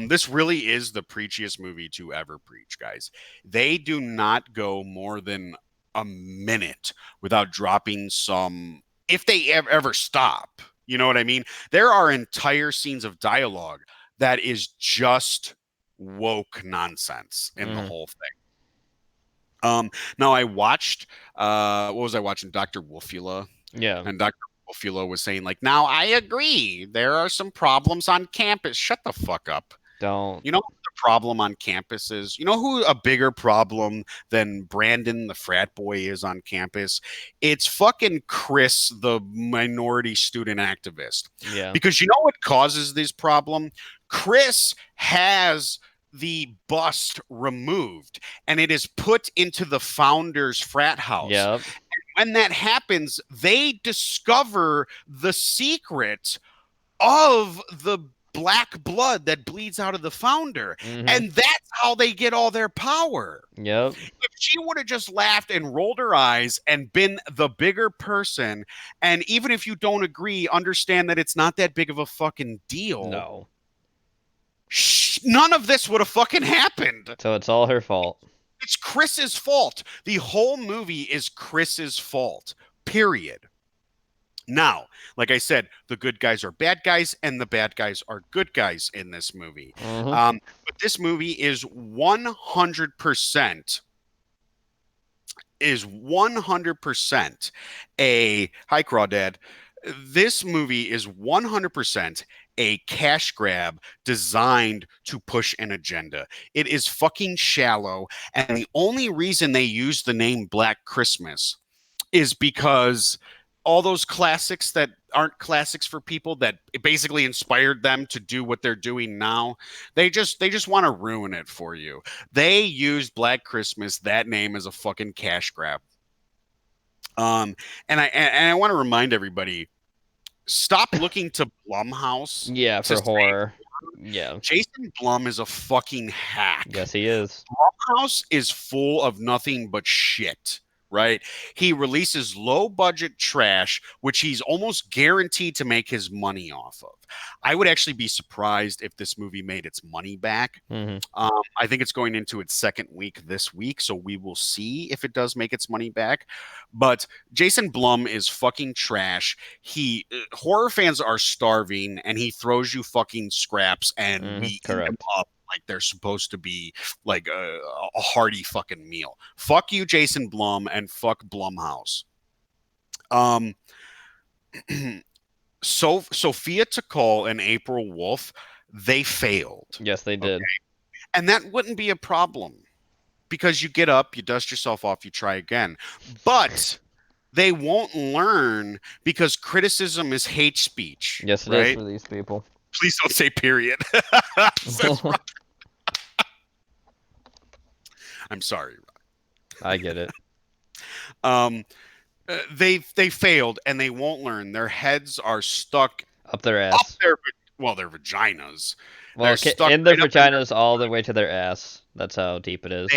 This really is the preachiest movie to ever preach, guys. They do not go more than a minute without dropping some, if they ever stop, you know what I mean? There are entire scenes of dialogue that is just woke nonsense in the whole thing. Now I watched, what was I watching? Dr. Wolfula. Yeah. And Dr. Wolfula was saying, like, now I agree. There are some problems on campus. Shut the fuck up. Don't. You know what the problem on campus is? You know who a bigger problem than Brandon, the frat boy, is on campus? It's fucking Chris, the minority student activist. Yeah. Because you know what causes this problem? Chris has the bust removed and it is put into the founder's frat house. Yep. When that happens, they discover the secret of the black blood that bleeds out of the founder. And that's how they get all their power. Yep. If she would have just laughed and rolled her eyes and been the bigger person, and even if you don't agree, understand that it's not that big of a fucking deal. No. None of this would have fucking happened. So it's all her fault. It's Chris's fault. The whole movie is Chris's fault. Period. Now, like I said, the good guys are bad guys and the bad guys are good guys in this movie. But this movie is 100% a hi Crawdad. This movie is 100% a cash grab designed to push an agenda. It is fucking shallow, and the only reason they use the name Black Christmas is because all those classics that aren't classics for people that basically inspired them to do what they're doing now, they just want to ruin it for you. They used Black Christmas, that name, as a fucking cash grab. And I want to remind everybody, stop looking to Blumhouse. Yeah, for horror. Yeah. Jason Blum is a fucking hack. Yes, he is. Blumhouse is full of nothing but shit. Right? He releases low budget trash, which he's almost guaranteed to make his money off of. I would actually be surprised if this movie made its money back. I think it's going into its second week this week, so we will see if it does make its money back. But Jason Blum is fucking trash. Horror fans are starving, and he throws you fucking scraps, and we eat them up like they're supposed to be like a hearty fucking meal. Fuck you, Jason Blum, and fuck Blumhouse. So Sophia Takal and April Wolf, they failed. Yes, they did. Okay? And that wouldn't be a problem because you get up, you dust yourself off, you try again. But they won't learn because criticism is hate speech. Yes, it is for these people. Please don't say period. I'm sorry. I get it. They failed and they won't learn. Their heads are stuck up their ass. Their vaginas. Well, in their vaginas all the way to their ass. That's how deep it is.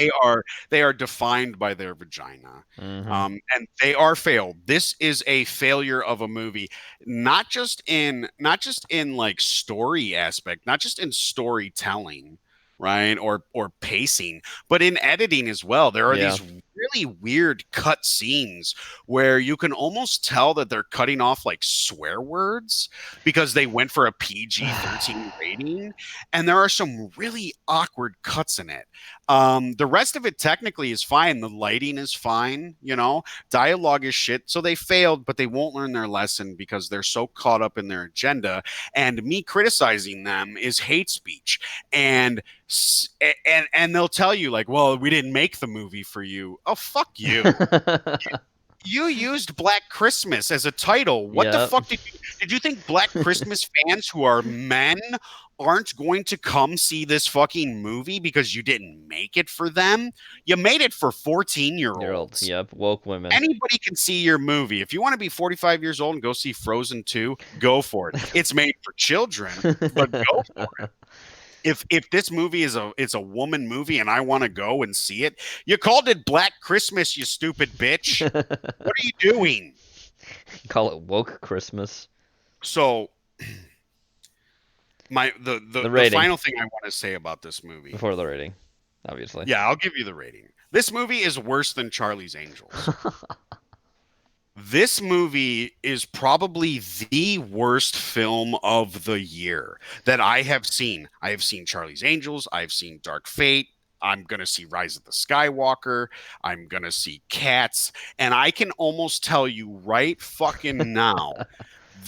They are defined by their vagina. Mhm. And they are failed. This is a failure of a movie, not just in like story aspect, not just in storytelling, right? Or pacing, but in editing as well. There are Yeah. these really weird cut scenes where you can almost tell that they're cutting off like swear words because they went for a PG-13 rating, and there are some really awkward cuts in it. The rest of it technically is fine. The lighting is fine, dialogue is shit. So they failed, but they won't learn their lesson because they're so caught up in their agenda. And me criticizing them is hate speech. And they'll tell you like, well, we didn't make the movie for you. Oh, fuck you. You used Black Christmas as a title. What the Yep. fuck did you think Black Christmas fans who are men aren't going to come see this fucking movie because you didn't make it for them? You made it for 14-year-olds. Yep, woke women. Anybody can see your movie. If you want to be 45 years old and go see Frozen 2, go for it. It's made for children, but go for it. If this movie is a woman movie and I want to go and see it, you called it Black Christmas, you stupid bitch. What are you doing? Call it woke Christmas. So the final thing I want to say about this movie before the rating, obviously. Yeah, I'll give you the rating. This movie is worse than Charlie's Angels. This movie is probably the worst film of the year that I have seen. I have seen Charlie's Angels. I've seen Dark Fate. I'm going to see Rise of the Skywalker. I'm going to see Cats. And I can almost tell you right fucking now,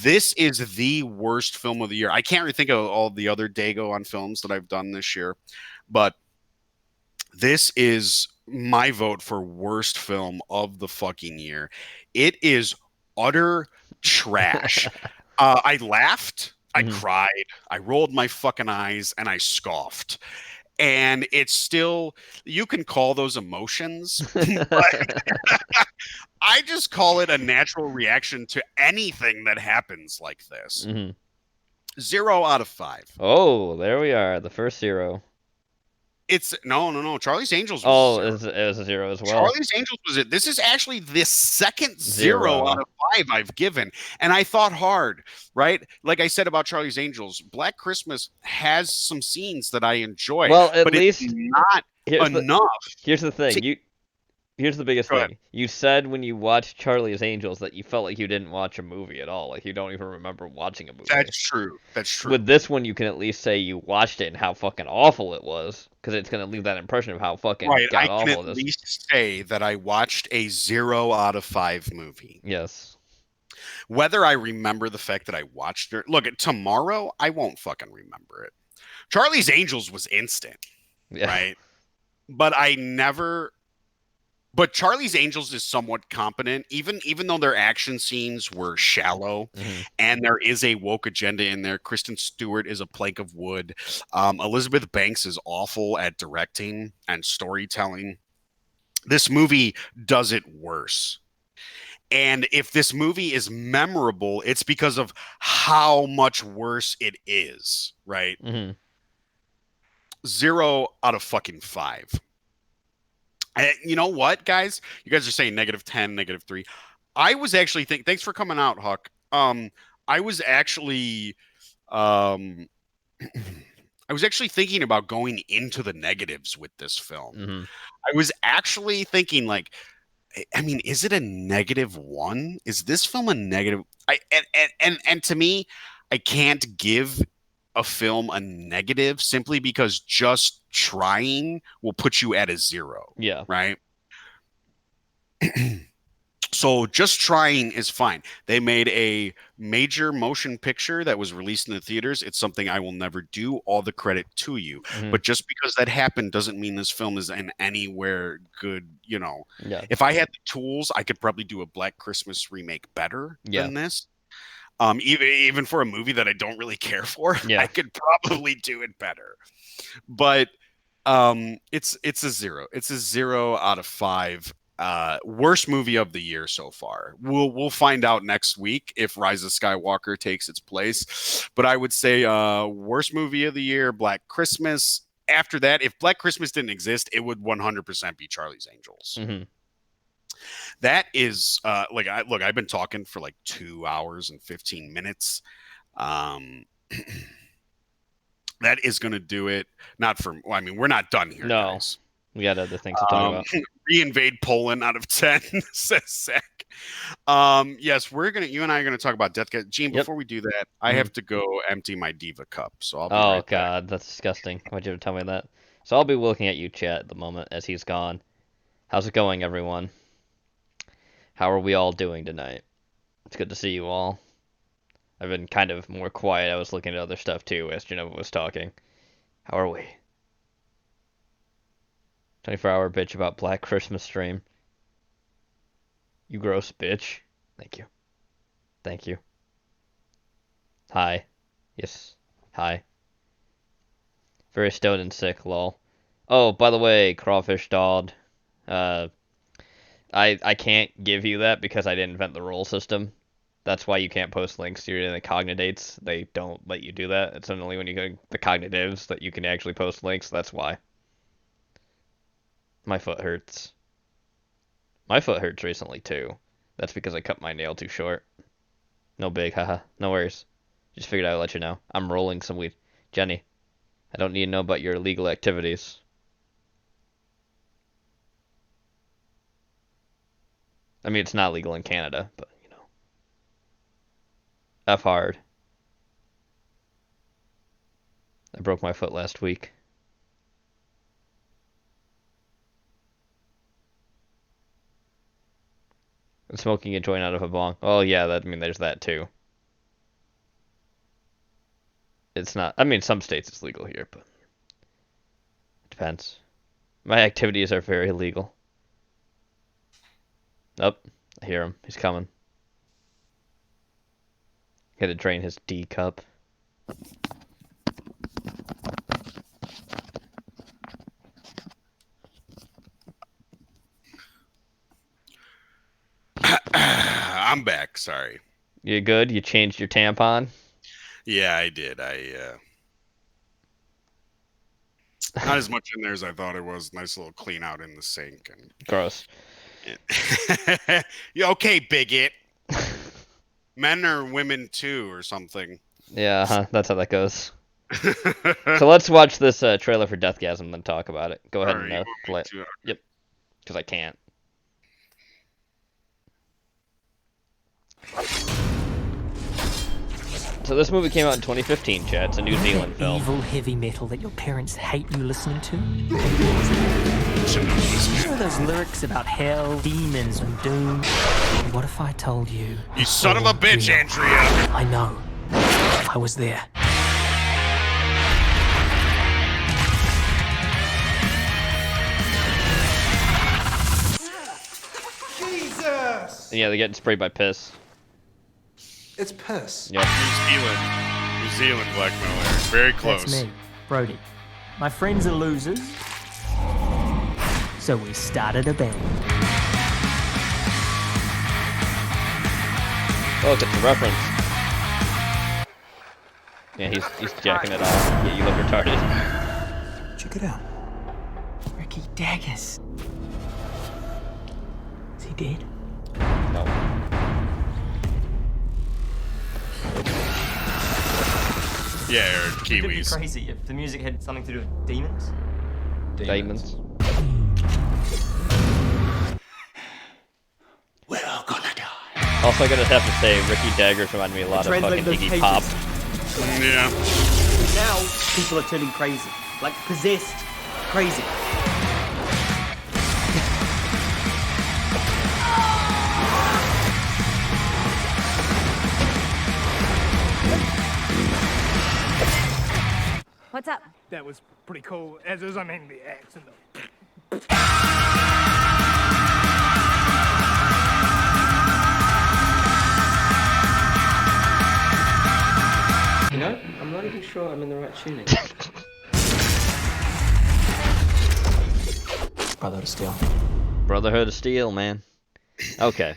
this is the worst film of the year. I can't really think of all the other Dago on films that I've done this year, but this is my vote for worst film of the fucking year. It is utter trash. I laughed, I cried, I rolled my fucking eyes, and I scoffed. And it's still, you can call those emotions, but I just call it a natural reaction to anything that happens like this. 0 out of 5. Oh, there we are. The first 0. It's no. Charlie's Angels was it was a 0 as well. Charlie's Angels was it. This is actually the second 0 out of 5 I've given. And I thought hard, right? Like I said about Charlie's Angels, Black Christmas has some scenes that I enjoy. Well, at but least it's not enough. Here's the thing. Here's the biggest thing. You said when you watched Charlie's Angels that you felt like you didn't watch a movie at all. Like you don't even remember watching a movie. That's true. With this one, you can at least say you watched it and how fucking awful it was, because it's going to leave that impression of how fucking awful it is. I can at least say that I watched a 0 out of 5 movie. Yes. Whether I remember the fact that I watched it, look, tomorrow I won't fucking remember it. Charlie's Angels was instant, right? But But Charlie's Angels is somewhat competent, even though their action scenes were shallow, and there is a woke agenda in there. Kristen Stewart is a plank of wood. Elizabeth Banks is awful at directing and storytelling. This movie does it worse. And if this movie is memorable, it's because of how much worse it is, right? 0 out of fucking 5. You know what, guys? You guys are saying -10, -3. I was actually thanks for coming out, Huck. I was actually thinking about going into the negatives with this film. I was actually thinking like, I mean, is it a -1? Is this film a negative? And to me, I can't give a film a negative simply because just trying will put you at a 0. Yeah. Right. So just trying is fine. They made a major motion picture that was released in the theaters. It's something I will never do. All the credit to you. But just because that happened doesn't mean this film is in anywhere good. If I had the tools, I could probably do a Black Christmas remake better than this. Even for a movie that I don't really care for, I could probably do it better. But it's a 0. It's a 0 out of 5. Worst movie of the year so far. We'll find out next week if Rise of Skywalker takes its place. But I would say worst movie of the year, Black Christmas. after that, if Black Christmas didn't exist, it would 100% be Charlie's Angels. Mm-hmm. That is I've been talking for like 2 hours and 15 minutes. That is going to do it. Not for, well, I mean, we're not done here, No. guys. We got other things to talk about. Reinvade Poland out of 10, says Zach. Yes, you and I are going to talk about Death. Gene, Yep. before we do that, I have to go empty my Diva cup. So I'll be Oh, right God, back. that's disgusting. Why'd you ever tell me that? So I'll be looking at you, chat, at the moment as he's gone. How's it going, everyone? How are we all doing tonight? It's good to see you all. I've been kind of more quiet. I was looking at other stuff, too, as Jenova was talking. How are we? 24-hour bitch about Black Christmas stream. You gross bitch. Thank you. Thank you. Hi. Yes. Hi. Very stoned and sick, lol. Oh, by the way, Crawfish Dodd. I can't give you that because I didn't invent the roll system. That's why you can't post links to your cognidates. They don't let you do that. It's only when you go to the cognitives that you can actually post links. That's why. My foot hurts. My foot hurts recently, too. That's because I cut my nail too short. No big, haha. No worries. Just figured I'd let you know. I'm rolling some weed. Jenny, I don't need to know about your illegal activities. I mean, it's not legal in Canada, but, you know. F hard. I broke my foot last week. And smoking a joint out of a bong. Oh, yeah, I mean, there's that, too. It's not... I mean, some states it's legal here, but... It depends. My activities are very illegal. Oh, I hear him. He's coming. Gotta drain his D cup. I'm back. Sorry. You good? You changed your tampon? Yeah, I did. Not as much in there as I thought it was. Nice little clean out in the sink. And Gross. Yeah, okay, bigot. Men are women too, or something. Yeah, that's how that goes. So let's watch this trailer for Deathgasm and then talk about it. Go ahead and play it. Yep. Because I can't. So this movie came out in 2015, Chad. It's a New Zealand film. Evil heavy metal that your parents hate you listening to? You know those lyrics about hell, demons, and doom? What if I told you? You son of a bitch, Andrea! I know. I was there. Jesus! And yeah, they're getting sprayed by piss. It's piss. Yep. New Zealand Black Miller. Very close. That's me, Brody. My friends are losers, so we started a band. Oh, look, it's a reference. Yeah, he's jacking it off. Yeah, you look retarded. Check it out. Ricky Daggers. Is he dead? No. Yeah, or Wouldn't it be Kiwis. crazy if the music had something to do with demons? Demons. We're all gonna die. Also, I gotta have to say, Ricky Daggers remind me a lot of fucking Iggy Pop. Yeah. Now, people are turning crazy. Like, possessed. Crazy. What's up? That was pretty cool. As is, I mean, the axe and the... You know, I'm not even sure I'm in the right tuning. Brotherhood of Steel. Brotherhood of Steel, man. Okay,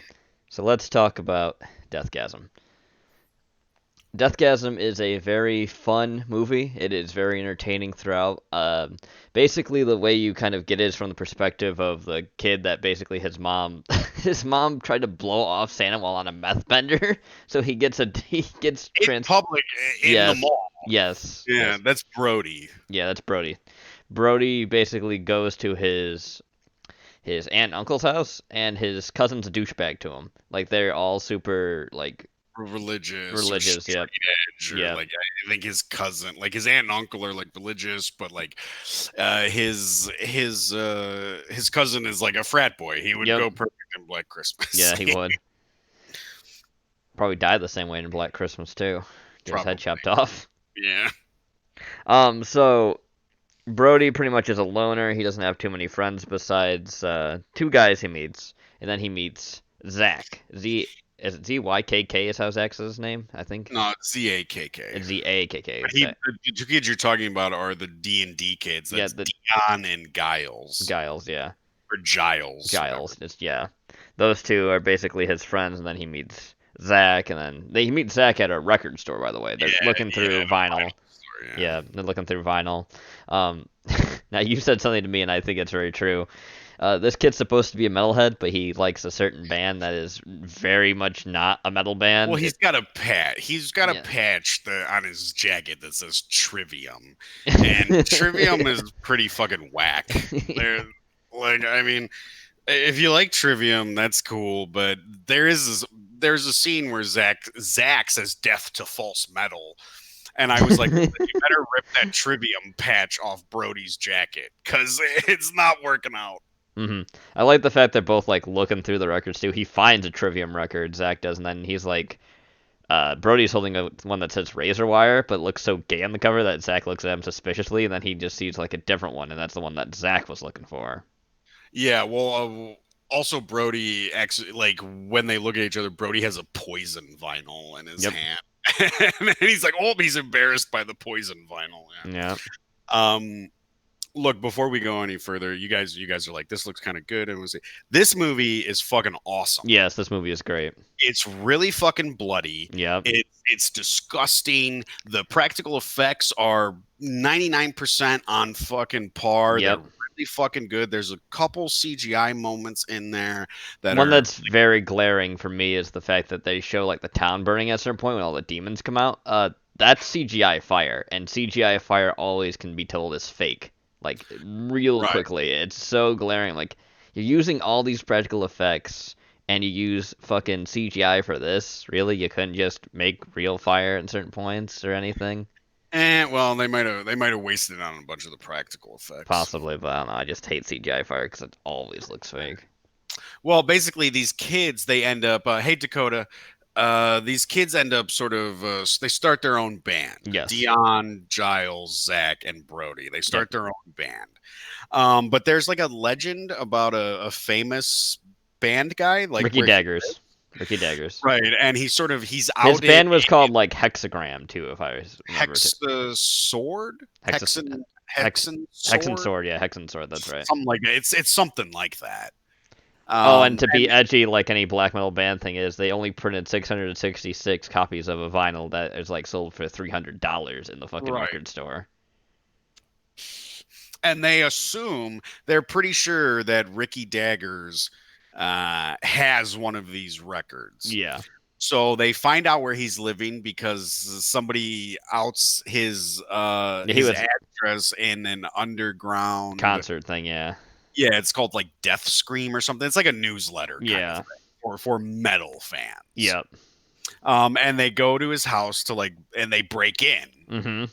so let's talk about Deathgasm. Deathgasm is a very fun movie. It is very entertaining throughout. Basically, the way you kind of get it is from the perspective of the kid that basically his mom, his mom tried to blow off Santa while on a meth bender, so he gets In public, in the Yes, mall. yes, Yeah, yes. that's Brody. Yeah, that's Brody. Brody basically goes to his aunt and uncle's house, and his cousin's a douchebag to him. Like they're all super like Religious or religious. straight Yep. edge, or Yep. like I think his cousin, like his aunt and uncle are like religious, but like his cousin is like a frat boy. He would Yep. go perfect in Black Christmas. Yeah, he would. Probably die the same way in Black Christmas too. Get his head chopped off. Yeah. So Brody pretty much is a loner. He doesn't have too many friends besides two guys he meets, and then he meets Zach. Is it ZYKK is how Zach's name? I think. No, ZAKK. It's ZAKK. The two kids you're talking about are the D&D kids. That's Dion and Giles. Giles, yeah. Or Giles. Giles, yeah. Those two are basically his friends, and then he meets Zach, and then he meets Zach at a record store, by the way. They're looking through vinyl. Yeah, they're looking through vinyl. Now, you said something to me, and I think it's very true. This kid's supposed to be a metalhead, but he likes a certain band that is very much not a metal band. Well, he's got a patch. He's got a patch on his jacket that says Trivium, and Trivium is pretty fucking whack. They're like, I mean, if you like Trivium, that's cool, but there's a scene where Zach says "death to false metal." And I was like, you better rip that Trivium patch off Brody's jacket, because it's not working out. Mm-hmm. I like the fact they're both like looking through the records too. He finds a Trivium record, Zach does, and then he's like, Brody's holding one that says Razor Wire, but looks so gay on the cover that Zach looks at him suspiciously, and then he just sees like a different one, and that's the one that Zach was looking for. Yeah, well, also Brody, like when they look at each other, Brody has a Poison vinyl in his hand. And he's like, oh, he's embarrassed by the Poison vinyl. Yeah. Look, before we go any further, you guys are like, this looks kind of good, and we'll say this movie is fucking awesome. Yes, this movie is great. It's really fucking bloody. Yeah. It's disgusting. The practical effects are 99% on fucking par. Yep. They're really fucking good. There's a couple CGI moments in there that's very glaring for me is the fact that they show like the town burning at a certain point when all the demons come out. That's CGI fire, and CGI fire always can be told is fake. Like real quickly. It's so glaring. Like you're using all these practical effects and you use fucking CGI for this. Really? You couldn't just make real fire at certain points or anything? Well, they might have wasted it on a bunch of the practical effects. Possibly, but I don't know. I just hate CGI fire because it always looks fake. Well, basically, these kids, they end up. Hey, Dakota. These kids end up sort of. They start their own band. Yes. Dion, Giles, Zach, and Brody. They start their own band. But there's like a legend about a famous band guy, like Ricky Daggers. Ricky Daggers. Right, and he's out. His band was called like Hexagram too, if I remember. Sword. Hexen Sword. Yeah, Hexen Sword. That's right. Something like that. It's something like that. And to be edgy, like any black metal band thing is, they only printed 666 copies of a vinyl that is like sold for $300 in the fucking record store. And they're pretty sure that Ricky Daggers has one of these records. Yeah. So they find out where he's living because somebody outs his address in an underground concert thing. Yeah. Yeah, it's called like Death Scream or something. It's like a newsletter kind of thing for metal fans. Yep. And they go to his house and they break in. Mm-hmm.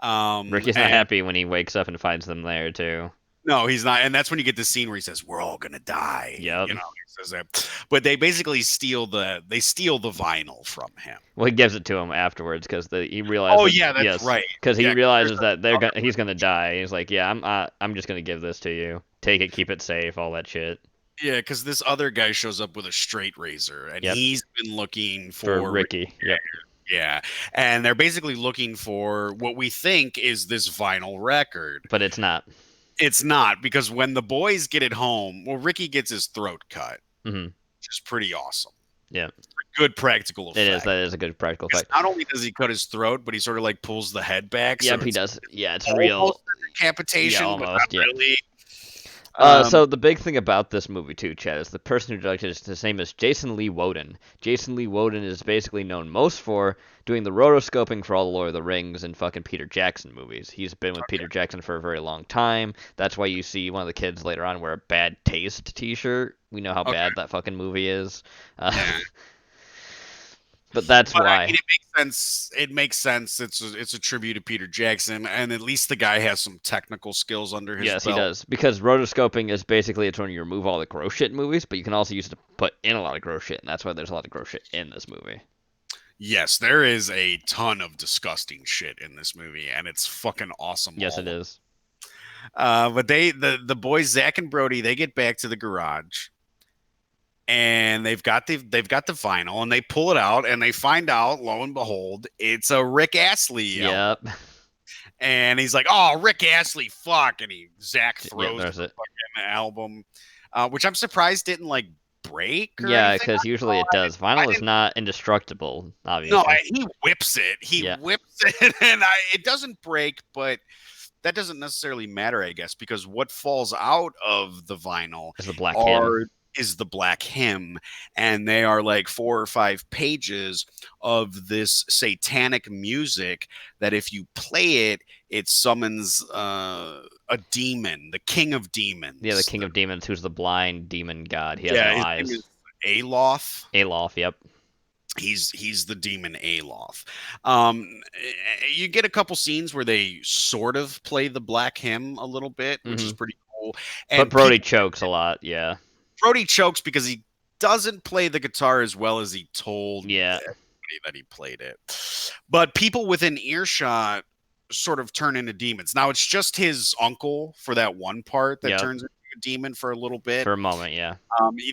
Right? Ricky's not happy when he wakes up and finds them there too. No, he's not. And that's when you get the scene where he says, "We're all gonna die." Yep. You know, he says that. But they basically steal the vinyl from him. Well, he gives it to him afterwards because he realizes. Oh yeah, that's right. Because he realizes that he's gonna die. He's like, "Yeah, I'm just gonna give this to you. Take it, keep it safe, all that shit." Yeah, because this other guy shows up with a straight razor, and he's been looking for Ricky. Yep. Yeah, and they're basically looking for what we think is this vinyl record, but it's not. It's not, because when the boys get it home, Ricky gets his throat cut, mm-hmm. which is pretty awesome. Yeah. Good practical effect. It is. That is a good practical effect. Not only does he cut his throat, but he sort of like pulls the head back. Yep, so he it's does. Yeah, it's real. almost a decapitation, Yeah, but almost. not Yeah. really. So the big thing about this movie too, Chad, is the person who directed it. His name is Jason Lee Woden. Jason Lee Woden is basically known most for doing the rotoscoping for all the Lord of the Rings and fucking Peter Jackson movies. He's been with Peter Jackson for a very long time. That's why you see one of the kids later on wear a Bad Taste T-shirt. We know how bad that fucking movie is. But that's why. I mean, it makes sense. It makes sense. It's a tribute to Peter Jackson, and at least the guy has some technical skills under his Yes, belt. he does. Because rotoscoping is basically it's when you remove all the gross shit in movies, but you can also use it to put in a lot of gross shit, and that's why there's a lot of gross shit in this movie. Yes, there is a ton of disgusting shit in this movie, and it's fucking awesome. Yes, it is. But the boys Zach and Brody, they get back to the garage. And they've got the vinyl, and they pull it out, and they find out, lo and behold, it's a Rick Astley album. Yep. And he's like, "Oh, Rick Astley, fuck!" And Zach throws the fucking album, which I'm surprised didn't like break. Yeah, because usually it does. Vinyl is not indestructible, obviously. No, he whips it. He whips it, and it doesn't break, but that doesn't necessarily matter, I guess, because what falls out of the vinyl is the black hymn. Is the black hymn, and they are like 4 or 5 pages of this satanic music that if you play it, it summons a demon, the king of demons. Yeah, the king of demons, who's the blind demon god. He has no eyes. Name is Aloth. Aloth, yep. He's the demon Aloth. You get a couple scenes where they sort of play the black hymn a little bit, which is pretty cool. And but Brody chokes a lot, yeah. Brody chokes because he doesn't play the guitar as well as he told everybody that he played it. But people within earshot sort of turn into demons. Now, it's just his uncle for that one part that turns into a demon for a little bit. For a moment, yeah.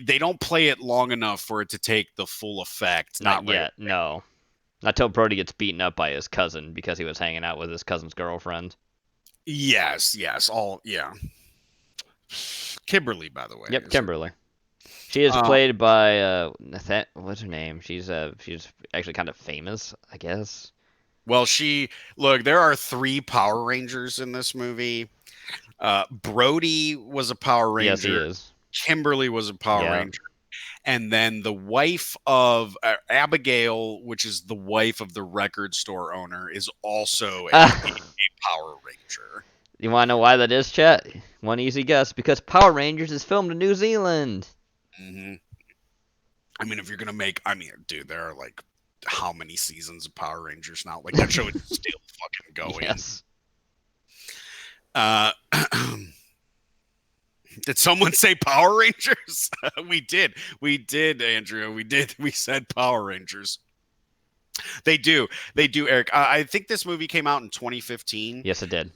They don't play it long enough for it to take the full effect. Not yet, no. Not till Brody gets beaten up by his cousin because he was hanging out with his cousin's girlfriend. Yes. Kimberly, by the way. Yep, Kimberly. She is played by what's her name? She's actually kind of famous, I guess. Well, there are 3 Power Rangers in this movie. Brody was a Power Ranger. Yes, he is. Kimberly was a Power Ranger. And then the wife of Abigail, which is the wife of the record store owner, is also a Power Ranger. You want to know why that is, chat? One easy guess. Because Power Rangers is filmed in New Zealand. Mm-hmm. I mean, if you're going to dude, there are like how many seasons of Power Rangers now? Like, that show is still fucking going. Yes. Did someone say Power Rangers? We did, Andrea. We said Power Rangers. They do, Eric. I think this movie came out in 2015. Yes, it did.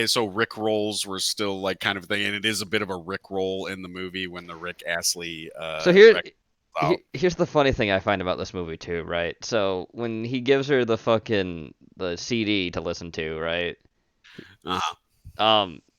So Rick rolls were still like kind of a thing, and it is a bit of a Rick roll in the movie when the Rick Astley. So here's the funny thing I find about this movie too, right? So when he gives her the CD to listen to, right?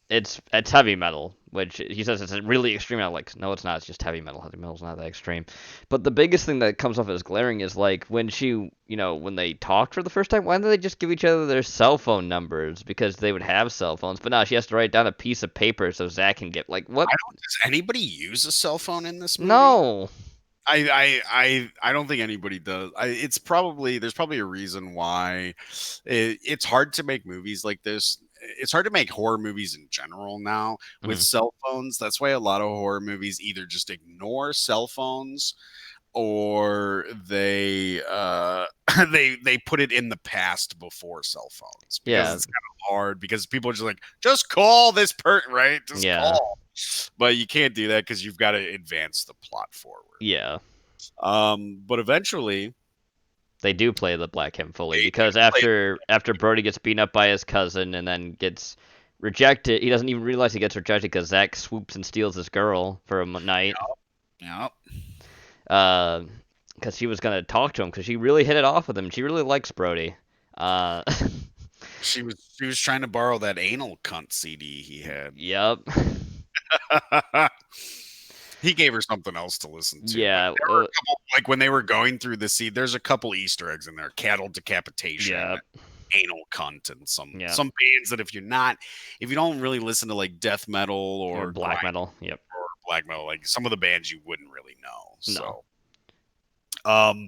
It's heavy metal, which he says it's really extreme. I'm like, no, it's not. It's just heavy metal. Heavy metal's not that extreme. But the biggest thing that comes off as glaring is like when when they talked for the first time, why didn't they just give each other their cell phone numbers? Because they would have cell phones. But now she has to write down a piece of paper so Zach can get what? Does anybody use a cell phone in this movie? No. I don't think anybody does. There's probably a reason why it's hard to make movies like this. It's hard to make horror movies in general now with cell phones. That's why a lot of horror movies either just ignore cell phones or they put it in the past before cell phones. Because it's kind of hard because people are just like, just call this person, right? Just call. But you can't do that because you've got to advance the plot forward. Yeah. But eventually they do play the black hymn fully because after Brody gets beaten up by his cousin and then gets rejected, he doesn't even realize he gets rejected because Zach swoops and steals his girl for a night. Yep. Because she was gonna talk to him because she really hit it off with him. She really likes Brody. She was trying to borrow that anal cunt CD he had. Yep. He gave her something else to listen to. Yeah, There were a couple, like when they were going through the seed, there's a couple Easter eggs in there: cattle decapitation, yeah, anal cunt, and some Yeah. bands that if you don't really listen to like death metal or black grind metal. Yep. or black metal, like some of the bands you wouldn't really know. No. So,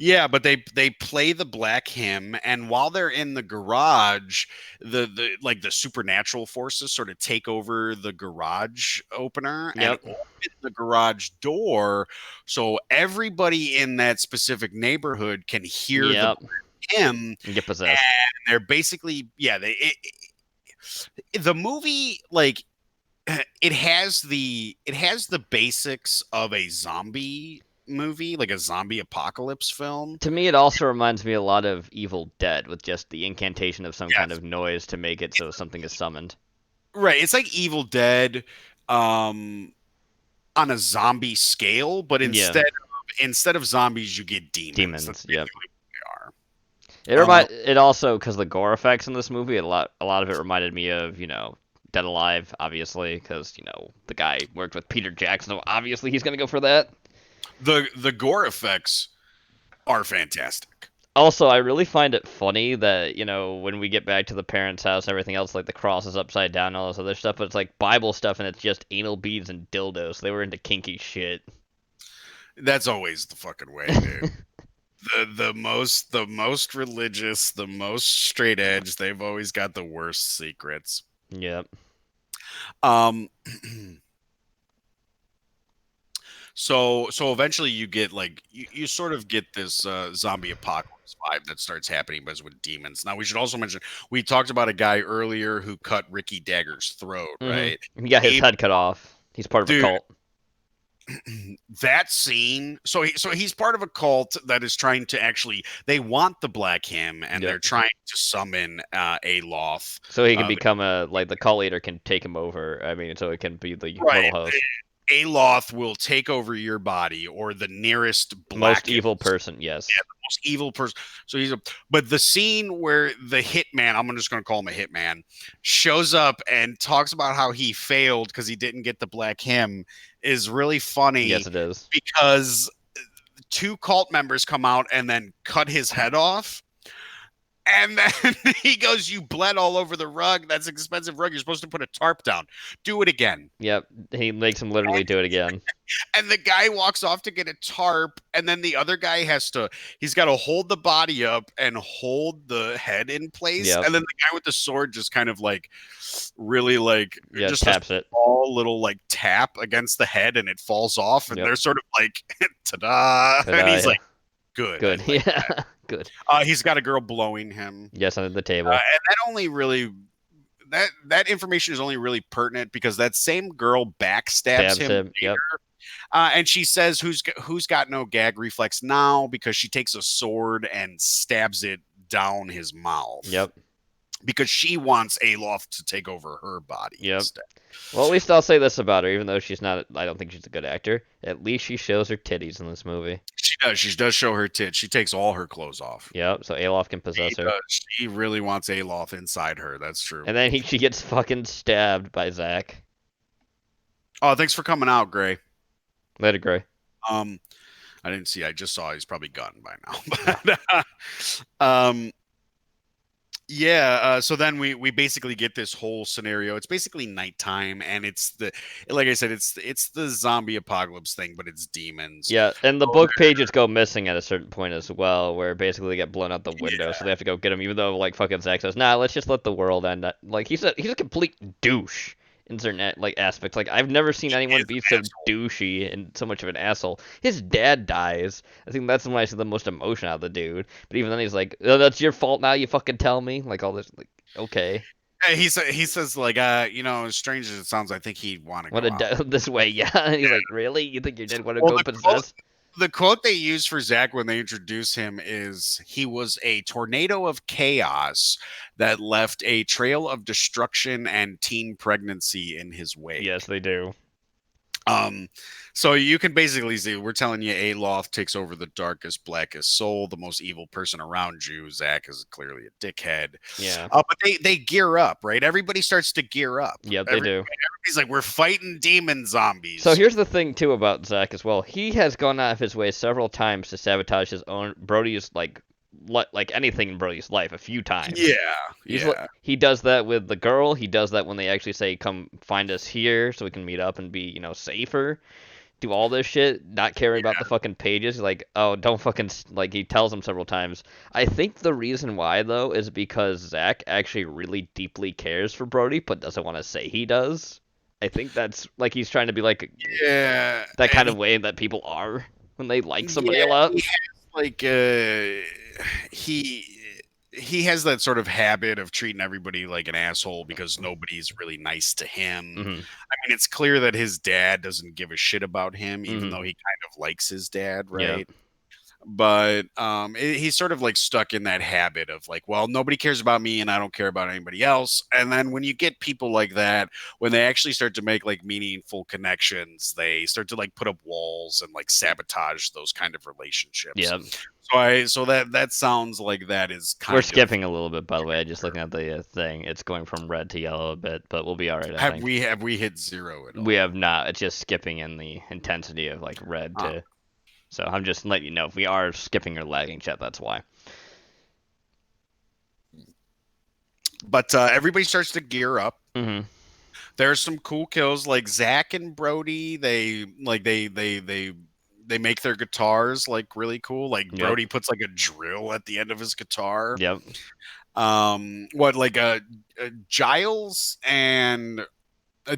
yeah, but they play the Black Hymn, and while they're in the garage, the like the supernatural forces sort of take over the garage opener and Yep. open the garage door, so everybody in that specific neighborhood can hear the Yep. Black Hymn And get possessed. and they're basically the movie, like, it has the basics of a zombie movie, like a zombie apocalypse film. To me, it also reminds me a lot of Evil Dead, with just the incantation of some kind of noise to make it so something is summoned. Right, it's like Evil Dead, on a zombie scale, but instead of zombies, you get demons. That's Yep. basically what they are. It also, because the gore effects in this movie, a lot of it reminded me of Dead Alive, obviously, because the guy worked with Peter Jackson, so obviously he's gonna go for that. The gore effects are fantastic. Also, I really find it funny that, when we get back to the parents' house, everything else, like the cross is upside down and all this other stuff, but it's like Bible stuff and it's just anal beads and dildos. They were into kinky shit. That's always the fucking way, dude. the most religious, the most straight edge, they've always got the worst secrets. Yep. So eventually you get like you sort of get this zombie apocalypse vibe that starts happening, but it's with demons. Now we should also mention we talked about a guy earlier who cut Ricky Dagger's throat, right? He got his head cut off. He's part of a cult. That scene, so he's part of a cult that is trying to actually, they want the Black Hymn and they're trying to summon Aloth, so he can become the cult leader can take him over. I mean, so it can be the mortal host. Aloth will take over your body, or the nearest most evil person. Yes, yeah, the most evil person. So but the scene where the hitman, I'm just going to call him a hitman, shows up and talks about how he failed because he didn't get the Black Hymn is really funny. Yes, it is, because two cult members come out and then cut his head off. And then he goes, "You bled all over the rug. That's an expensive rug. You're supposed to put a tarp down. Do it again." Yep. He makes him literally do it again. And the guy walks off to get a tarp, and then the other guy he's got to hold the body up and hold the head in place. Yep. And then the guy with the sword just kind of like really like just taps it. Small little like tap against the head and it falls off. And they're sort of like, ta-da. And he's like, good. Good. Like yeah. Good. He's got a girl blowing him. Yes, under the table. And that only really that information is only really pertinent because that same girl backstabs him later. Yep. And she says, "Who's got no gag reflex now?" Because she takes a sword and stabs it down his mouth. Yep. Because she wants Aloth to take over her body. Yep. Instead. Well, at least I'll say this about her, even though she's not. I don't think she's a good actor. At least she shows her titties in this movie. She does. She does show her tits. She takes all her clothes off. Yep. So Aloth can possess her. She really wants Aloth inside her. That's true. And then she gets fucking stabbed by Zach. Oh, thanks for coming out, Gray. Later, Gray. I didn't see. I just saw he's probably gone by now. But, yeah. So then we basically get this whole scenario. It's basically nighttime, and like I said, it's the zombie apocalypse thing, but it's demons. Yeah, and the book pages go missing at a certain point as well, where basically they get blown out the window, so they have to go get them. Even though like fucking Zach says, "Nah, let's just let the world end." Like he's a complete douche in certain aspects. Like I've never seen anyone be so douchey and so much of an asshole. His dad dies. I think that's when I see the most emotion out of the dude. But even then, he's like, "Oh, that's your fault now. You fucking tell me." Like all this. Like okay. He says like as strange as it sounds, I think he'd want to go out this way. Yeah. And he's like, really? You think your dad want to go possess? The quote they use for Zach when they introduce him is, "He was a tornado of chaos that left a trail of destruction and teen pregnancy in his wake." Yes, they do. Um, so you can basically see we're telling you Aloth takes over the darkest, blackest soul, the most evil person around you. Zach is clearly a dickhead. Yeah. But they gear up, right? Everybody starts to gear up. Yep, they do. Everybody's like, we're fighting demon zombies. So here's the thing too about Zach as well. He has gone out of his way several times to sabotage his own Brody's like anything in Brody's life a few times. Yeah. He does that with the girl. He does that when they actually say, "Come find us here, so we can meet up and be, safer." Do all this shit, not caring about the fucking pages. He's like, oh, don't fucking like. He tells him several times. I think the reason why though is because Zach actually really deeply cares for Brody, but doesn't want to say he does. I think that's like he's trying to be like that kind of way that people are when they like somebody a lot. He has, like he has that sort of habit of treating everybody like an asshole because nobody's really nice to him. I mean, it's clear that his dad doesn't give a shit about him, even though he kind of likes his dad, right? Yep. But he's sort of like stuck in that habit of like, well, nobody cares about me and I don't care about anybody else. And then when you get people like that, when they actually start to make like meaningful connections, they start to like put up walls and like sabotage those kind of relationships. Yeah. So that sounds like that is kind We're of... skipping a little bit, by the way. Just looking at the thing, it's going from red to yellow a bit, but we'll be all right. Have we hit 0 at all? We have not. It's just skipping in the intensity of like red to. So I'm just letting you know if we are skipping or lagging, chat. That's why. But everybody starts to gear up. Mm-hmm. There's some cool kills like Zach and Brody. They make their guitars like really cool. Like Brody puts like a drill at the end of his guitar. Yep. Giles and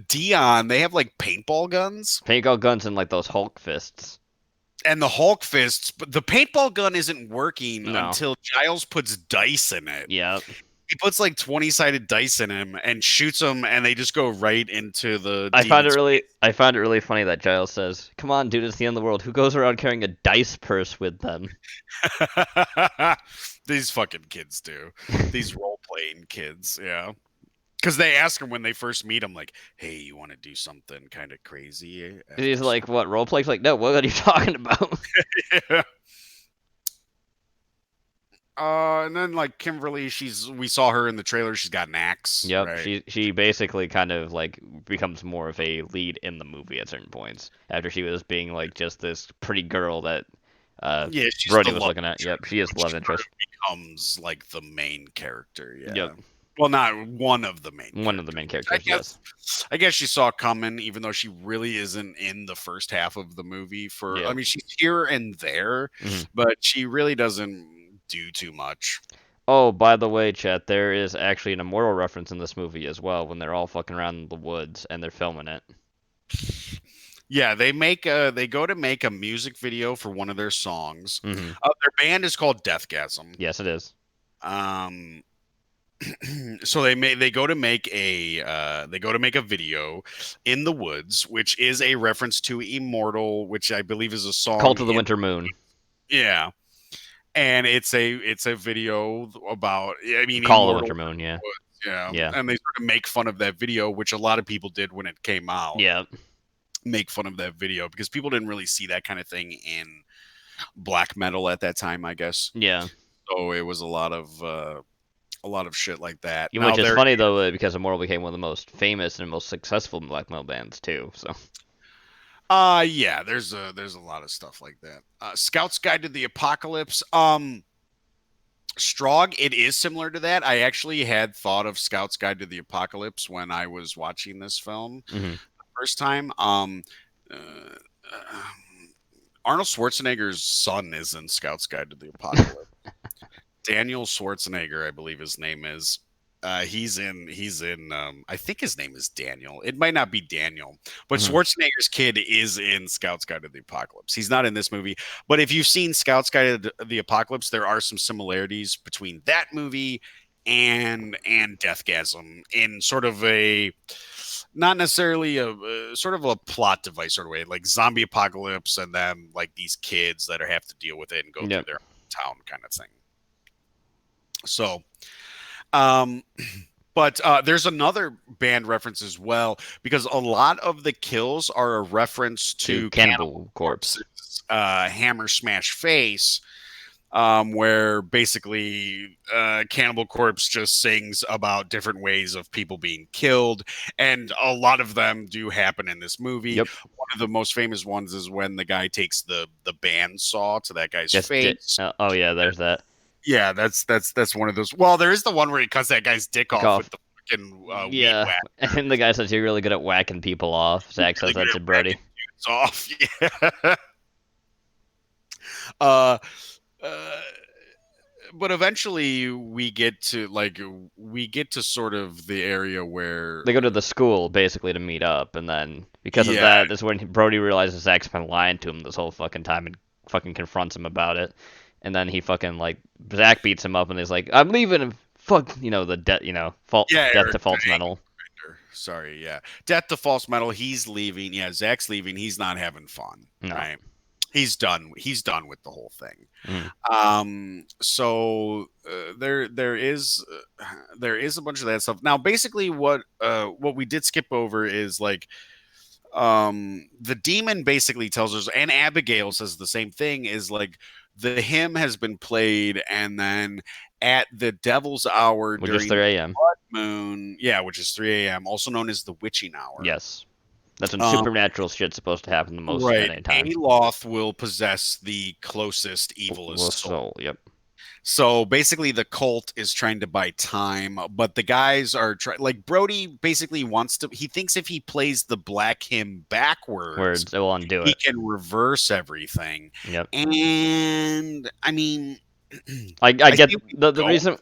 Dion, they have like paintball guns. Paintball guns and like those Hulk fists. And the Hulk fists, but the paintball gun isn't working until Giles puts dice in it. Yeah. He puts like 20-sided dice in him and shoots them, and they just go right into the. I find it really funny that Giles says, "Come on, dude, it's the end of the world. Who goes around carrying a dice purse with them?" These fucking kids do. These role-playing kids, yeah. Because they ask him when they first meet him, like, "Hey, you want to do something kind of crazy?" And he's like, "What, role play?" He's like, "No, what are you talking about?" Yeah. And then like Kimberly, we saw her in the trailer. She's got an axe. Yep. Right? She basically kind of like becomes more of a lead in the movie at certain points after she was being like just this pretty girl that Brody was looking at. Yep, she is the love interest. Becomes like the main character. Yeah. Yep. Well, not one of the main. One of the main characters. I guess she saw it coming, even though she really isn't in the first half of the movie. I mean, she's here and there, but she really doesn't do too much. Oh, by the way, chat, there is actually an Immortal reference in this movie as well when they're all fucking around in the woods and they're filming it. Yeah, they go to make a music video for one of their songs. Their band is called Deathgasm. Yes, it is. So they go to make a video in the woods, which is a reference to Immortal, which I believe is a song. Cult of the Winter Moon. Yeah. And it's a video about, I mean, Call of the Winter Moon, yeah. Yeah. And they sort of make fun of that video, which a lot of people did when it came out. Yeah. Make fun of that video because people didn't really see that kind of thing in black metal at that time, I guess. Yeah. So it was a lot of shit like that. Which is funny though, because Immortal became one of the most famous and most successful black metal bands too. So. Yeah, there's a lot of stuff like that. Scout's Guide to the Apocalypse. Strog, it is similar to that. I actually had thought of Scout's Guide to the Apocalypse when I was watching this film the first time. Arnold Schwarzenegger's son is in Scout's Guide to the Apocalypse. Daniel Schwarzenegger, I believe his name is. He's in I think his name is Daniel. It might not be Daniel, but Schwarzenegger's kid is in Scout's Guide to the Apocalypse. He's not in this movie, but if you've seen Scout's Guide to the Apocalypse, there are some similarities between that movie and Deathgasm in sort of a, not necessarily a sort of a plot device sort of way, like zombie apocalypse and then like these kids that have to deal with it and go through their town kind of thing. So But there's another band reference as well, because a lot of the kills are a reference To to Cannibal Corpse. Corpse's Hammer Smash Face, where basically Cannibal Corpse just sings about different ways of people being killed, and a lot of them do happen in this movie. Yep. One of the most famous ones is when the guy takes the bandsaw to that guy's Just face. oh yeah, there's that. Yeah, that's one of those. Well, there is the one where he cuts that guy's dick off with the fucking weed Yeah, whacker. and the guy says you're really good at whacking people off. Zach says that to Brody. It's off. Yeah. uh, but eventually we get to sort of the area where They go to the school basically to meet up, and then because of that is when Brody realizes Zach's been lying to him this whole fucking time and fucking confronts him about it. And then he fucking Zach beats him up and he's like, "I'm leaving." And fuck, the death, death to false metal. Sorry, yeah, death to false metal. He's leaving. Yeah, Zach's leaving. He's not having fun. No. Right. He's done. He's done with the whole thing. So there is a bunch of that stuff. Now, basically, what we did skip over is the demon basically tells us, and Abigail says the same thing, is the hymn has been played, and then at the devil's hour Which during is 3 a.m. blood moon, which is 3 a.m., also known as the witching hour. Yes. That's when supernatural shit's supposed to happen the most right. at any time. Aloth will possess the closest evilest soul. Yep. So basically, the cult is trying to buy time, but the guys are Brody basically wants to. He thinks if he plays the black hymn backwards, it will undo he it. can reverse everything. Yep. And I mean, I get the reason.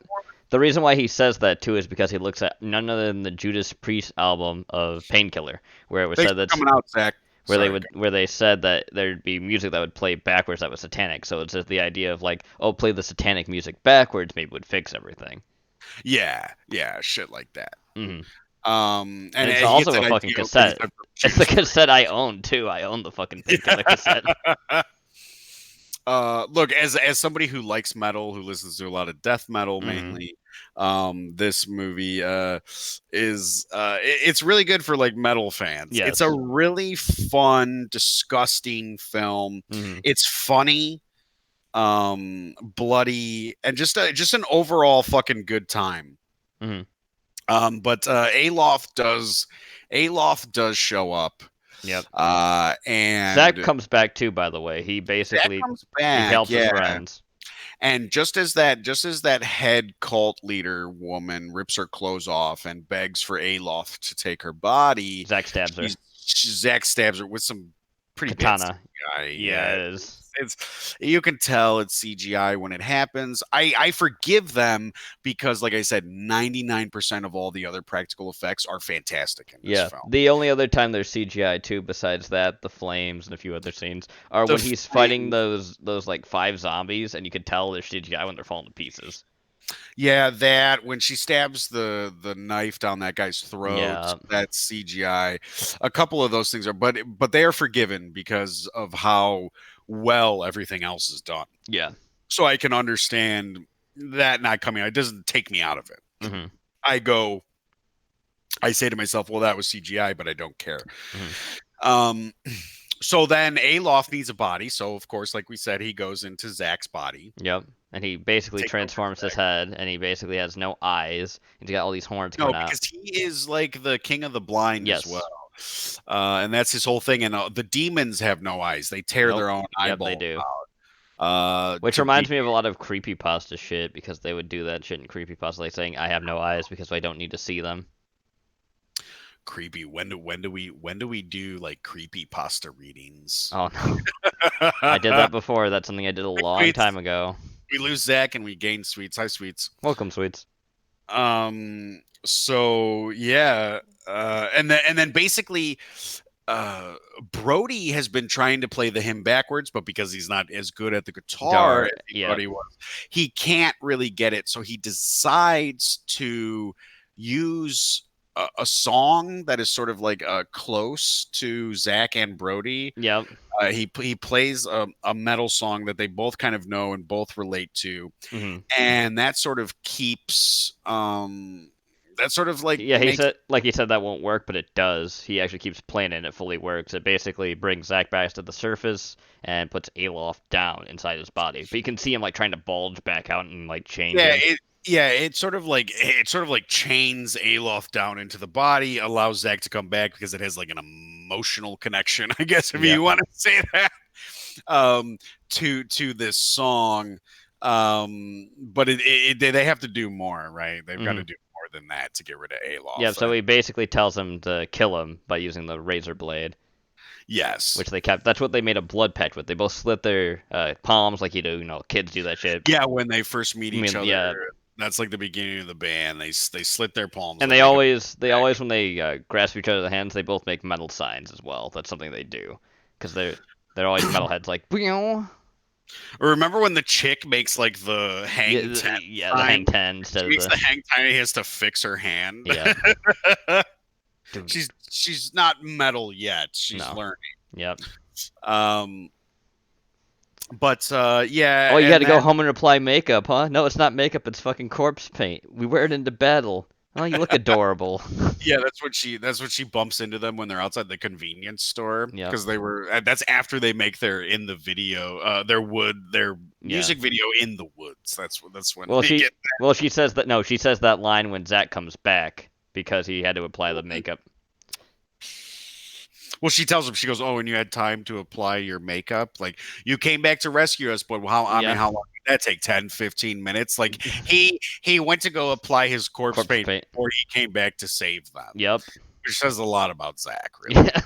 The reason why he says that too is because he looks at none other than the Judas Priest album of Painkiller, where it was said that coming out, Zach. Where they said that there'd be music that would play backwards that was satanic. So it's just the idea of play the satanic music backwards, maybe would fix everything. Yeah, shit like that. Mm-hmm. And it's also a fucking cassette. It's the cassette I own too. I own the fucking Painkiller cassette. Look, as somebody who likes metal, who listens to a lot of death metal mainly, this movie is it's really good for metal fans. Yes. It's a really fun, disgusting film. It's funny, bloody, and just an overall fucking good time. But Aloth does show up. Yep. And Zach comes back too, by the way. He basically he helps his friends. And just as that head cult leader woman rips her clothes off and begs for Aloth to take her body, Zach stabs her. Zach stabs her with some pretty katana. CGI. Yeah, it is. It's you can tell it's CGI when it happens. I forgive them because, like I said, 99% of all the other practical effects are fantastic in this film. The only other time there's CGI too, besides that, the flames and a few other scenes, are when he's fighting those 5 zombies, and you can tell they're CGI when they're falling to pieces. Yeah, that when she stabs the knife down that guy's throat, that's CGI. A couple of those things are, but they are forgiven because of how well everything else is done. Yeah. So I can understand that not coming out. It doesn't take me out of it. I say to myself, well, that was CGI, but I don't care. So then Aloth needs a body. So, of course, like we said, he goes into Zach's body. Yep. And he basically transforms his head, and he basically has no eyes. He's got all these horns coming out. No, because he is like the king of the blind as well. And that's his whole thing. And the demons have no eyes. They tear their own eyeballs they do. out. Which reminds me of a lot of creepypasta shit, because they would do that shit in creepypasta, like saying, I have no eyes because I don't need to see them. Creepy. When do we do like creepy pasta readings? Oh no. I did that before. That's something I did a long time ago. We lose Zach and we gain Sweets. Hi, Sweets. Welcome, Sweets. So yeah, and then basically, Brody has been trying to play the hymn backwards, but because he's not as good at the guitar as he was, he can't really get it. So he decides to use a song that is sort of like close to Zach and Brody. Yep. He plays a metal song that they both kind of know and both relate to, and that sort of keeps like Yeah, he said that won't work, but it does. He actually keeps playing it and it fully works. It basically brings Zach back to the surface and puts Alof down inside his body. But you can see him like trying to bulge back out and like change him. It sort of like chains Alof down into the body, allows Zach to come back because it has like an emotional connection, I guess, if you want to say that, to this song. But they have to do more, right? They've got to do more than that to get rid of Alof. Yeah, so he basically tells him to kill him by using the razor blade. Yes. Which they kept. That's what they made a blood patch with. They both slit their palms like you do. Kids do that shit. Yeah, when they first meet each other. Yeah. That's like the beginning of the band. They slit their palms. And they always when they grasp each other's hands, they both make metal signs as well. That's something they do because they're always metalheads. Like, remember when the chick makes like the hang ten? Yeah, the hang 10 instead of the hang 10. He has to fix her hand. Yeah. She's not metal yet. She's learning. Yep. But yeah. Oh, you got to go home and apply makeup, huh? No, it's not makeup. It's fucking corpse paint. We wear it into battle. Oh, you look adorable. Yeah, that's what she bumps into them when they're outside the convenience store. Yeah. Because that's after they make their music video in the woods. That's when. Well, she says that. No, she says that line when Zach comes back because he had to apply the makeup. Well, she tells him, she goes, "Oh, and you had time to apply your makeup? Like, you came back to rescue us, but how long did that take? 10, 15 minutes? Like, he went to go apply his corpse paint before he came back to save them." Yep. Which says a lot about Zach, really. Yeah.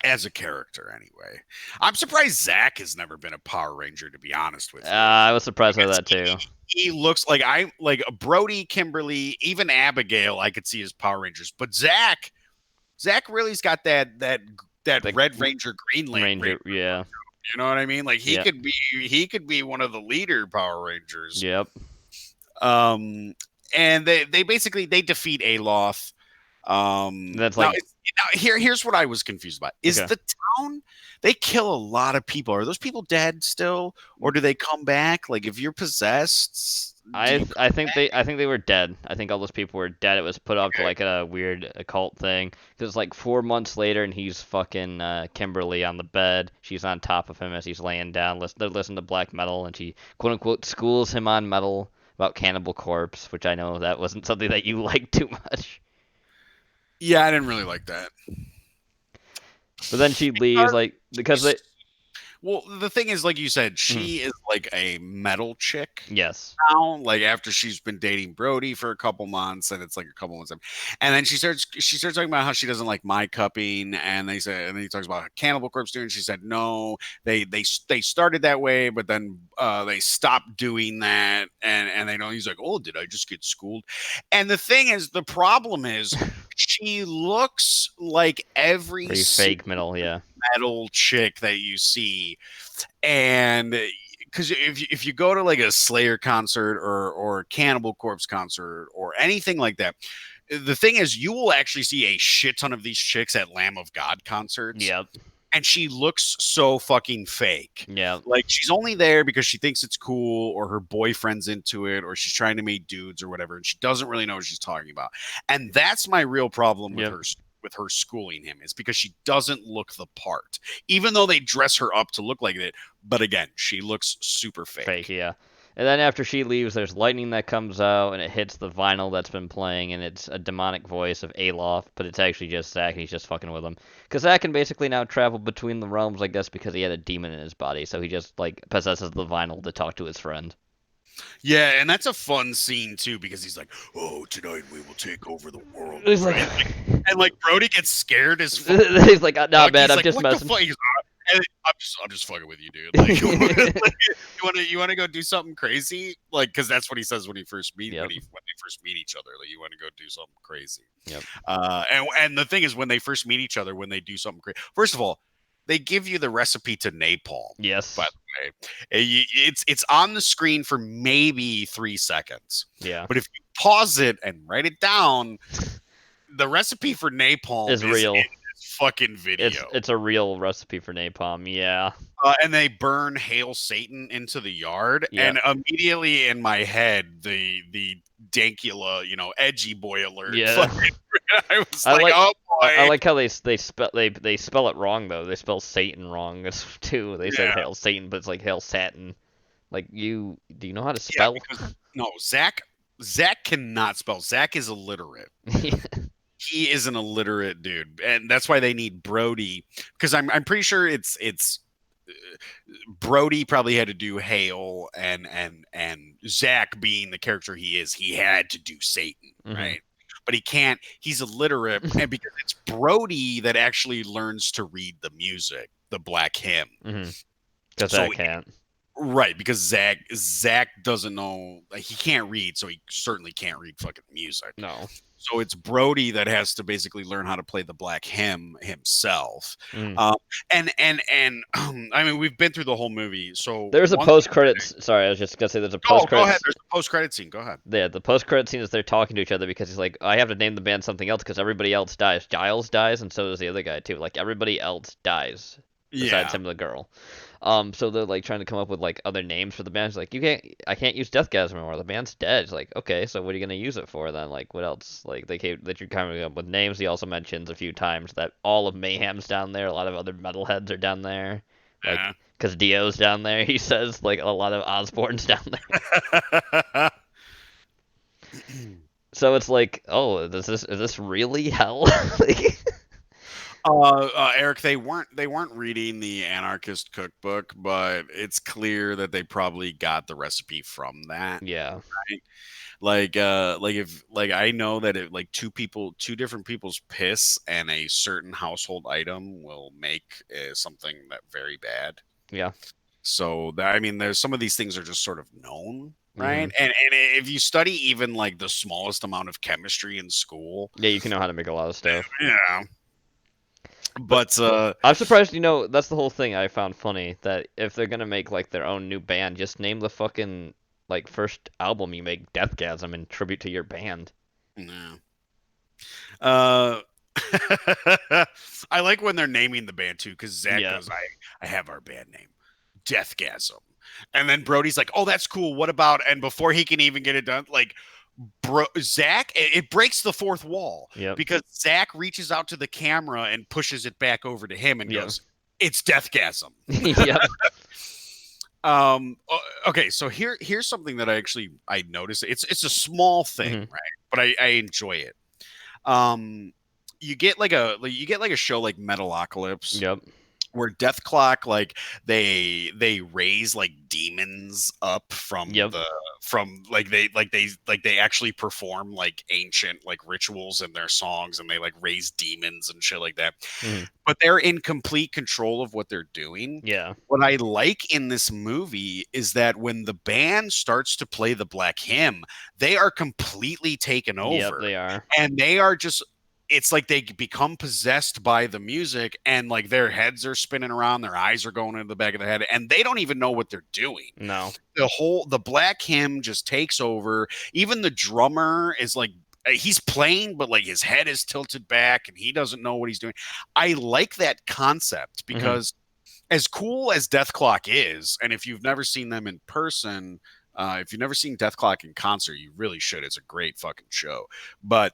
As a character, anyway. I'm surprised Zach has never been a Power Ranger, to be honest with you. I was surprised by that, too. He looks like Brody, Kimberly, even Abigail, I could see as Power Rangers. But Zach really's got that Red Ranger, Green Ranger. Yeah. You know what I mean? Like he could be one of the leader Power Rangers. Yep. And they basically defeat Alof. That's like here's what I was confused about. Is the town, they kill a lot of people. Are those people dead still? Or do they come back? Like if you're possessed, I think they were dead. I think all those people were dead. It was put up to like a weird occult thing. Because like 4 months later, and he's fucking Kimberly on the bed. She's on top of him as he's laying down. They're listening to black metal, and she quote unquote schools him on metal about Cannibal Corpse, which I know that wasn't something that you liked too much. Yeah, I didn't really like that. But then she leaves, like, because they. Well, the thing is, like you said, she is like a metal chick. Yes. Now, like after she's been dating Brody for a couple months, and it's like a couple months, and then she starts talking about how she doesn't like my cupping, and he talks about Cannibal Corpse doing. She said no, they started that way, but then they stopped doing that, and they know. He's like, oh, did I just get schooled? And the thing is, the problem is, she looks like every fake metal chick that you see. And because if you go to like a Slayer concert or Cannibal Corpse concert or anything like that, the thing is, you will actually see a shit ton of these chicks at Lamb of God concerts. Yep. And she looks so fucking fake. Yeah. Like she's only there because she thinks it's cool, or her boyfriend's into it, or she's trying to meet dudes or whatever, and she doesn't really know what she's talking about. And that's my real problem with her schooling him, is because she doesn't look the part, even though they dress her up to look like it. But again, she looks super fake. Yeah. And then after she leaves, there's lightning that comes out, and it hits the vinyl that's been playing, and it's a demonic voice of Alof, but it's actually just Zach, and he's just fucking with him. Because Zach can basically now travel between the realms, I guess, because he had a demon in his body, so he just, like, possesses the vinyl to talk to his friend. Yeah, and that's a fun scene, too, because he's like, oh, tonight we will take over the world. He's like... and, like, Brody gets scared as fuck. He's like, nah, man, I'm just messing. I'm just fucking with you, dude. Like, you want to go do something crazy? Like, because that's what he says when he first meet when they first meet each other. Like, you want to go do something crazy. Yep. And the thing is, when they first meet each other, when they do something crazy, first of all, they give you the recipe to napalm. Yes. By the way, it's on the screen for maybe 3 seconds. Yeah. But if you pause it and write it down, the recipe for napalm is real. fucking video. It's a real recipe for napalm. Yeah. And they burn Hail Satan into the yard, Yeah. and immediately in my head, the Dankula, edgy boy alert. Yeah. I was like, oh boy. I like how they spell it wrong though. They spell Satan wrong too. They said Hail Satan, but it's like Hail Satin. Like do you know how to spell? No, Zach cannot spell. Zach is illiterate. He is an illiterate dude, and that's why they need Brody. Because I'm pretty sure it's Brody probably had to do Hail, and Zach, being the character he is, he had to do Satan, right? But he can't. He's illiterate, and because it's Brody that actually learns to read the music, the black hymn. Because Zach can't. Right, because Zach doesn't know. He can't read, so he certainly can't read fucking music. No. So it's Brody that has to basically learn how to play the black hymn himself. And I mean, we've been through the whole movie. So there's a post-credits. Sorry, I was just gonna say there's a post-credits. Go ahead. There's a post-credit scene. Go ahead. Yeah, the post-credit scene is they're talking to each other because he's like, I have to name the band something else because everybody else dies. Giles dies, and so does the other guy too. Like everybody else dies besides him and the girl. So they're like trying to come up with like other names for the band. It's like I can't use Deathgasm anymore. The band's dead. It's like, okay, so what are you gonna use it for then? Like what else? Like that you're coming up with names. He also mentions a few times that all of Mayhem's down there. A lot of other metalheads are down there. Like because Dio's down there. He says like a lot of Osborne's down there. So it's like, oh, is this really hell? Eric, they weren't reading the Anarchist Cookbook, but it's clear that they probably got the recipe from that. Yeah. Right? Like if I know that two different people's piss and a certain household item will make something that very bad. Yeah. So there's some of these things are just sort of known. Right. And if you study even like the smallest amount of chemistry in school. Yeah, you can know how to make a lot of stuff. Yeah. But I'm surprised, that's the whole thing I found funny, that if they're gonna make like their own new band, just name the fucking like first album you make Deathgasm in tribute to your band. No. I like when they're naming the band too, because Zach goes, I have our band name, Deathgasm. And then Brody's like, oh, that's cool. What about, and before he can even get it done, like Zach, it breaks the fourth wall because Zach reaches out to the camera and pushes it back over to him and goes, it's Deathgasm. Okay, so here's something that I noticed. It's a small thing, right? But I enjoy it. You get like a show like Metalocalypse. Where Death Clock, like they raise like demons up from they actually perform like ancient like rituals in their songs, and they like raise demons and shit like that. But they're in complete control of what they're doing. What I like in this movie is that when the band starts to play the Black Hymn, they are completely taken over. They are. And they are just, it's like they become possessed by the music, and like their heads are spinning around, their eyes are going into the back of the head, and they don't even know what they're doing. No. The Black Hymn just takes over. Even the drummer is like, he's playing, but like his head is tilted back and he doesn't know what he's doing. I like that concept because as cool as Death Clock is, and if you've never seen them in person, if you've never seen Death Clock in concert, you really should. It's a great fucking show. But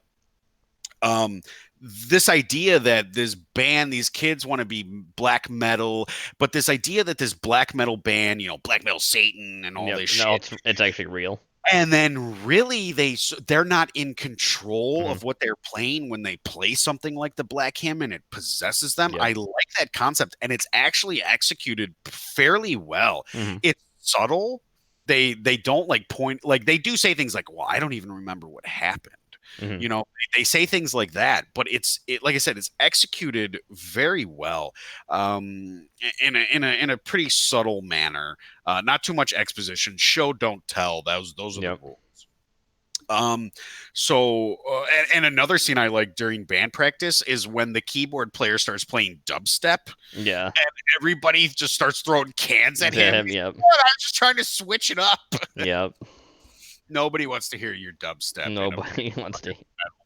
this idea that this band, these kids want to be black metal, but this idea that this black metal band, black metal Satan and all this shit. It's actually real. And then really they're not in control of what they're playing when they play something like the Black Hymn and it possesses them. I like that concept, and it's actually executed fairly well. It's subtle. They don't like point, like they do say things like, well, I don't even remember what happened. They say things like that, but it's like I said, it's executed very well, in a pretty subtle manner. Not too much exposition. Show don't tell. Those are the rules. And another scene I like during band practice is when the keyboard player starts playing dubstep. And everybody just starts throwing cans at him. I'm just trying to switch it up. Nobody wants to hear your dubstep. Nobody wants to.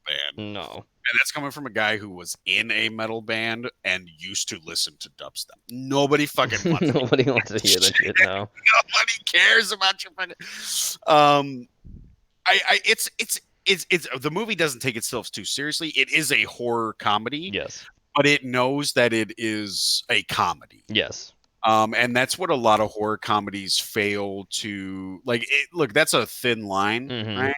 band. No. And that's coming from a guy who was in a metal band and used to listen to dubstep. Nobody fucking wants Nobody wants to hear that shit now. Nobody cares about your fucking. It's the movie doesn't take itself too seriously. It is a horror comedy. Yes. But it knows that it is a comedy. Yes. And that's what a lot of horror comedies fail to like. Look, that's a thin line, right?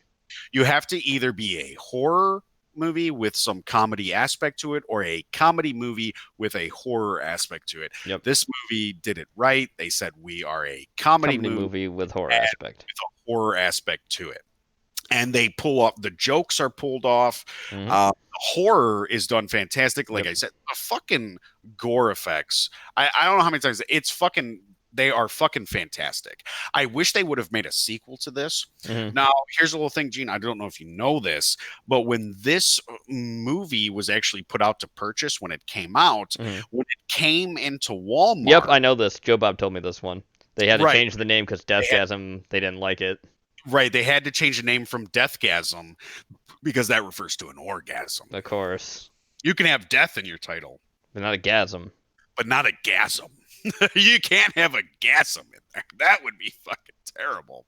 You have to either be a horror movie with some comedy aspect to it, or a comedy movie with a horror aspect to it. Yep. This movie did it right. They said we are a comedy movie with horror aspect, with a horror aspect to it. And they pull off, the jokes are pulled off. The horror is done fantastic. Like I said, the fucking gore effects. I don't know how many times they are fucking fantastic. I wish they would have made a sequel to this. Now, here's a little thing, Gene. I don't know if you know this, but when this movie was actually put out to purchase, when it came out, when it came into Walmart. Yep, I know this. Joe Bob told me this one. They had to Right. change the name because Deathgasm, they didn't like it. Right, they had to change the name from Deathgasm because that refers to an orgasm. Of course. You can have death in your title, But not a gasm. but not a gasm. You can't have a gasm in there. That would be fucking terrible.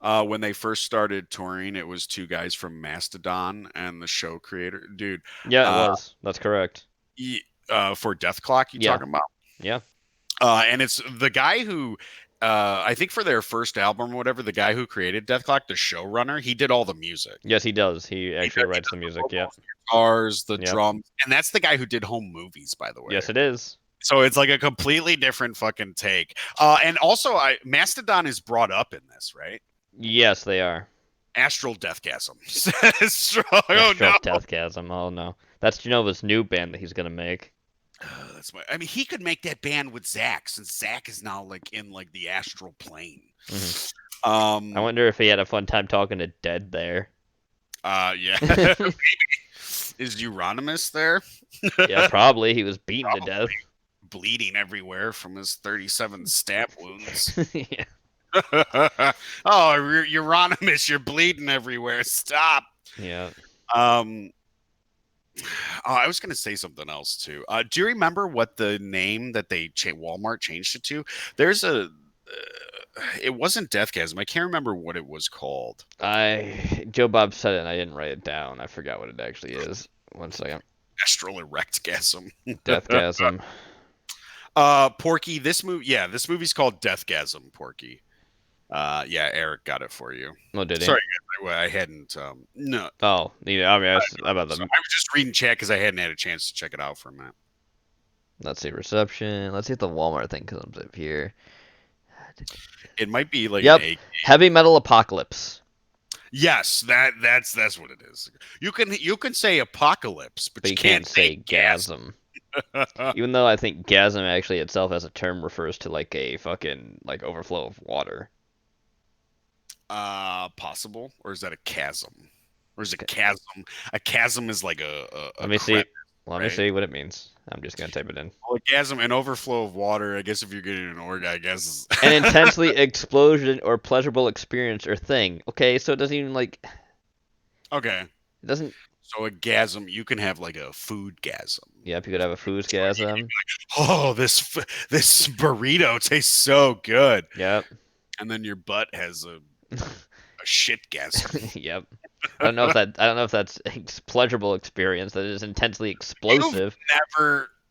When they first started touring, it was two guys from Mastodon and the show creator. Dude. Yeah, it was. That's correct. For Death Clock, you talking about? Yeah. And it's the guy who, I think for their first album or whatever, the guy who created Death Clock, the showrunner, he did all the music. Yes, he does. He actually writes the music, yeah. Guitars, the drums. And that's the guy who did Home Movies, by the way. Yes, it is. So it's like a completely different fucking take. And also, Mastodon is brought up in this, right? Yes, they are. Astral Deathgasm. Astral Deathgasm. Oh, no. That's Jenova's new band that he's going to make. I mean, he could make that band with Zach, since Zach is now like in like the astral plane. I wonder if he had a fun time talking to Dead there. Yeah. Maybe. Is Euronymous there? Yeah, probably. He was beaten to death. Bleeding everywhere from his 37 stab wounds. Yeah. Oh, Euronymous, you're bleeding everywhere. Stop. Yeah. I was going to say something else too. Do you remember what the name that Walmart changed it to? There's a. It wasn't Deathgasm. I can't remember what it was called. Joe Bob said it, and I didn't write it down. I forgot what it actually is. 1 second. Astral Erectgasm. Deathgasm. Porky. This movie's called Deathgasm. Porky. Yeah, Eric got it for you. Oh, did he? Sorry, I hadn't. No. Oh, yeah. I mean, I was just reading chat because I hadn't had a chance to check it out for a minute. Let's see reception. Let's see if the Walmart thing comes up here. It might be like Heavy Metal Apocalypse. Yes, that's what it is. You can say apocalypse, but you can't say gasm. Even though I think gasm actually itself as a term refers to like a fucking like overflow of water. Possible, or is that a chasm? Or is it chasm? A chasm is like a Let me see. Let me see what it means. I'm just gonna type it in. Well, a chasm, an overflow of water. I guess if you're getting an organ, I guess an intensely explosion or pleasurable experience or thing. Okay, so it doesn't even like. Okay. It doesn't. So a gasm, you can have like a food gasm. Yep, you could have a food gasm. Like, oh, this burrito tastes so good. Yep. And then your butt has a shit gasm. Yep. I don't know if that's a pleasurable experience. That is intensely explosive.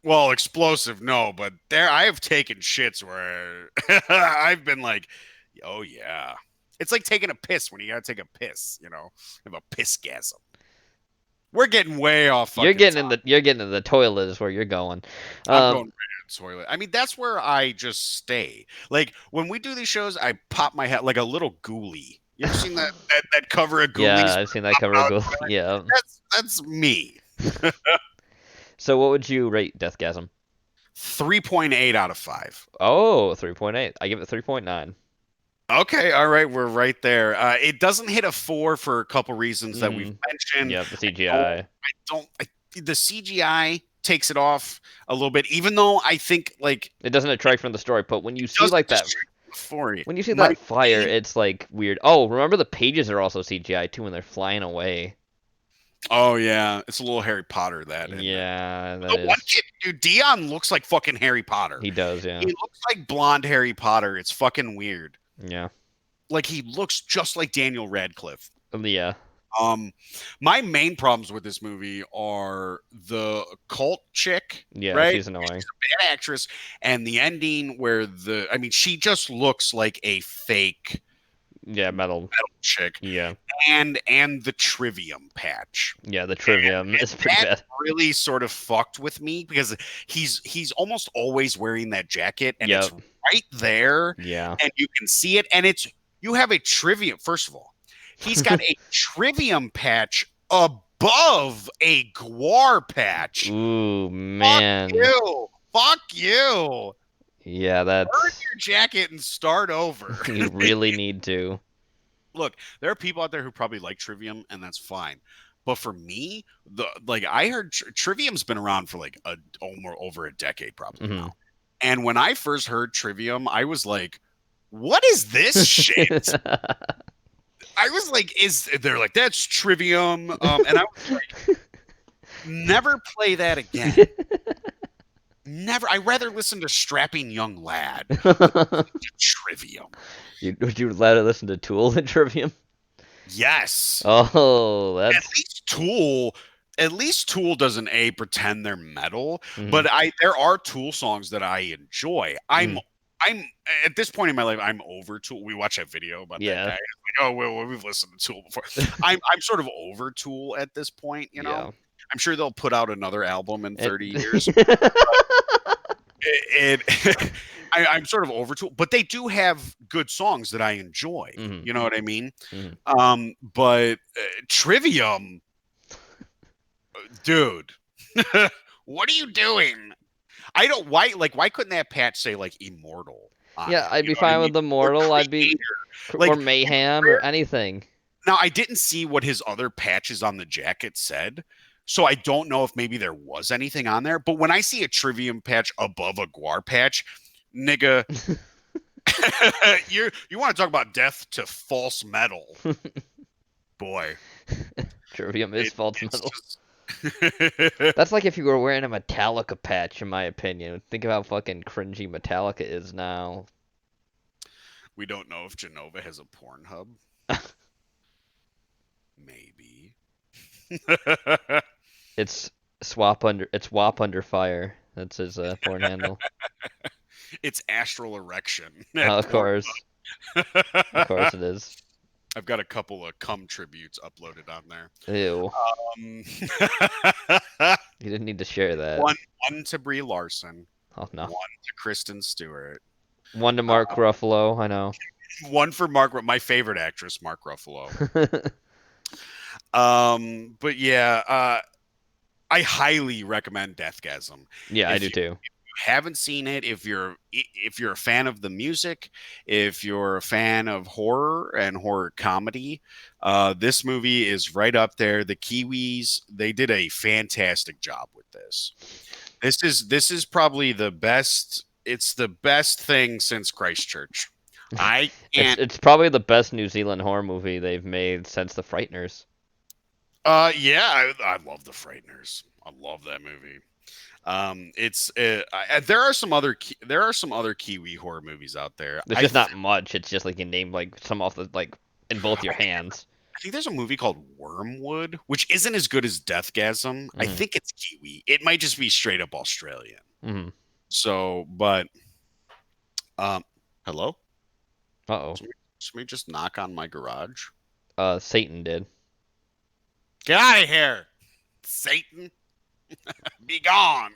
Explosive, no, but I have taken shits where I've been like, oh yeah. It's like taking a piss when you gotta take a piss, have a piss gasm. We're getting way off. You're getting in the toilet is where you're going. I'm going right in the toilet. I mean, that's where I just stay. Like when we do these shows, I pop my head like a little ghoulie. You ever seen that cover of Ghoulies? Yeah, I've seen that cover of Ghoulies. Yeah. That's me. So what would you rate Deathgasm? 3.8 out of 5. Oh, 3.8. I give it 3.9. Okay, all right, we're right there. It doesn't hit a 4 for a couple reasons that we've mentioned. Yeah, the CGI. The CGI takes it off a little bit, even though I think like it doesn't detract from the story. But when you see like that, for you. When you see that fire, it's like weird. Oh, remember the pages are also CGI too when they're flying away. Oh yeah, it's a little Harry Potter that. Yeah, that the is. one kid, dude, Dion looks like fucking Harry Potter. He does, yeah. He looks like blonde Harry Potter. It's fucking weird. Yeah. Like he looks just like Daniel Radcliffe. Yeah. My main problems with this movie are the cult chick. Yeah, right? she's annoying. She's a bad actress, and the ending where she just looks like a fake. Yeah, metal chick. Yeah. And the trivium patch. Yeah, the trivium is pretty bad. Really sort of fucked with me because he's almost always wearing that jacket and it's right there. Yeah. And you can see it and you have a trivium. First of all, he's got a trivium patch above a guar patch. Ooh, man. Fuck you. Yeah, that's... Burn your jacket and start over. You really need to. Look, there are people out there who probably like Trivium, and that's fine. But for me, I heard Trivium's been around for like over a decade probably now. And when I first heard Trivium, I was like, what is this shit? I was like, they're like, that's Trivium. And I was like, never play that again. Never. I'd rather listen to Strapping Young Lad than Trivium. Would you rather listen to Tool than Trivium? Yes. Oh, that's... At least Tool doesn't pretend they're metal, but there are Tool songs that I enjoy. I'm at this point in my life, I'm over Tool. We watched that video about that guy. Like, oh, we've listened to Tool before. I'm sort of over Tool at this point, you know. Yeah. I'm sure they'll put out another album in 30 years. I'm sort of over Tool, but they do have good songs that I enjoy. You know what I mean? But Trivium, dude, what are you doing? Why couldn't that patch say like Immortal? Yeah, I'd be fine with Immortal. I'd be or Mayhem or anything. Now I didn't see what his other patches on the jacket said. So I don't know if maybe there was anything on there, but when I see a Trivium patch above a Guar patch, nigga, you want to talk about death to false metal, boy. Trivium is false metal. That's like if you were wearing a Metallica patch, in my opinion. Think about how fucking cringy Metallica is now. We don't know if Jenova has a Pornhub. Maybe. It's WAP under fire. That's his porn handle. It's Astral Erection. Of course. Of course it is. I've got a couple of cum tributes uploaded on there. Ew. You didn't need to share that. One to Brie Larson. Oh no. One to Kristen Stewart. One to Mark Ruffalo. I know. One for my favorite actress, Mark Ruffalo. But yeah, I highly recommend Deathgasm. Yeah, I do too. If you haven't seen it, if you're a fan of the music, if you're a fan of horror and horror comedy, this movie is right up there. The Kiwis, they did a fantastic job with this. This is probably the best. It's the best thing since Christchurch. It's probably the best New Zealand horror movie they've made since The Frighteners. Yeah, I love The Frighteners. I love that movie. There are some other Kiwi horror movies out there. There's just not much. It's just like you name like some off the in both your hands. I think there's a movie called Wormwood, which isn't as good as Deathgasm. I think it's Kiwi. It might just be straight up Australian. So, but, hello? Uh-oh. Somebody just knock on my garage? Satan did. Get out of here, Satan. Be gone.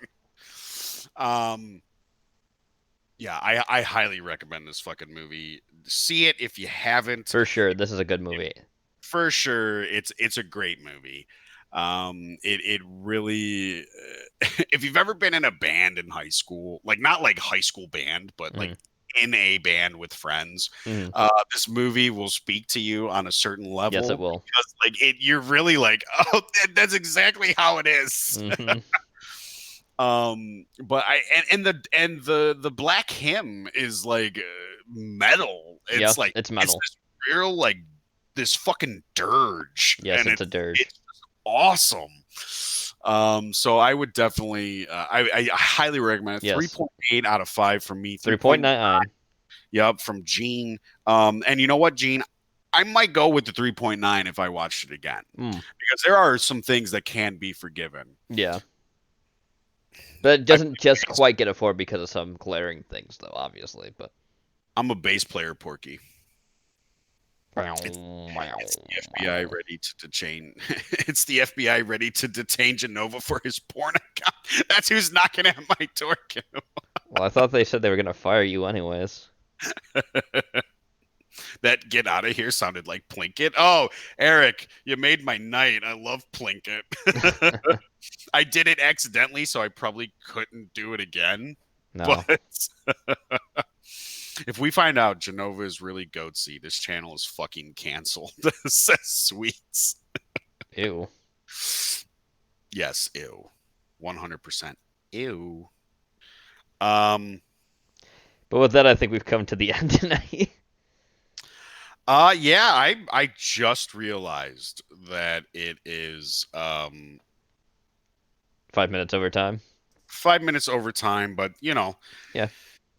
Yeah, I highly recommend this fucking movie. See it if you haven't. For sure, this is a good movie. For sure, it's a great movie. It really, if you've ever been in a band in high school, like not like high school band, but like in a band with friends, this movie will speak to you on a certain level. Yes, it will. Because you're really like, oh, that's exactly how it is. But the Black Hymn is like metal. It's Yeah, like it's metal. this real like this fucking dirge. Yes, and it's a dirge. It's awesome. So I would definitely, I highly recommend it. Yes. 3.8 out of 5 from me. 3.99. Yep, from Gene. And you know what, Gene? I might go with the 3.9 if I watched it again, because there are some things that can be forgiven. Yeah. But it doesn't just quite get a 4 because of some glaring things, though, obviously. But I'm a bass player, Porky. It's the FBI ready to detain. It's the FBI ready to detain Jenova for his porn account. That's who's knocking at my door, Kim. Well, I thought they said they were gonna fire you anyways. That "get out of here" sounded like Plinkett. Oh, Eric, you made my night. I love Plinkett. I did it accidentally, so I probably couldn't do it again. No. But if we find out Jenova is really goatsy, this channel is fucking canceled. Says Sweets. Ew. Yes, ew. 100% ew. But with that, I think we've come to the end tonight. Yeah, I just realized that it is 5 minutes overtime. 5 minutes overtime, but you know, yeah.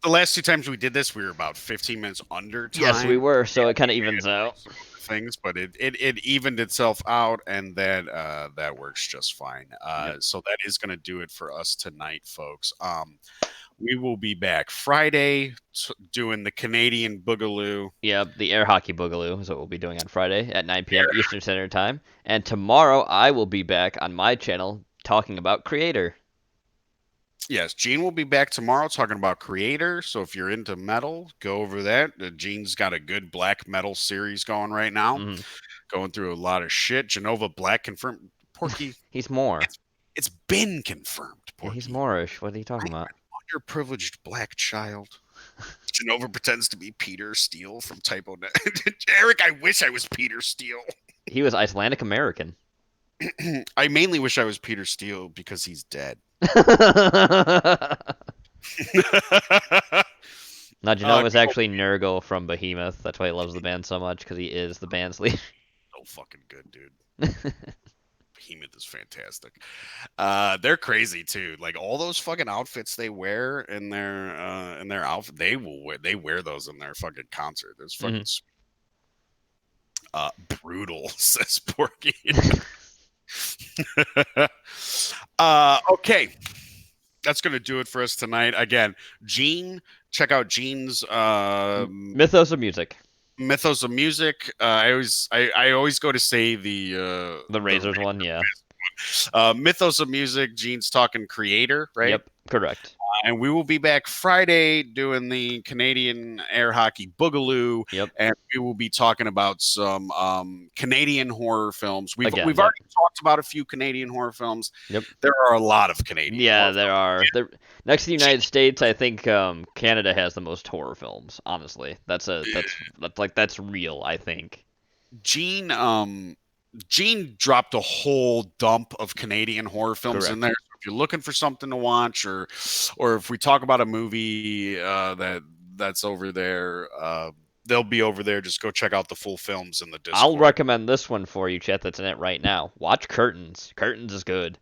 The last 2 times we did this, we were about 15 minutes under time. Yes, we were, so it kind of evens out things, but it evened itself out, and that works just fine. So that is going to do it for us tonight, folks. We will be back Friday doing the Canadian Boogaloo. Yeah, the air hockey Boogaloo is what we'll be doing on Friday at 9 p.m. Eastern Standard Time. And tomorrow I will be back on my channel talking about Creator. Yes, Gene will be back tomorrow talking about Creator. So if you're into metal, go over that. Gene's got a good black metal series going right now. Going through a lot of shit. Jenova Black confirmed. Porky. He's more. It's been confirmed, Porky. Yeah, he's Moorish. What are you talking about? Underprivileged black child. Jenova pretends to be Peter Steele from Typo Net. Eric, I wish I was Peter Steele. He was Icelandic American. I mainly wish I was Peter Steele because he's dead. Now, Jenova is actually Nurgle from Behemoth. That's why he loves the band so much, because he is the band's leader. So fucking good, dude. Behemoth is fantastic. They're crazy too. Like all those fucking outfits they wear in their outfit, they wear those in their fucking concert. There's fucking brutal, says Porky. Okay. That's gonna do it for us tonight. Again, Gene, check out Gene's Mythos of Music. Mythos of Music. I always go to say the Razors one, yeah. Mythos of Music. Gene's talking Creator, right? Yep, correct. And we will be back Friday doing the Canadian Air Hockey Boogaloo. Yep. And we will be talking about some Canadian horror films. We've already talked about a few Canadian horror films. Yep. There are a lot of Canadian. Yeah, there are. Next to the United States, I think Canada has the most horror films. Honestly, that's real. I think. Gene dropped a whole dump of Canadian horror films in there. If you're looking for something to watch, or if we talk about a movie that's over there, they'll be over there. Just go check out the full films in the Discord. I'll recommend this one for you, Chet. That's in it right now. Watch Curtains. Curtains is good.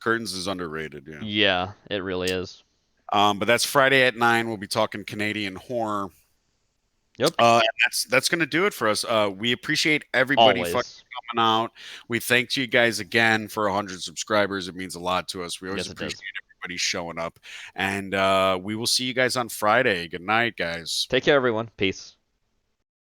Curtains is underrated. Yeah. Yeah, it really is. But that's Friday at 9. We'll be talking Canadian horror. Yep. And that's going to do it for us. We appreciate everybody fucking coming out. We thank you guys again for 100 subscribers. It means a lot to us. We always appreciate everybody showing up. And we will see you guys on Friday. Good night, guys. Take care, everyone. Peace.